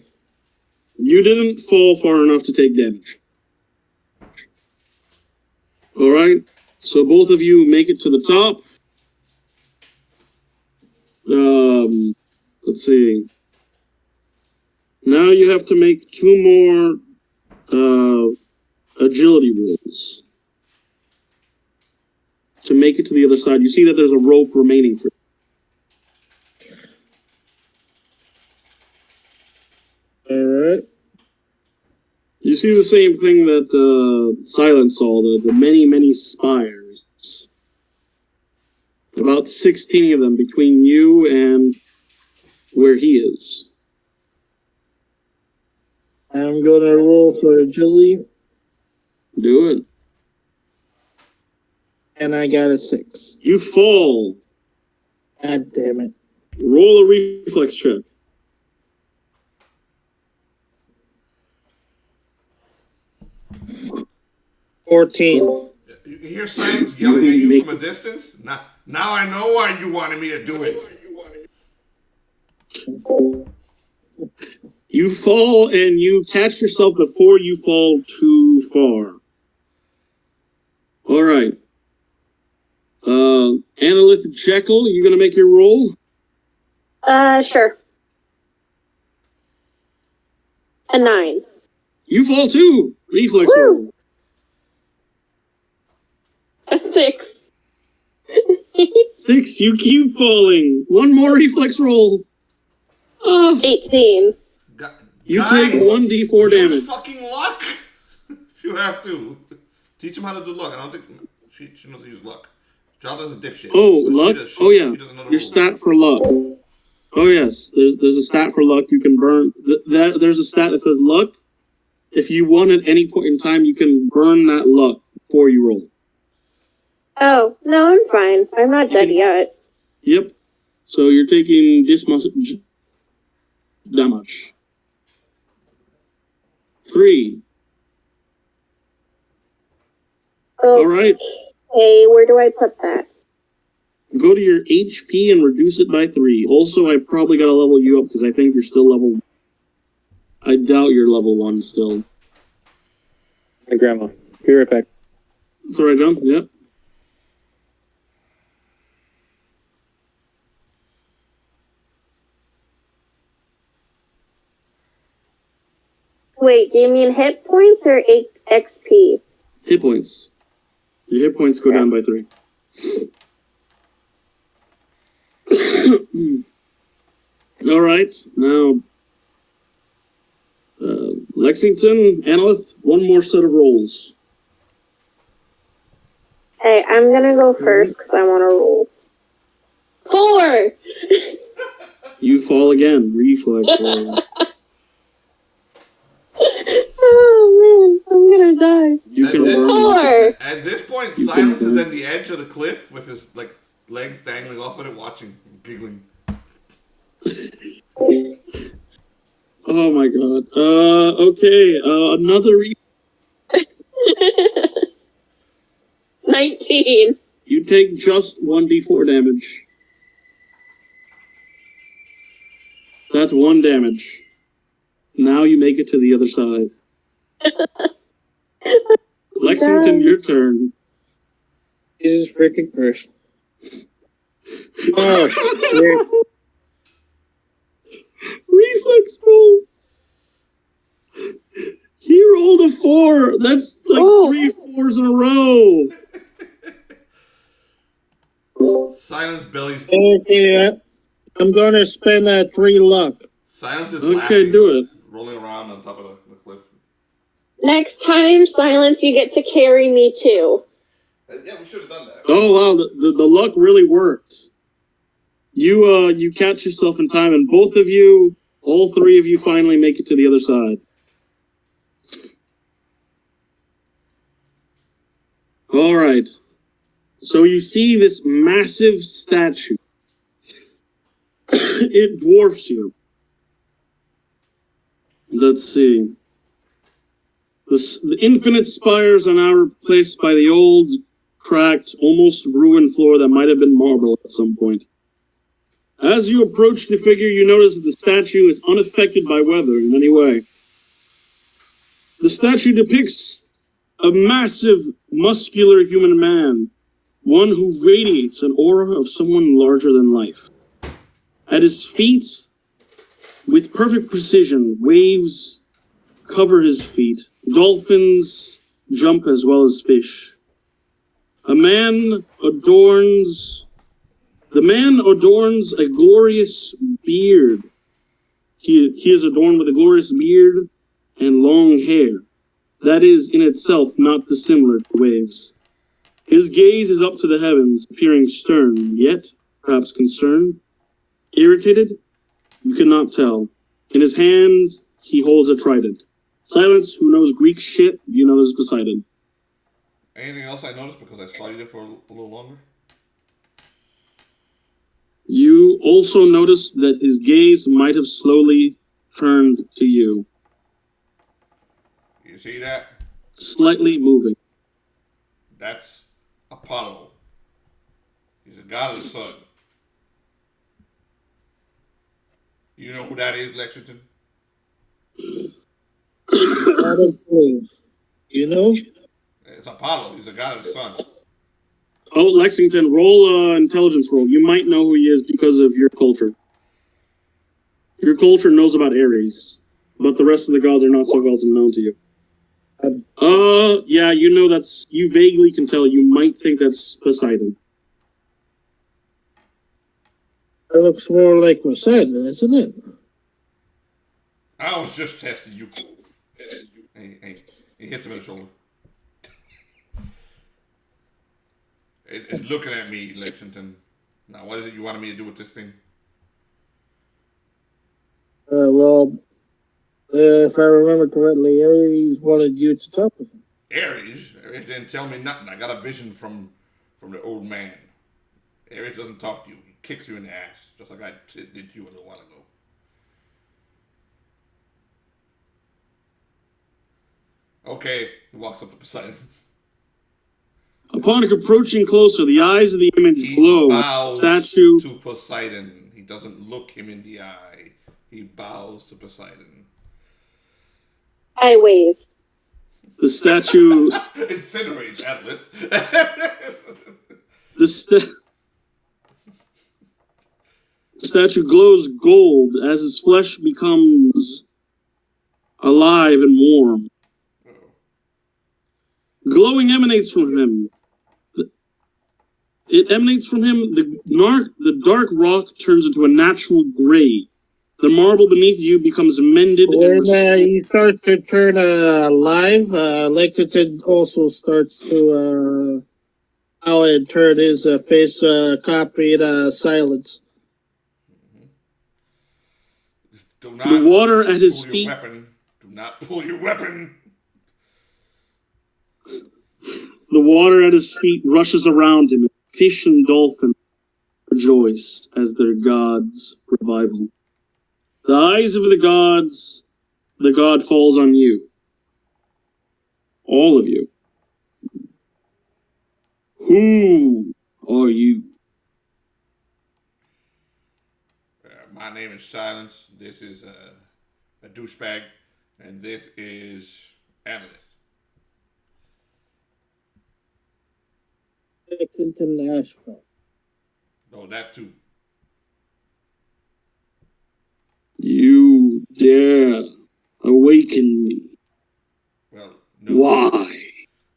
You didn't fall far enough to take damage. All right. So both of you make it to the top. Let's see. Now you have to make 2 more agility rolls to make it to the other side. You see that there's a rope remaining for you. Alright. You see the same thing that Silence saw, the many spires. About 16 of them between you and where he is. I'm gonna roll for agility. Do it. And I got a 6. You fall. God damn it. Roll a reflex check. $14. You hear Silence yelling at you from a distance? Now I know why you wanted me to do it. You fall and you catch yourself before you fall too far. All right. Analyth Jekyll, you gonna make your roll? Sure. A 9. You fall too. Reflex Woo! roll. A 6. 6. You keep falling. One more reflex roll. 18. You take 1d4 damage. Use fucking luck. If you have to. Teach him how to do luck. I don't think she knows how to use luck. Child is a dipshit. Oh, luck? Yeah. Your stat for luck. Oh, yes. There's a stat for luck. You can burn. There's a stat that says luck. If you won at any point in time, you can burn that luck before you roll. Oh, no, I'm fine. I'm not dead yet. Yep. So you're taking this much damage. 3. Oh, all right. Hey, where do I put that? Go to your HP and reduce it by 3. Also, I probably gotta level you up because I think you're still level. I doubt you're level 1 still. My grandma. Be right back. It's alright, John. Yep. Wait, do you mean hit points or XP? Hit points. Your hit points go down by 3. All right, now Lexington, Analyth, one more set of rolls. Hey, I'm gonna go first because I want to roll. 4! You fall again. Reflex roll. Oh man, I'm gonna die. You can burn. 4! At this point, Silence is at the edge of the cliff with his legs dangling off of it, watching, giggling. Oh my god. Okay. Another. 19. You take just 1d4 damage. That's 1 damage. Now you make it to the other side. Lexington, your turn. Jesus freaking Christ. Oh, shit. Reflex roll. He rolled a 4. That's like 3 4s in a row. Silence bellies. Okay, I'm gonna spend that 3 luck. Silence is okay, laughing, do it. rolling around on top of the cliff. Next time, Silence, you get to carry me too. Yeah, we should have done that. Oh wow, the luck really worked. You catch yourself in time, and both of you, all 3 of you, finally make it to the other side. All right. So you see this massive statue. It dwarfs you. Let's see. The infinite spires are now replaced by the old, cracked, almost ruined floor that might have been marble at some point. As you approach the figure, you notice that the statue is unaffected by weather in any way. The statue depicts a massive, muscular human man, one who radiates an aura of someone larger than life. At his feet, with perfect precision, waves cover his feet. Dolphins jump as well as fish. The man adorns a glorious beard. He is adorned with a glorious beard and long hair. That is in itself not dissimilar to waves. His gaze is up to the heavens, appearing stern, yet perhaps concerned. Irritated? You cannot tell. In his hands, he holds a trident. Silence, who knows Greek shit, you know is Poseidon. Anything else I noticed because I studied it for a little longer? You also notice that his gaze might have slowly turned to you. You see that? Slightly moving. That's Apollo. He's a god of the sun. You know who that is, Lexington? You know? It's Apollo. He's the god of the sun. Oh, Lexington, roll an intelligence roll. You might know who he is because of your culture. Your culture knows about Ares, but the rest of the gods are not so well known to you. Yeah, you know you vaguely can tell. You might think that's Poseidon. It looks more like Poseidon, isn't it? I was just testing you. Hey, he hits him in the shoulder. It's looking at me, Lexington. Now, what is it you wanted me to do with this thing? If I remember correctly, Ares wanted you to talk with him. Ares didn't tell me nothing. I got a vision from the old man. Ares doesn't talk to you. He kicks you in the ass, just like I did to you a little while ago. Okay, he walks up to Poseidon. Upon approaching closer, the eyes of the image He glow. bows Statue to Poseidon. He doesn't look him in the eye. He bows to Poseidon. I wave. The statue incinerates Atlas. the statue glows gold as his flesh becomes alive and warm. Glowing emanates from him. It emanates from him. The dark rock turns into a natural gray. The marble beneath you becomes mended. When he starts to turn alive, Lexington also starts to how it turned his face copied silence. Do not the water at his pull feet. Your weapon. Do not pull your weapon. The water at his feet rushes around him. Fish and dolphin rejoice as their god's revival. The eyes of the god falls on you. All of you. Who are you? My name is Silence. This is a douchebag. And this is Analyst. Lexington Ashford. Oh, that too. You dare awaken me. Well, no. Why?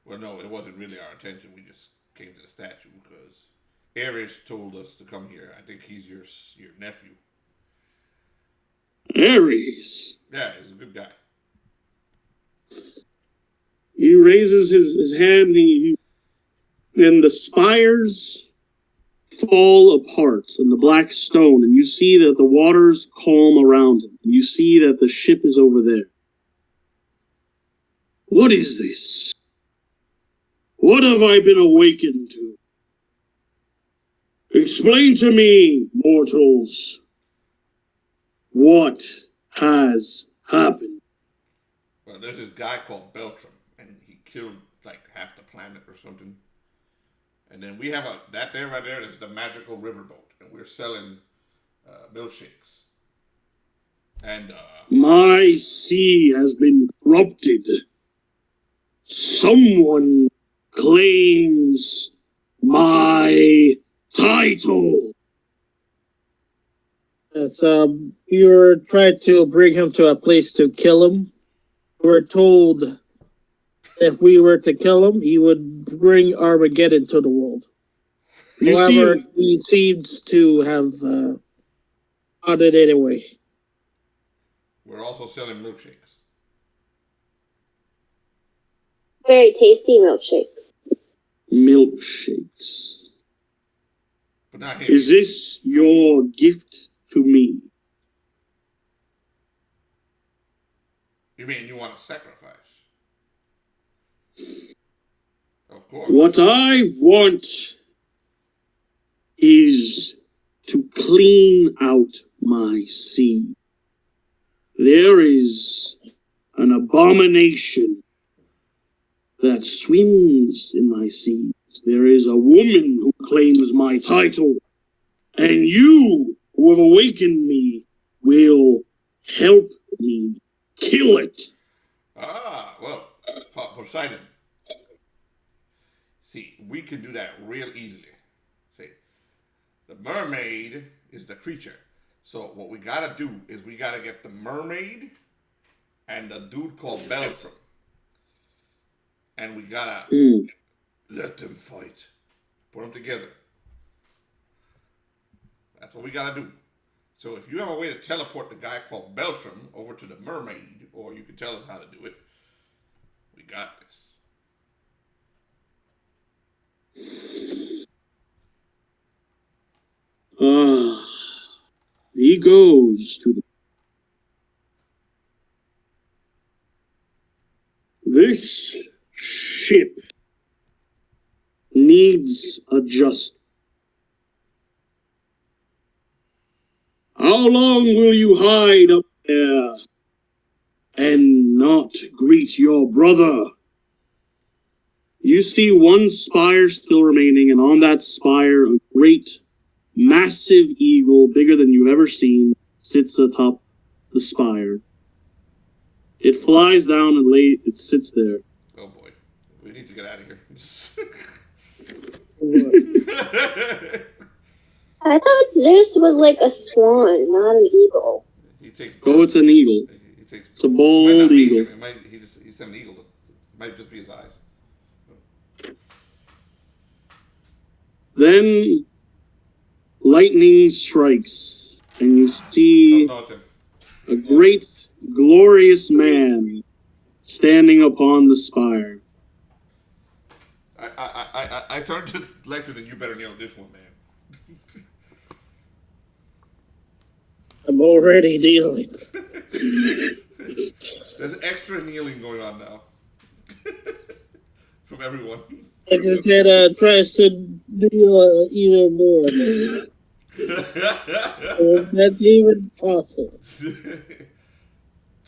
Well, no, it wasn't really our intention. We just came to the statue because Ares told us to come here. I think he's your nephew. Ares? Yeah, he's a good guy. He raises his hand and the spires fall apart in the black stone, and you see that the waters calm around him. You see that the ship is over there. What is this? What have I been awakened to? Explain to me, mortals, what has happened? Well, there's this guy called Beltram, and he killed like half the planet or something. And then we have that there right there is the Magical Riverboat, and we're selling milkshakes. And my sea has been corrupted. Someone claims my title. Yes, you were trying to bring him to a place to kill him. We were told if we were to kill him, he would bring Armageddon to the world. However, he seems to have done it anyway. We're also selling milkshakes. Very tasty milkshakes. Milkshakes. But not here. Is this your gift to me? You mean you want a sacrifice? Of course. What I want is to clean out my sea. There is an abomination that swims in my seas. There is a woman who claims my title, and you, who have awakened me, will help me kill it. Well, Poseidon. See, we can do that real easily. See, the mermaid is the creature. So what we gotta do is we gotta get the mermaid and a dude called Beltram. And we gotta let them fight. Put them together. That's what we gotta do. So if you have a way to teleport the guy called Beltram over to the mermaid, or you can tell us how to do it, we got this. He goes to the... This ship needs adjustment. How long will you hide up there and not greet your brother? You see one spire still remaining, and on that spire, a great, massive eagle, bigger than you've ever seen, sits atop the spire. It flies down and it sits there. Oh boy, we need to get out of here. I thought Zeus was like a swan, not an eagle. He takes. Oh, it's an eagle. He takes. It's a bald eagle. He said an eagle. It might just be his eyes. Then lightning strikes, and you see a great, glorious man standing upon the spire. I turned to Lexington. You better nail this one, man. I'm already dealing. There's extra kneeling going on now from everyone. I just said tries to deal even more. That's even possible.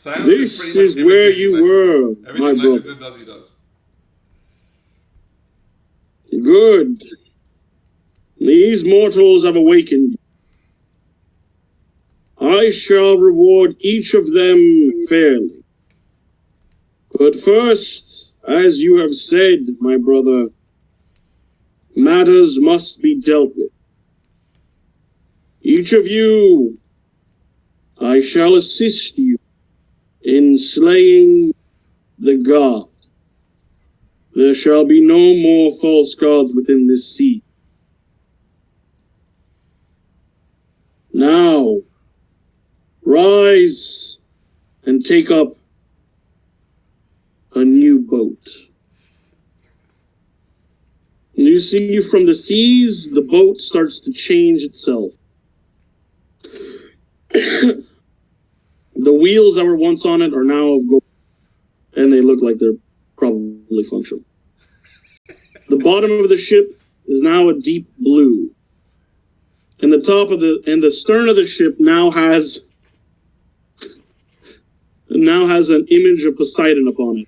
This is where you were, my brother. Does, he does. Good. These mortals have awakened. I shall reward each of them fairly. But first, as you have said, my brother, matters must be dealt with. Each of you, I shall assist you in slaying the god. There shall be no more false gods within this sea. Now, rise and take up a new boat. You see from the seas, the boat starts to change itself. The wheels that were once on it are now of gold, and they look like they're probably functional. The bottom of the ship is now a deep blue. And the stern of the ship now has an image of Poseidon upon it.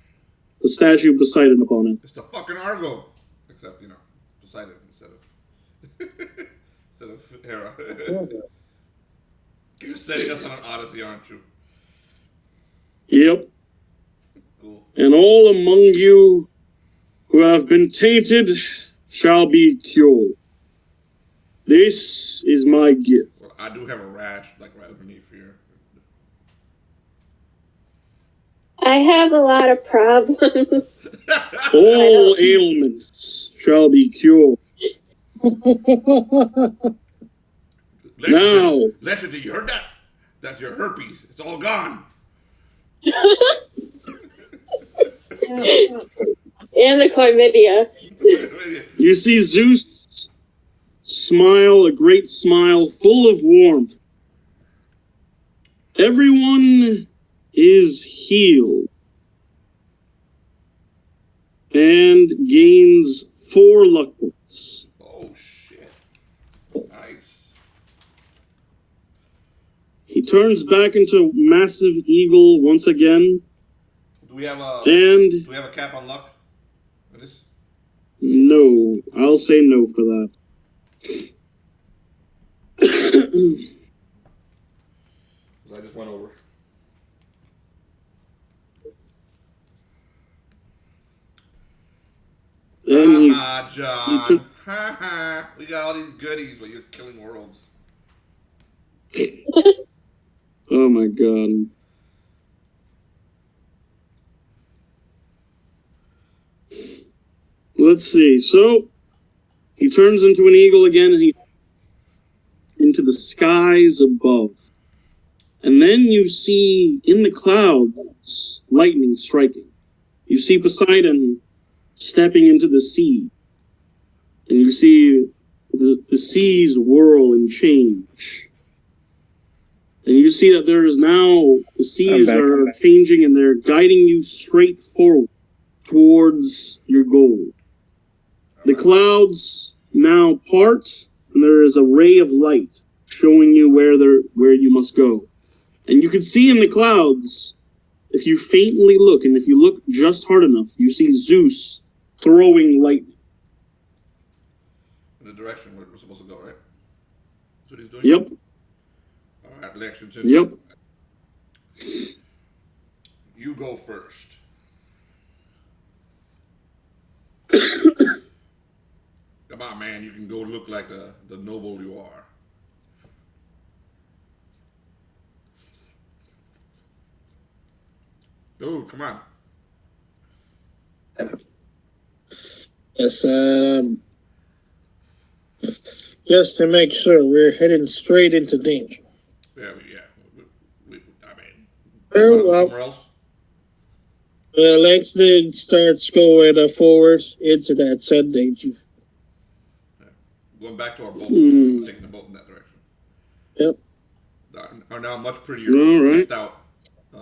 The statue of Poseidon upon it. It's the fucking Argo. Except, Poseidon instead of Hera. You're setting us on an odyssey, aren't you? Yep. Cool. And all among you who have been tainted shall be cured. This is my gift. Well, I do have a rash, like right underneath here. I have a lot of problems. All ailments shall be cured. Now. Lexington, you heard that? That's your herpes. It's all gone. And the chlamydia. You see Zeus smile, a great smile full of warmth. Everyone is healed and gains 4 luck points. Oh, shit. Nice. He turns back into massive eagle once again. Do we have a cap on luck for this? No, I'll say no for that. I just went over. Then he took. John. Ha ha. We got all these goodies, but you're killing worlds. Oh my god. Let's see. So he turns into an eagle again, and he into the skies above. And then you see in the clouds lightning striking. You see Poseidon stepping into the sea. And you see the seas whirl and change. And you see that there is now, the seas are changing and they're guiding you straight forward towards your goal. The clouds now part, and there is a ray of light showing you where you must go. And you can see in the clouds, if you faintly look, and if you look just hard enough, you see Zeus throwing lightning. In the direction we're supposed to go, right? That's what he's doing? Yep. All right, Lexington. Yep. You go first. Come on, man. You can go look like the noble you are. Oh, come on. Yes, just to make sure we're heading straight into danger. Yeah. I mean, Well, somewhere else? Lexington starts going forward into that said danger. Yeah. Going back to our boat. Taking the boat in that direction. Yep. Are now much prettier, right. decked out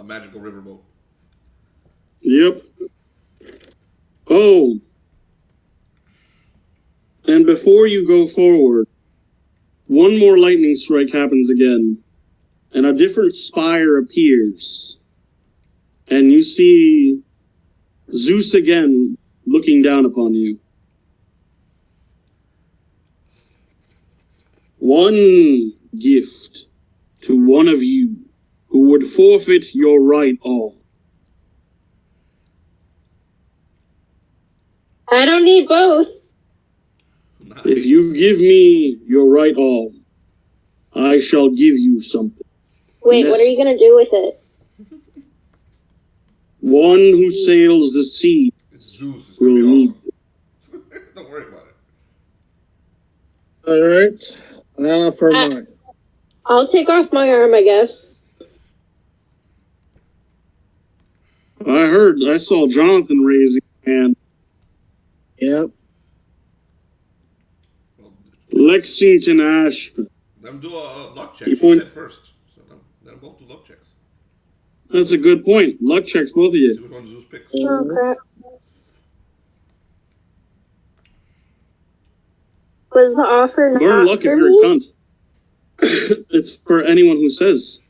Magical Riverboat. Yep. Oh. And before you go forward, one more lightning strike happens again, and a different spire appears. And you see Zeus again looking down upon you. One gift to one of you who would forfeit your right all. I don't need both. Nice. If you give me your right all, I shall give you something. Wait, what are you going to do with it? One who sails the sea Zeus is will going to be need. awesome. Don't worry about it. All right. I'll offer mine. I'll take off my arm, I guess. I saw Jonathan raising a hand. Yep. Well, Lexington Ashford. let them do a luck check. You You said first. So let them both do luck checks. That's a good point. Luck checks, both of See you. which one Zeus picks. Oh, crap. Was the offer not Burn luck for if you're me? a cunt. It's for anyone who says.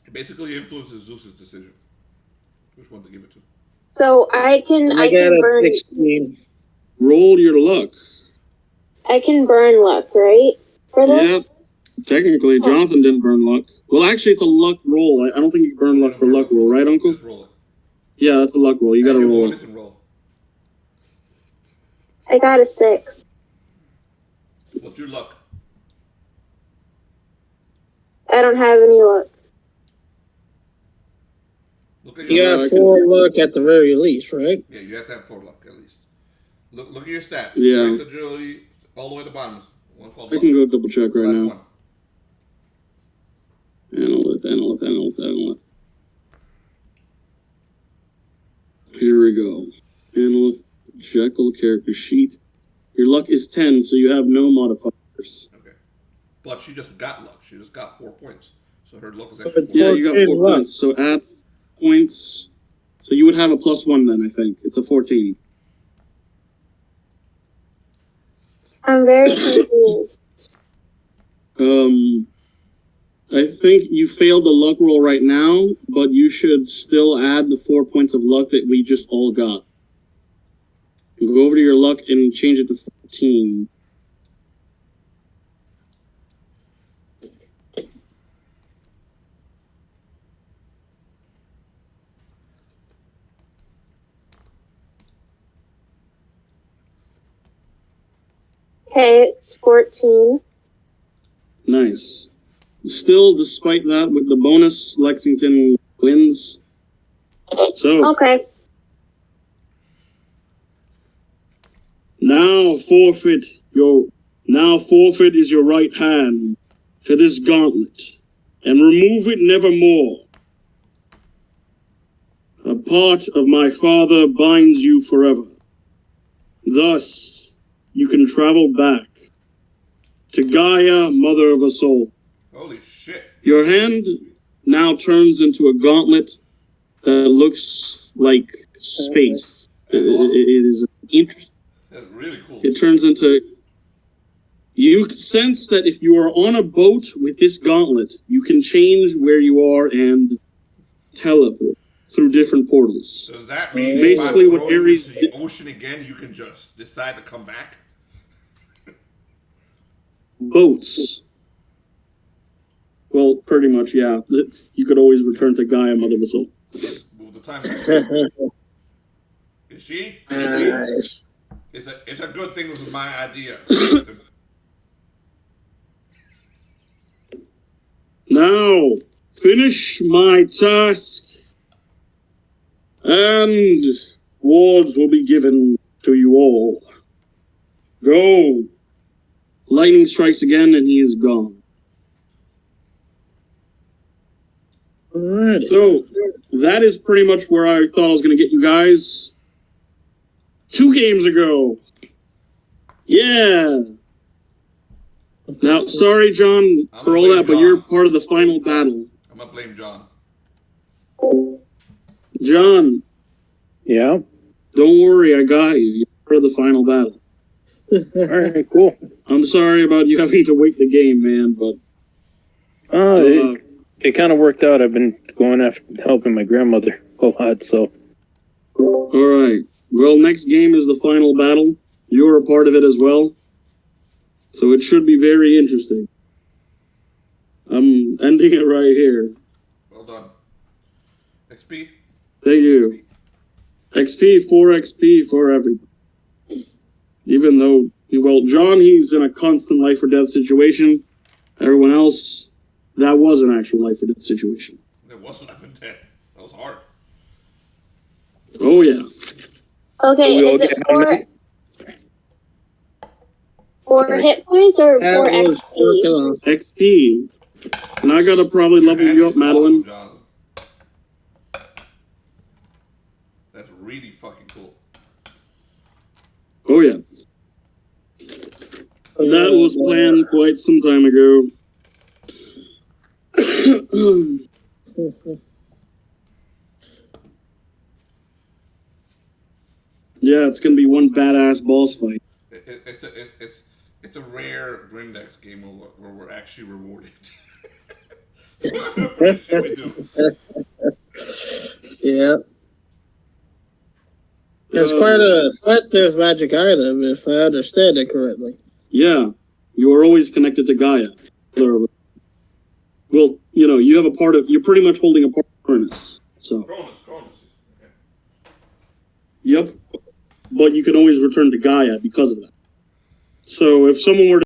It basically influences Zeus's decision. Which one to give it to. So I can I got a burn 16. Roll your luck. I can burn luck, right? For this? Yeah, technically, Jonathan didn't burn luck. Well, actually, it's a luck roll. I don't think you can burn luck for luck roll, right, Uncle? Just roll it. Yeah, that's a luck roll. You gotta roll it. And roll. I got a 6. What's your luck? I don't have any luck. Look at You your got 4 luck at the very least, right? Yeah, you have to have 4 luck at least. Look at your stats. Yeah. Strength, agility, all the way to the bottom. One called I luck. can go double check right now. One. Analyst. Here we go. Analyst, Jekyll, character sheet. Your luck is 10, so you have no modifiers. Okay. But she just got luck. She just got 4 points. So her luck is actually 4. Yeah, you got 4 points. So add points. So you would have a +1 then, I think. It's a 14. I'm very confused. I think you failed the luck roll right now, but you should still add the 4 points of luck that we just all got. You go over to your luck and change it to 14. Okay, it's 14. Nice. Still, despite that, with the bonus, Lexington wins. So, Okay. now forfeit is your right hand to this gauntlet, and remove it nevermore. A part of my father binds you forever. Thus, you can travel back to Gaia, mother of us all. Holy shit. Your hand now turns into a gauntlet that looks like space. That's awesome. It is interesting. That's really cool. It turns into... You sense that if you are on a boat with this gauntlet, you can change where you are and teleport through different portals. Does that mean Basically, if I what throw you Ares into the ocean again, you can just decide to come back? boats. Well, pretty much, yeah. You could always return to Gaia, mother of us all. Move the time. Is she? Nice. It's a good thing this was my idea. Now, finish my task, and wards will be given to you all. Go. Lightning strikes again, and he is gone. Alrighty. So, that is pretty much where I thought I was going to get you guys 2 games ago. Yeah. Now, sorry, John, for all that, but you're part of the final battle. I'm gonna blame John. John. Yeah. Don't worry, I got you. You're part of the final battle. All right, cool. I'm sorry about you having to wait the game, man, but... It kind of worked out. I've been going after helping my grandmother a lot, so... Alright. Well, next game is the final battle. You're a part of it as well. So it should be very interesting. I'm ending it right here. Well done. XP? Thank you. XP for everybody. Even though, well, John, he's in a constant life or death situation. Everyone else, that was an actual life or death situation. It was life and death. That was hard. Oh, yeah. Okay, is it 4 hit points or 4 XP? XP. And I gotta probably level you up, Madeline. Awesome, that's really fucking cool. Oh, yeah. That was planned quite some time ago. Yeah, it's gonna be one badass boss fight. It's a rare Grindex game where we're actually rewarded. We do. Yeah. It's quite an effective magic item, if I understand it correctly. Yeah, you are always connected to Gaia. Well, you know, you have a part of... You're pretty much holding a part of Cronus. So. Cronus. Okay. Yep. But you can always return to Gaia because of that. So if someone were to